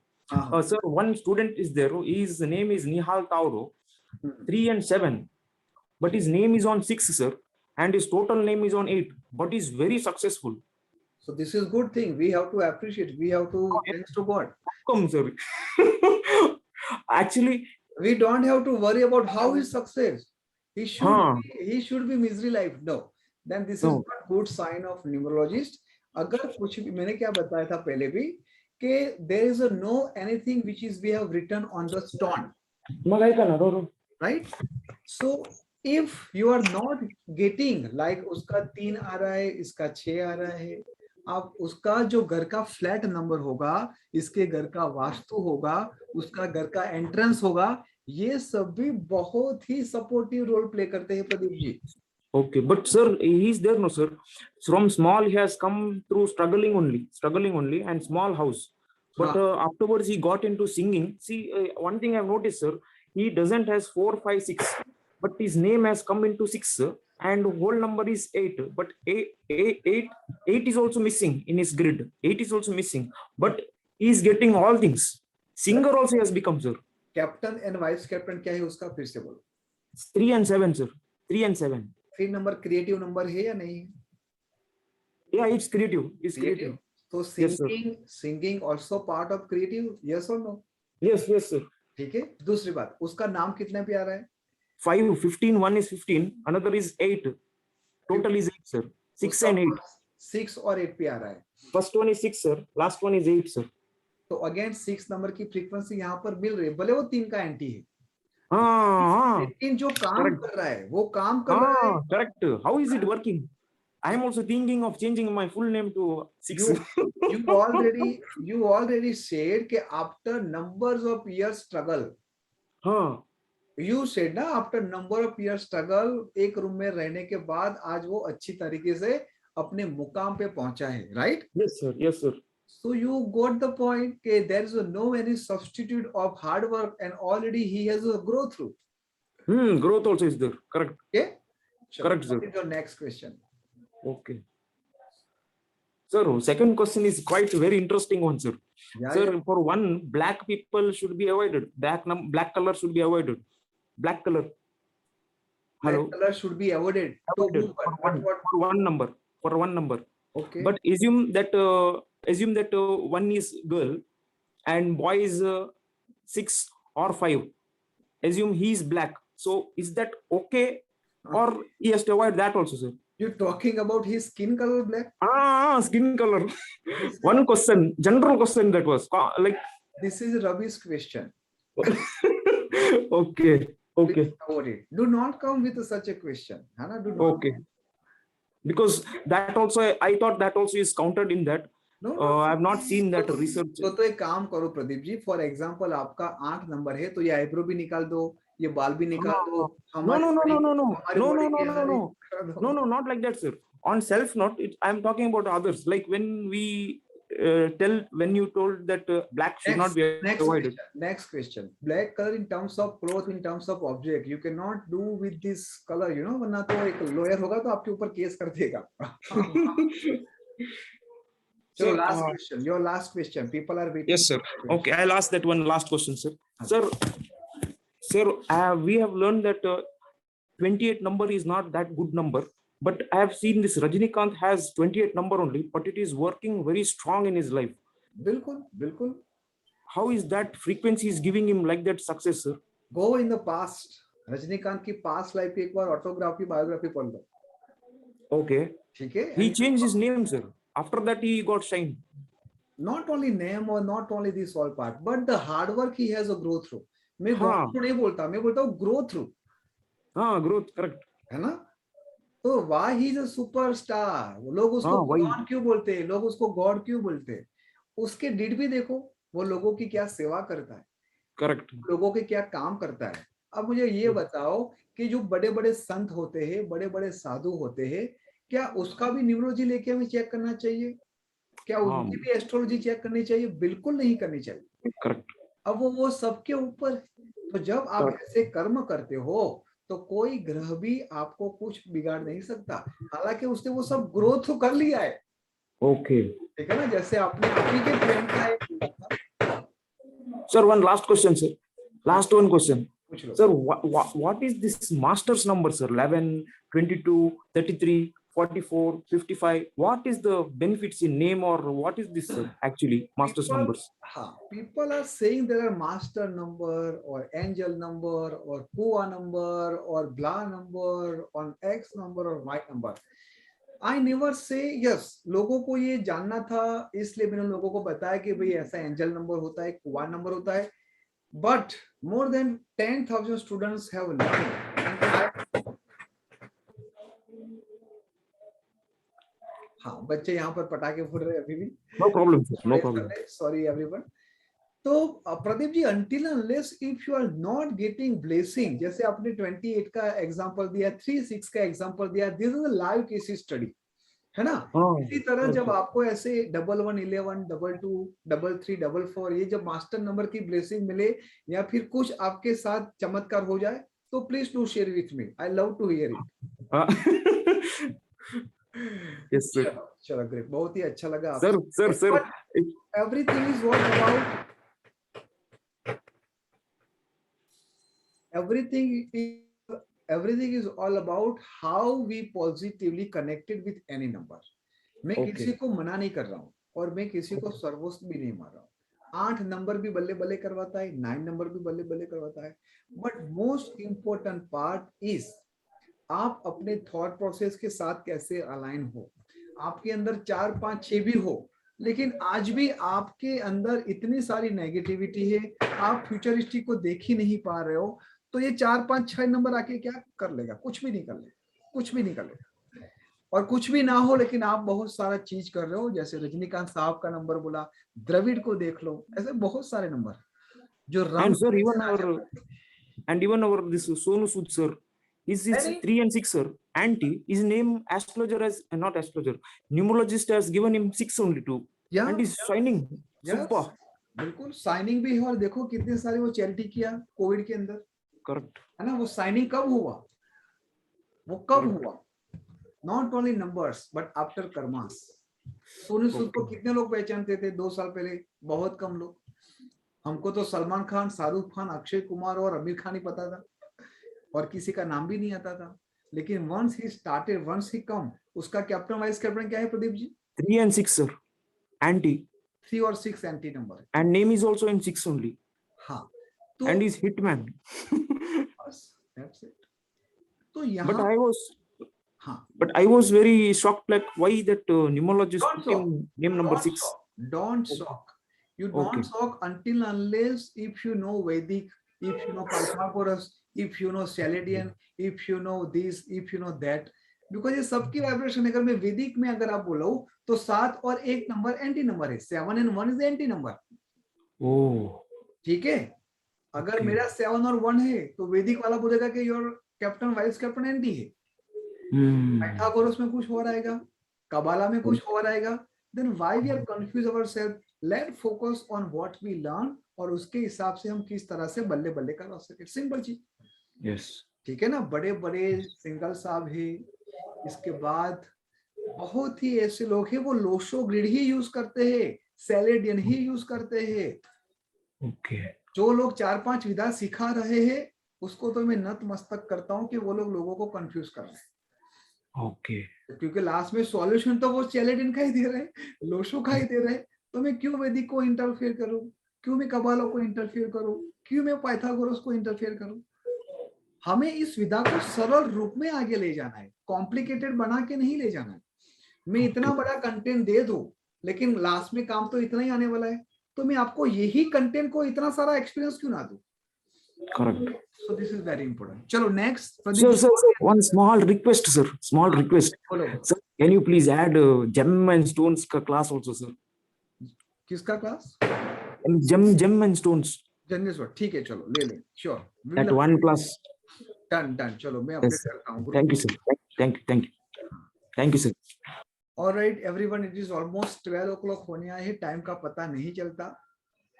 Sir, one student is there. His name is Nihal Tauro, 3 and 7, but his name is on 6, sir, and his total name is on 8. But he's very successful. So this is good thing. We have to appreciate. We have to thanks to God. Come, sir. Actually, we don't have to worry about how he success. He should be misery life. No, then this is not good sign of numerologist. अगर कुछ भी मैंने क्या बताया था पहले भी कि there is no anything which is we have written on the stone. Right? So if you are not getting like उसका 3 आ रहा है, इसका 6 आ रहा है, अब उसका जो घर का फ्लैट नंबर होगा, इसके घर का वास्तु होगा, उसका घर का एंट्रेंस होगा, ये सब भी बहुत ही सपोर्टिव रोल प्ले करते हैं Pradeep ji. Okay, but sir, he is there, no sir. From small, he has come through struggling only, and small house. But afterwards, he got into singing. See, one thing I've noticed, sir, he doesn't has 4, 5, 6, but his name has come into 6, sir, and whole number is 8. But 8 is also missing in his grid. 8 is also missing, but he is getting all things. Singer also has become, sir. Captain and vice captain क्या है उसका, फिर से बोलो. 3 and 7, sir. 3 and 7. 3 number creative number है या नहीं? Yeah, it's creative. It's creative. So singing also part of creative, yes or no? Yes, sir. ठीक है. दूसरी बात, उसका नाम कितने पे आ रहा है? 5, 15. One is 15. Another is 8. Total is 8, sir. 6 and 8. 6 और 8 पे आ रहा है. First one is 6, sir. Last one is 8, sir. तो अगेन 6 नंबर की फ्रीक्वेंसी यहाँ पर मिल रही है, भले वो 3 का एंटी है. लेकिन जो काम कर रहा है वो काम कर रहा है. Correct. How is it working? I am also thinking of changing my full name to 6. You already said कि after numbers of years struggle. You said ना after number of years struggle, एक रूम में रहने के बाद आज वो अच्छी तरीके से अपने मुकाम पे पहुंचा है, right? Yes, sir. Yes, sir. So you got the point that there is no any substitute of hard work, and already he has a growth through. Growth also is there. Correct. Okay. Correct, sir. What is your next question? Okay. Sir, second question is quite very interesting one, sir. Sir, for one, black people should be avoided. Black color should be avoided. Black color. Black color should be avoided. For one number. Okay. But assume that one is girl and boy is 6 or 5. Assume he is black. So is that okay, or he has to avoid that also, sir? You're talking about his skin color black? Skin color. One question, general question that was like. This is a rubbish question. Okay. Do not come with such a question. Hana, do not. Okay. Because that also, I thought that also is counted in that. No, I have not seen that research. तो एक काम करो Pradeep ji, for example आपका 8 number है तो ये eyebrow भी निकाल दो, ये बाल भी निकाल दो. No, not like that, sir. On self note, I am talking about others. Like when we when you told that black should not be avoided. Next question. Black color in terms of cloth, in terms of object, you cannot do with this color, you know, वरना तो एक lawyer होगा तो आपके ऊपर case कर देगा. So last question, your last question. People are waiting. Yes, sir. Okay, I'll ask that one last question, sir. Sir, we have learned that 28 number is not that good number, but I have seen this Rajinikanth has 28 number only, but it is working very strong in his life. बिल्कुल. How is that frequency is giving him like that success, sir? Go in the past. Rajinikanth की past life एक बार autography, biography पढ़ लो. Okay. ठीक है. He changed his name, sir. After that, he got shine. Not only name or not only this all part, but the hard work he has a growth through. मैं growth through नहीं बोलता, मैं बोलता हूँ growth through. Growth, correct. है ना? तो why he is a superstar? लोग उसको God क्यों बोलते हैं? लोग उसको God क्यों बोलते हैं? उसके डीड भी देखो, वो लोगों की क्या सेवा करता है. करेक्ट। लोगों के क्या काम करता है। अब मुझे ये बताओ कि जो बड़े बड़े संत होते हैं, बड़े बड़े साधु होते हैं, क्या उसका भी न्यूमरोलॉजी लेके हमें चेक करना चाहिए? क्या उनकी भी एस्ट्रोलॉजी चेक करनी चाहिए? बिल्कुल नहीं करनी चाहिए। करेक्ट। अब वो सबके ऊपर। तो जब आप ऐसे कर्म करते हो तो कोई ग्रह भी आपको कुछ बिगाड़ नहीं सकता। हालांकि उसने वो सब ग्रोथ तो कर लिया है। ओके ठीक है ना, जैसे आपने अभी के फ्रेंड का एक sir, one last question sir, last one question पूछ लो sir. What is this master's number sir? 11, 22, 33, 44, 55. What is the benefits in name, or what is this sir, actually master's numbers? People are saying there are master number or angel number or Kua number or blah number or X number or Y number. I never say yes. लोगों को ये जानना था, इसलिए मैंने लोगों को बताया कि भाई ऐसा एंजल नंबर होता है, कुआ नंबर होता है। But more than 10,000 students have learned. हाँ, बच्चे यहाँ पर पटाखे फूट रहे अभी भी। No problem sir, no problem. Sorry everyone. तो Pradeep ji, until unless if you are not getting blessing, जैसे आपने 28 का एग्जांपल दिया, 36 का एग्जांपल दिया, this is a live case study, है ना? इसी तरह जब आपको ऐसे 11, 11, 22, 33, 44 ये जब मास्टर नंबर की ब्लेसिंग मिले या फिर कुछ आपके साथ चमत्कार हो जाए, तो please do share with me, I love to hear it. Yes sir. चलो ग्रेट, बहुत ही अच्छा लगा sir everything is all about everything is all about how we positively connected with any number. मैं किसी को मना नहीं कर रहा हूँ और मैं किसी को सर्वोच्च भी नहीं मार रहा हूँ। 8 नंबर भी बल्ले बल्ले करवाता है, 9 नंबर भी बल्ले बल्ले करवाता है, but most important part is आप अपने थॉट प्रोसेस के साथ कैसे अलाइन हो। आपके अंदर 4, 5, 6 भी हो, लेकिन आज भी आपके अंदर इतनी सारी नेगेटिविटी है, आप फ्यूचरिस्टिक को देख ही नहीं पा रहे हो, तो ये 4, 5, 6 नंबर आके क्या कर लेगा? कुछ भी नहीं कर लेगा, कुछ भी नहीं कर लेगा। और कुछ भी ना हो लेकिन आप बहुत सारा चीज कर रहे हो, जैसे रजनीकांत साहब का नंबर बोला, द्रविड़ को देख लो, ऐसे बहुत सारे नंबर जो even our this Sonu Sood sir is 3 and 6 sir. Auntie his name astrologer as not astrologer, numerologist has given him 6 only too, and he's shining super. बिल्कुल साइनिंग भी है। और देखो कितने सारे वो चैरिटी किया कोविड के अंदर, करेक्ट है ना? वो साइनिंग कब हुआ? वो कब हुआ? Not only numbers but after karmas. Sonu Sood को कितने लोग पहचानते थे 2 साल पहले? बहुत कम लोग। हमको तो सलमान खान, शाहरुख खान, अक्षय कुमार और आमिर खान ही पता था, और किसी का नाम भी नहीं आता था। लेकिन once he started, once he come, उसका कैप्टन वाइस कैप्टन क्या है Pradeep ji? 3 and 6 sir. Auntie 3 और 6 anti number, and name is also in 6 only. हाँ, तो and is hitman. That's it. तो यहाँ but I was very shocked, like why that numerologist put him name number 6. Don't shock. You don't shock until unless if you know Vedic, if you know Pythagoras, if you know Seladian, if you know this, if you know that. Because ये सबकी vibration, अगर मैं वैदिक में अगर आप बोलो तो 7 और 1 नंबर एंटी नंबर है, 7 and 1 is एंटी नंबर। ठीक है, अगर मेरा 7 और 1 है तो वैदिक वाला बोलेगा कि your captain vice captain anti है। पाइथागोरस में कुछ हो रहेगा, कबाला में कुछ हो रहेगा। then why we are confused ourselves? Let's focus on what we learn और उसके हिसाब से हम किस तरह से बल्ले बल्ले करा सके। सिंपल चीज। यस, ठीक है ना? बड़े बड़े सिंगल साहब है, इसके बाद बहुत ही ऐसे लोग हैं वो लोशो ग्रिड ही यूज करते हैं, सैलेडियन ही यूज करते हैं। जो लोग 4-5 विधा सिखा रहे हैं उसको तो मैं नतमस्तक करता हूँ कि वो लोगों को कंफ्यूज कर रहे हैं। क्योंकि लास्ट में सॉल्यूशन तो वो सैलेडियन का ही दे रहे हैं, लोशो का ही दे रहे हैं, तो मैं क्यों वैदिक को इंटरफेयर करूं? क्यों मैं कबाला को इंटरफेयर करूं? क्यों मैं पाइथागोरस को इंटरफेयर करूं? हमें इस विधा को सरल रूप में आगे ले जाना है, कॉम्प्लिकेटेड बना के नहीं ले जाना है। मैं इतना बड़ा कंटेंट दे दूं लेकिन लास्ट में काम तो इतना ही आने वाला है, तो मैं आपको यही कंटेंट को इतना सारा एक्सपीरियंस क्यों ना दूं? Correct. So this is very important. चलो next. Sir, one small request, sir. Small request. Sir, can you please add gem and stones का class also, sir? किसका class? Gem and stones. General store, ठीक है, चलो ले लें, sure, At OnePlus. Done, चलो मैं अपडेट Yes, sir. करता हूँ। Thank you, sir. Thank you, sir. Alright everyone, it is almost 12 o'clock होने आए हैं, टाइम का पता नहीं चलता।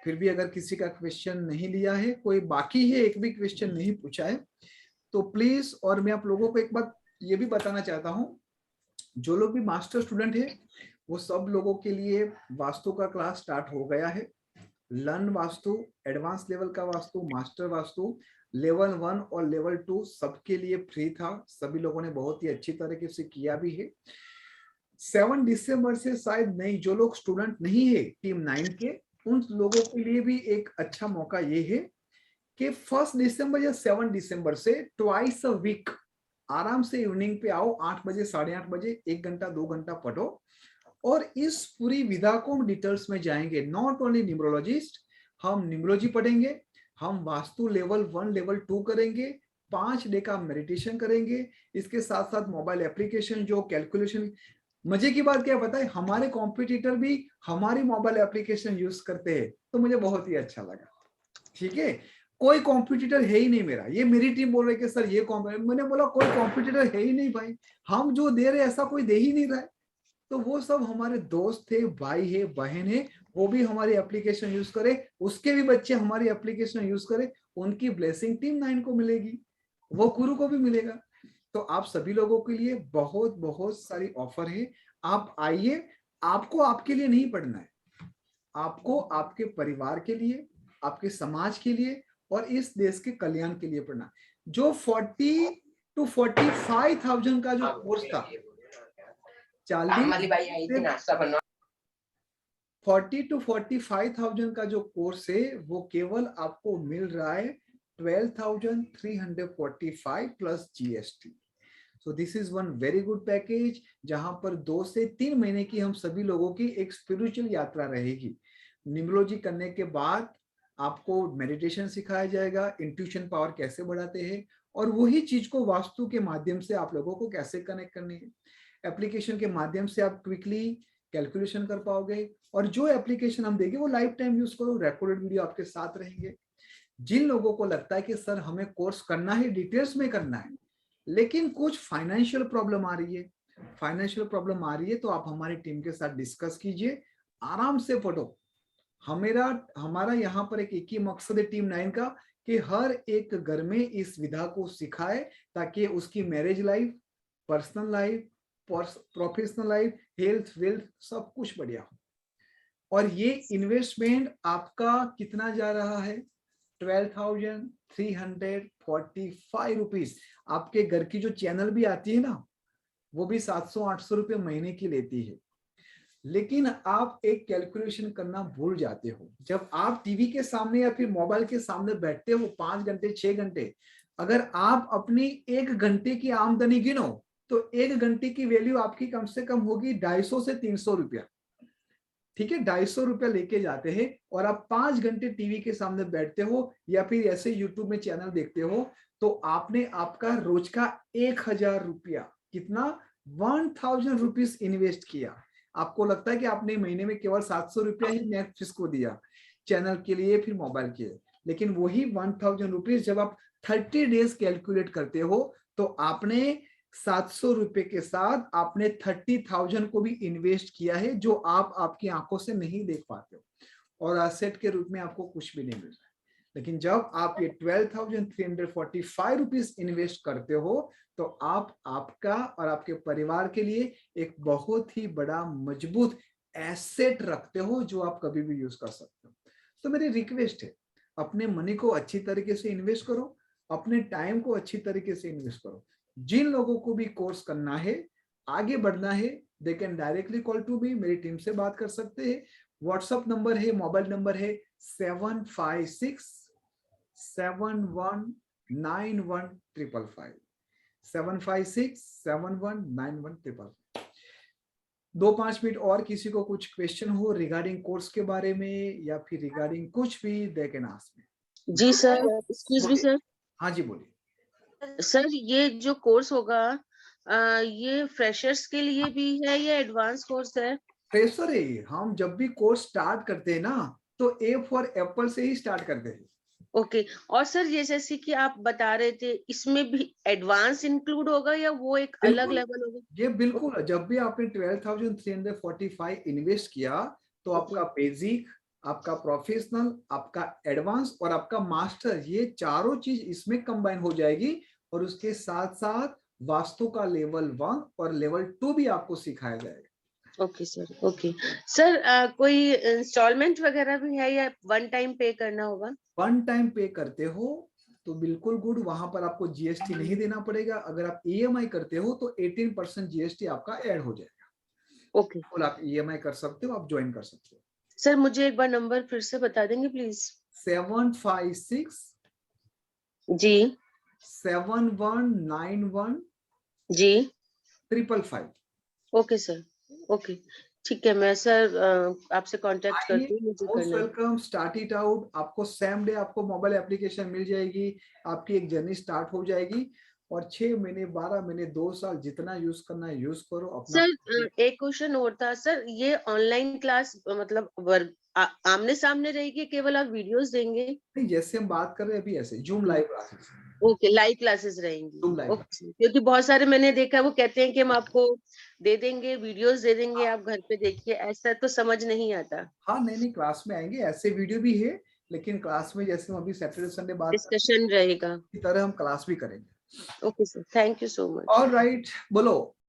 फिर भी अगर किसी का क्वेश्चन नहीं लिया है, कोई बाकी है, एक भी क्वेश्चन नहीं पूछा है, तो प्लीज, और मैं आप लोगों को एक बात ये भी बताना चाहता हूँ, जो लोग भी मास्टर स्टूडेंट है वो सब लोगों के लिए वास्तु का क्लास स्टार्ट हो गया है। लर्न वास्तु, एडवांस लेवल का वास्तु, मास्टर वास्तु, लेवल 1 और लेवल 2 सबके लिए फ्री था। सभी लोगों ने बहुत ही अच्छी तरीके से किया भी है। 7 दिसंबर से शायद नहीं, जो लोग स्टूडेंट नहीं है टीम 9 के, उन लोगों के लिए भी एक अच्छा मौका ये है कि 1 दिसंबर या 7 दिसंबर से ट्वाइस अ वीक आराम से इवनिंग पे आओ, 8 बजे 8:30 बजे, 1 घंटा 2 घंटा पढ़ो, और इस पूरी विधा को हम डिटेल्स में जाएंगे। नॉट ओनली न्यूमरोलॉजिस्ट, हम न्यूमरोलॉजी पढ़ेंगे, हम वास्तु लेवल 1 लेवल 2 करेंगे, 5 डे का मेडिटेशन करेंगे, इसके साथ साथ मोबाइल एप्लीकेशन जो कैलकुलेशन। मजे की बात क्या पता है, हमारे कॉम्पिटिटर भी हमारी मोबाइल एप्लीकेशन यूज करते हैं, तो मुझे बहुत ही अच्छा लगा। ठीक है, कोई कॉम्पिटिटर है ही नहीं मेरा, ये मेरी टीम बोल रही है कि सर ये मैंने बोला कोई कॉम्पिटिटर है ही नहीं भाई, हम जो दे रहे ऐसा कोई दे ही नहीं रहा है। तो वो सब हमारे दोस्त थे, भाई है, बहन है, वो भी हमारी एप्लीकेशन यूज करे, उसके भी बच्चे हमारी एप्लीकेशन यूज करे, उनकी ब्लेसिंग टीम 9 को मिलेगी, वो गुरु को भी मिलेगा। तो आप सभी लोगों के लिए बहुत बहुत सारी ऑफर है, आप आइए। आपको आपके लिए नहीं पढ़ना है, आपको आपके परिवार के लिए, आपके समाज के लिए और इस देश के कल्याण के लिए पढ़ना। जो 40 to 45,000 का जो कोर्स था, 40 to 45,000 का जो कोर्स है, वो केवल आपको मिल रहा है 12,345 plus GST। So this is one very good package, जहां पर 2 से 3 महीने की हम सभी लोगों की एक स्पिरिचुअल यात्रा रहेगी। न्यूमरोलॉजी करने के बाद आपको मेडिटेशन सिखाया जाएगा, इंट्यूशन पावर कैसे बढ़ाते हैं, और वही चीज को वास्तु के माध्यम से आप लोगों को कैसे कनेक्ट करनी है। एप्लीकेशन के माध्यम से आप क्विकली कैलकुलेशन कर पाओगे, और जो एप्लीकेशन हम देंगे वो लाइफ टाइम यूज करो, रिकॉर्डेड वीडियो आपके साथ रहेंगे। जिन लोगों को लगता है कि सर हमें कोर्स करना है, डिटेल्स में करना है, लेकिन कुछ फाइनेंशियल प्रॉब्लम आ रही है, तो आप हमारी टीम के साथ डिस्कस कीजिए, आराम से पढ़ो। हमारा यहाँ पर एक ही मकसद है टीम 9 का, कि हर एक घर में इस विधा को सिखाए, ताकि उसकी marriage life, personal life, professional life, health, wealth सब कुछ बढ़िया हो। और ये इन्वेस्टमेंट आपका कितना जा रहा है, 12,345 रुपीज। आपके घर की जो चैनल भी आती है ना, वो भी 700-800 रुपये महीने की लेती है। लेकिन आप एक कैलकुलेशन करना भूल जाते हो, जब आप टीवी के सामने या फिर मोबाइल के सामने बैठते हो 5 घंटे 6 घंटे, अगर आप अपनी 1 घंटे की आमदनी गिनो, तो 1 घंटे की वैल्यू आपकी कम से कम होगी 250 से 300 रुपया। ठीक है, 250 रुपया लेके जाते हैं, और आप 5 घंटे टीवी के सामने बैठते हो या फिर ऐसे यूट्यूब में चैनल देखते हो, तो आपने आपका रोज का 1000 रुपया, कितना, 1000 रुपीज इन्वेस्ट किया। आपको लगता है कि आपने महीने में केवल 700 रुपया ही नेट फीस को दिया चैनल के लिए, फिर मोबाइल के लिए, लेकिन वही 1000 रुपीज जब आप 30 डेज कैलकुलेट करते हो, तो आपने 700 रुपए के साथ आपने 30,000 को भी इन्वेस्ट किया है, जो आप आपकी आंखों से नहीं देख पाते हो, और एसेट के रूप में आपको कुछ भी नहीं मिल रहा है। लेकिन जब आप ये 12,345 रुपीज इन्वेस्ट करते हो, तो आप आपका और आपके परिवार के लिए एक बहुत ही बड़ा मजबूत एसेट रखते हो, जो आप कभी भी यूज कर सकते हो। तो मेरी रिक्वेस्ट है, अपने मनी को अच्छी तरीके से इन्वेस्ट करो, अपने टाइम को अच्छी तरीके से इन्वेस्ट करो। जिन लोगों को भी कोर्स करना है, आगे बढ़ना है, they can directly call to me, मेरी टीम से बात कर सकते हैं। व्हाट्सएप नंबर है, मोबाइल नंबर है 756-7191-555 756-7191-555। 2-5 मिनट और किसी को कुछ क्वेश्चन हो रिगार्डिंग कोर्स के बारे में या फिर रिगार्डिंग कुछ भी, दे कैन आस्क मी। जी सर, एक्सक्यूज मी सर। हाँ जी बोलिए सर। ये जो कोर्स होगा ये फ्रेशर्स के लिए भी है या एडवांस कोर्स है? फ्रेशर है। हम जब भी कोर्स स्टार्ट करते हैं ना, तो ए फॉर एप्पल से ही स्टार्ट करते हैं। ओके और सर ये जैसे कि आप बता रहे थे इसमें भी एडवांस इंक्लूड होगा या वो एक अलग लेवल होगा? ये बिल्कुल, जब भी आपने 12,345 इन्वेस्ट किया तो आपका बेसिक, आपका प्रोफेशनल, आपका एडवांस और आपका मास्टर, ये चारों चीज इसमें कंबाइन हो जाएगी और उसके साथ साथ वास्तु का लेवल 1 और लेवल 2 भी आपको सिखाया जाएगा। Okay sir, okay sir. कोई इंस्टॉलमेंट वगैरह भी है या वन टाइम पे करना होगा? वन टाइम पे करते हो तो बिल्कुल गुड, वहां पर आपको जीएसटी नहीं देना पड़ेगा। अगर आप ईएमआई करते हो तो 18% जीएसटी आपका ऐड हो जाएगा। ओके, आप ईएमआई कर सकते हो, आप ज्वाइन कर सकते हो। सर मुझे एक बार नंबर फिर से बता देंगे प्लीज? 756 जी 7191 जी 555। ओके सर, ओके ठीक है। मैं सर आपसे कांटेक्ट करती हूँ, मुझे मोस्ट करना है। Welcome, start it out. आपको सेम डे आपको मोबाइल एप्लीकेशन मिल जाएगी, आपकी एक जर्नी स्टार्ट हो जाएगी और 6 महीने 12 महीने 2 साल जितना यूज करना है यूज करो अपना। सर एक क्वेश्चन और था सर, ये ऑनलाइन क्लास मतलब वर्क आमने सामने रहेगी, केवल आप वीडियोस देंगे? नहीं, जैसे हम बात कर रहे हैं अभी ऐसे Zoom live classes. Okay, live classes रहेंगी। Zoom live. ओके, क्योंकि बहुत सारे मैंने देखा वो कहते हैं कि हम आपको दे देंगे वीडियोस, दे देंगे आप घर पे देखिए, ऐसा तो समझ नहीं आता। हाँ नहीं क्लास में आएंगे, ऐसे वीडियो भी है लेकिन क्लास में जैसे हम अभी सैटरडे संडे बात डिस्कशन रहेगा, की तरह हम क्लास भी करेंगे। Okay sir, thank you so much. Alright, बोलो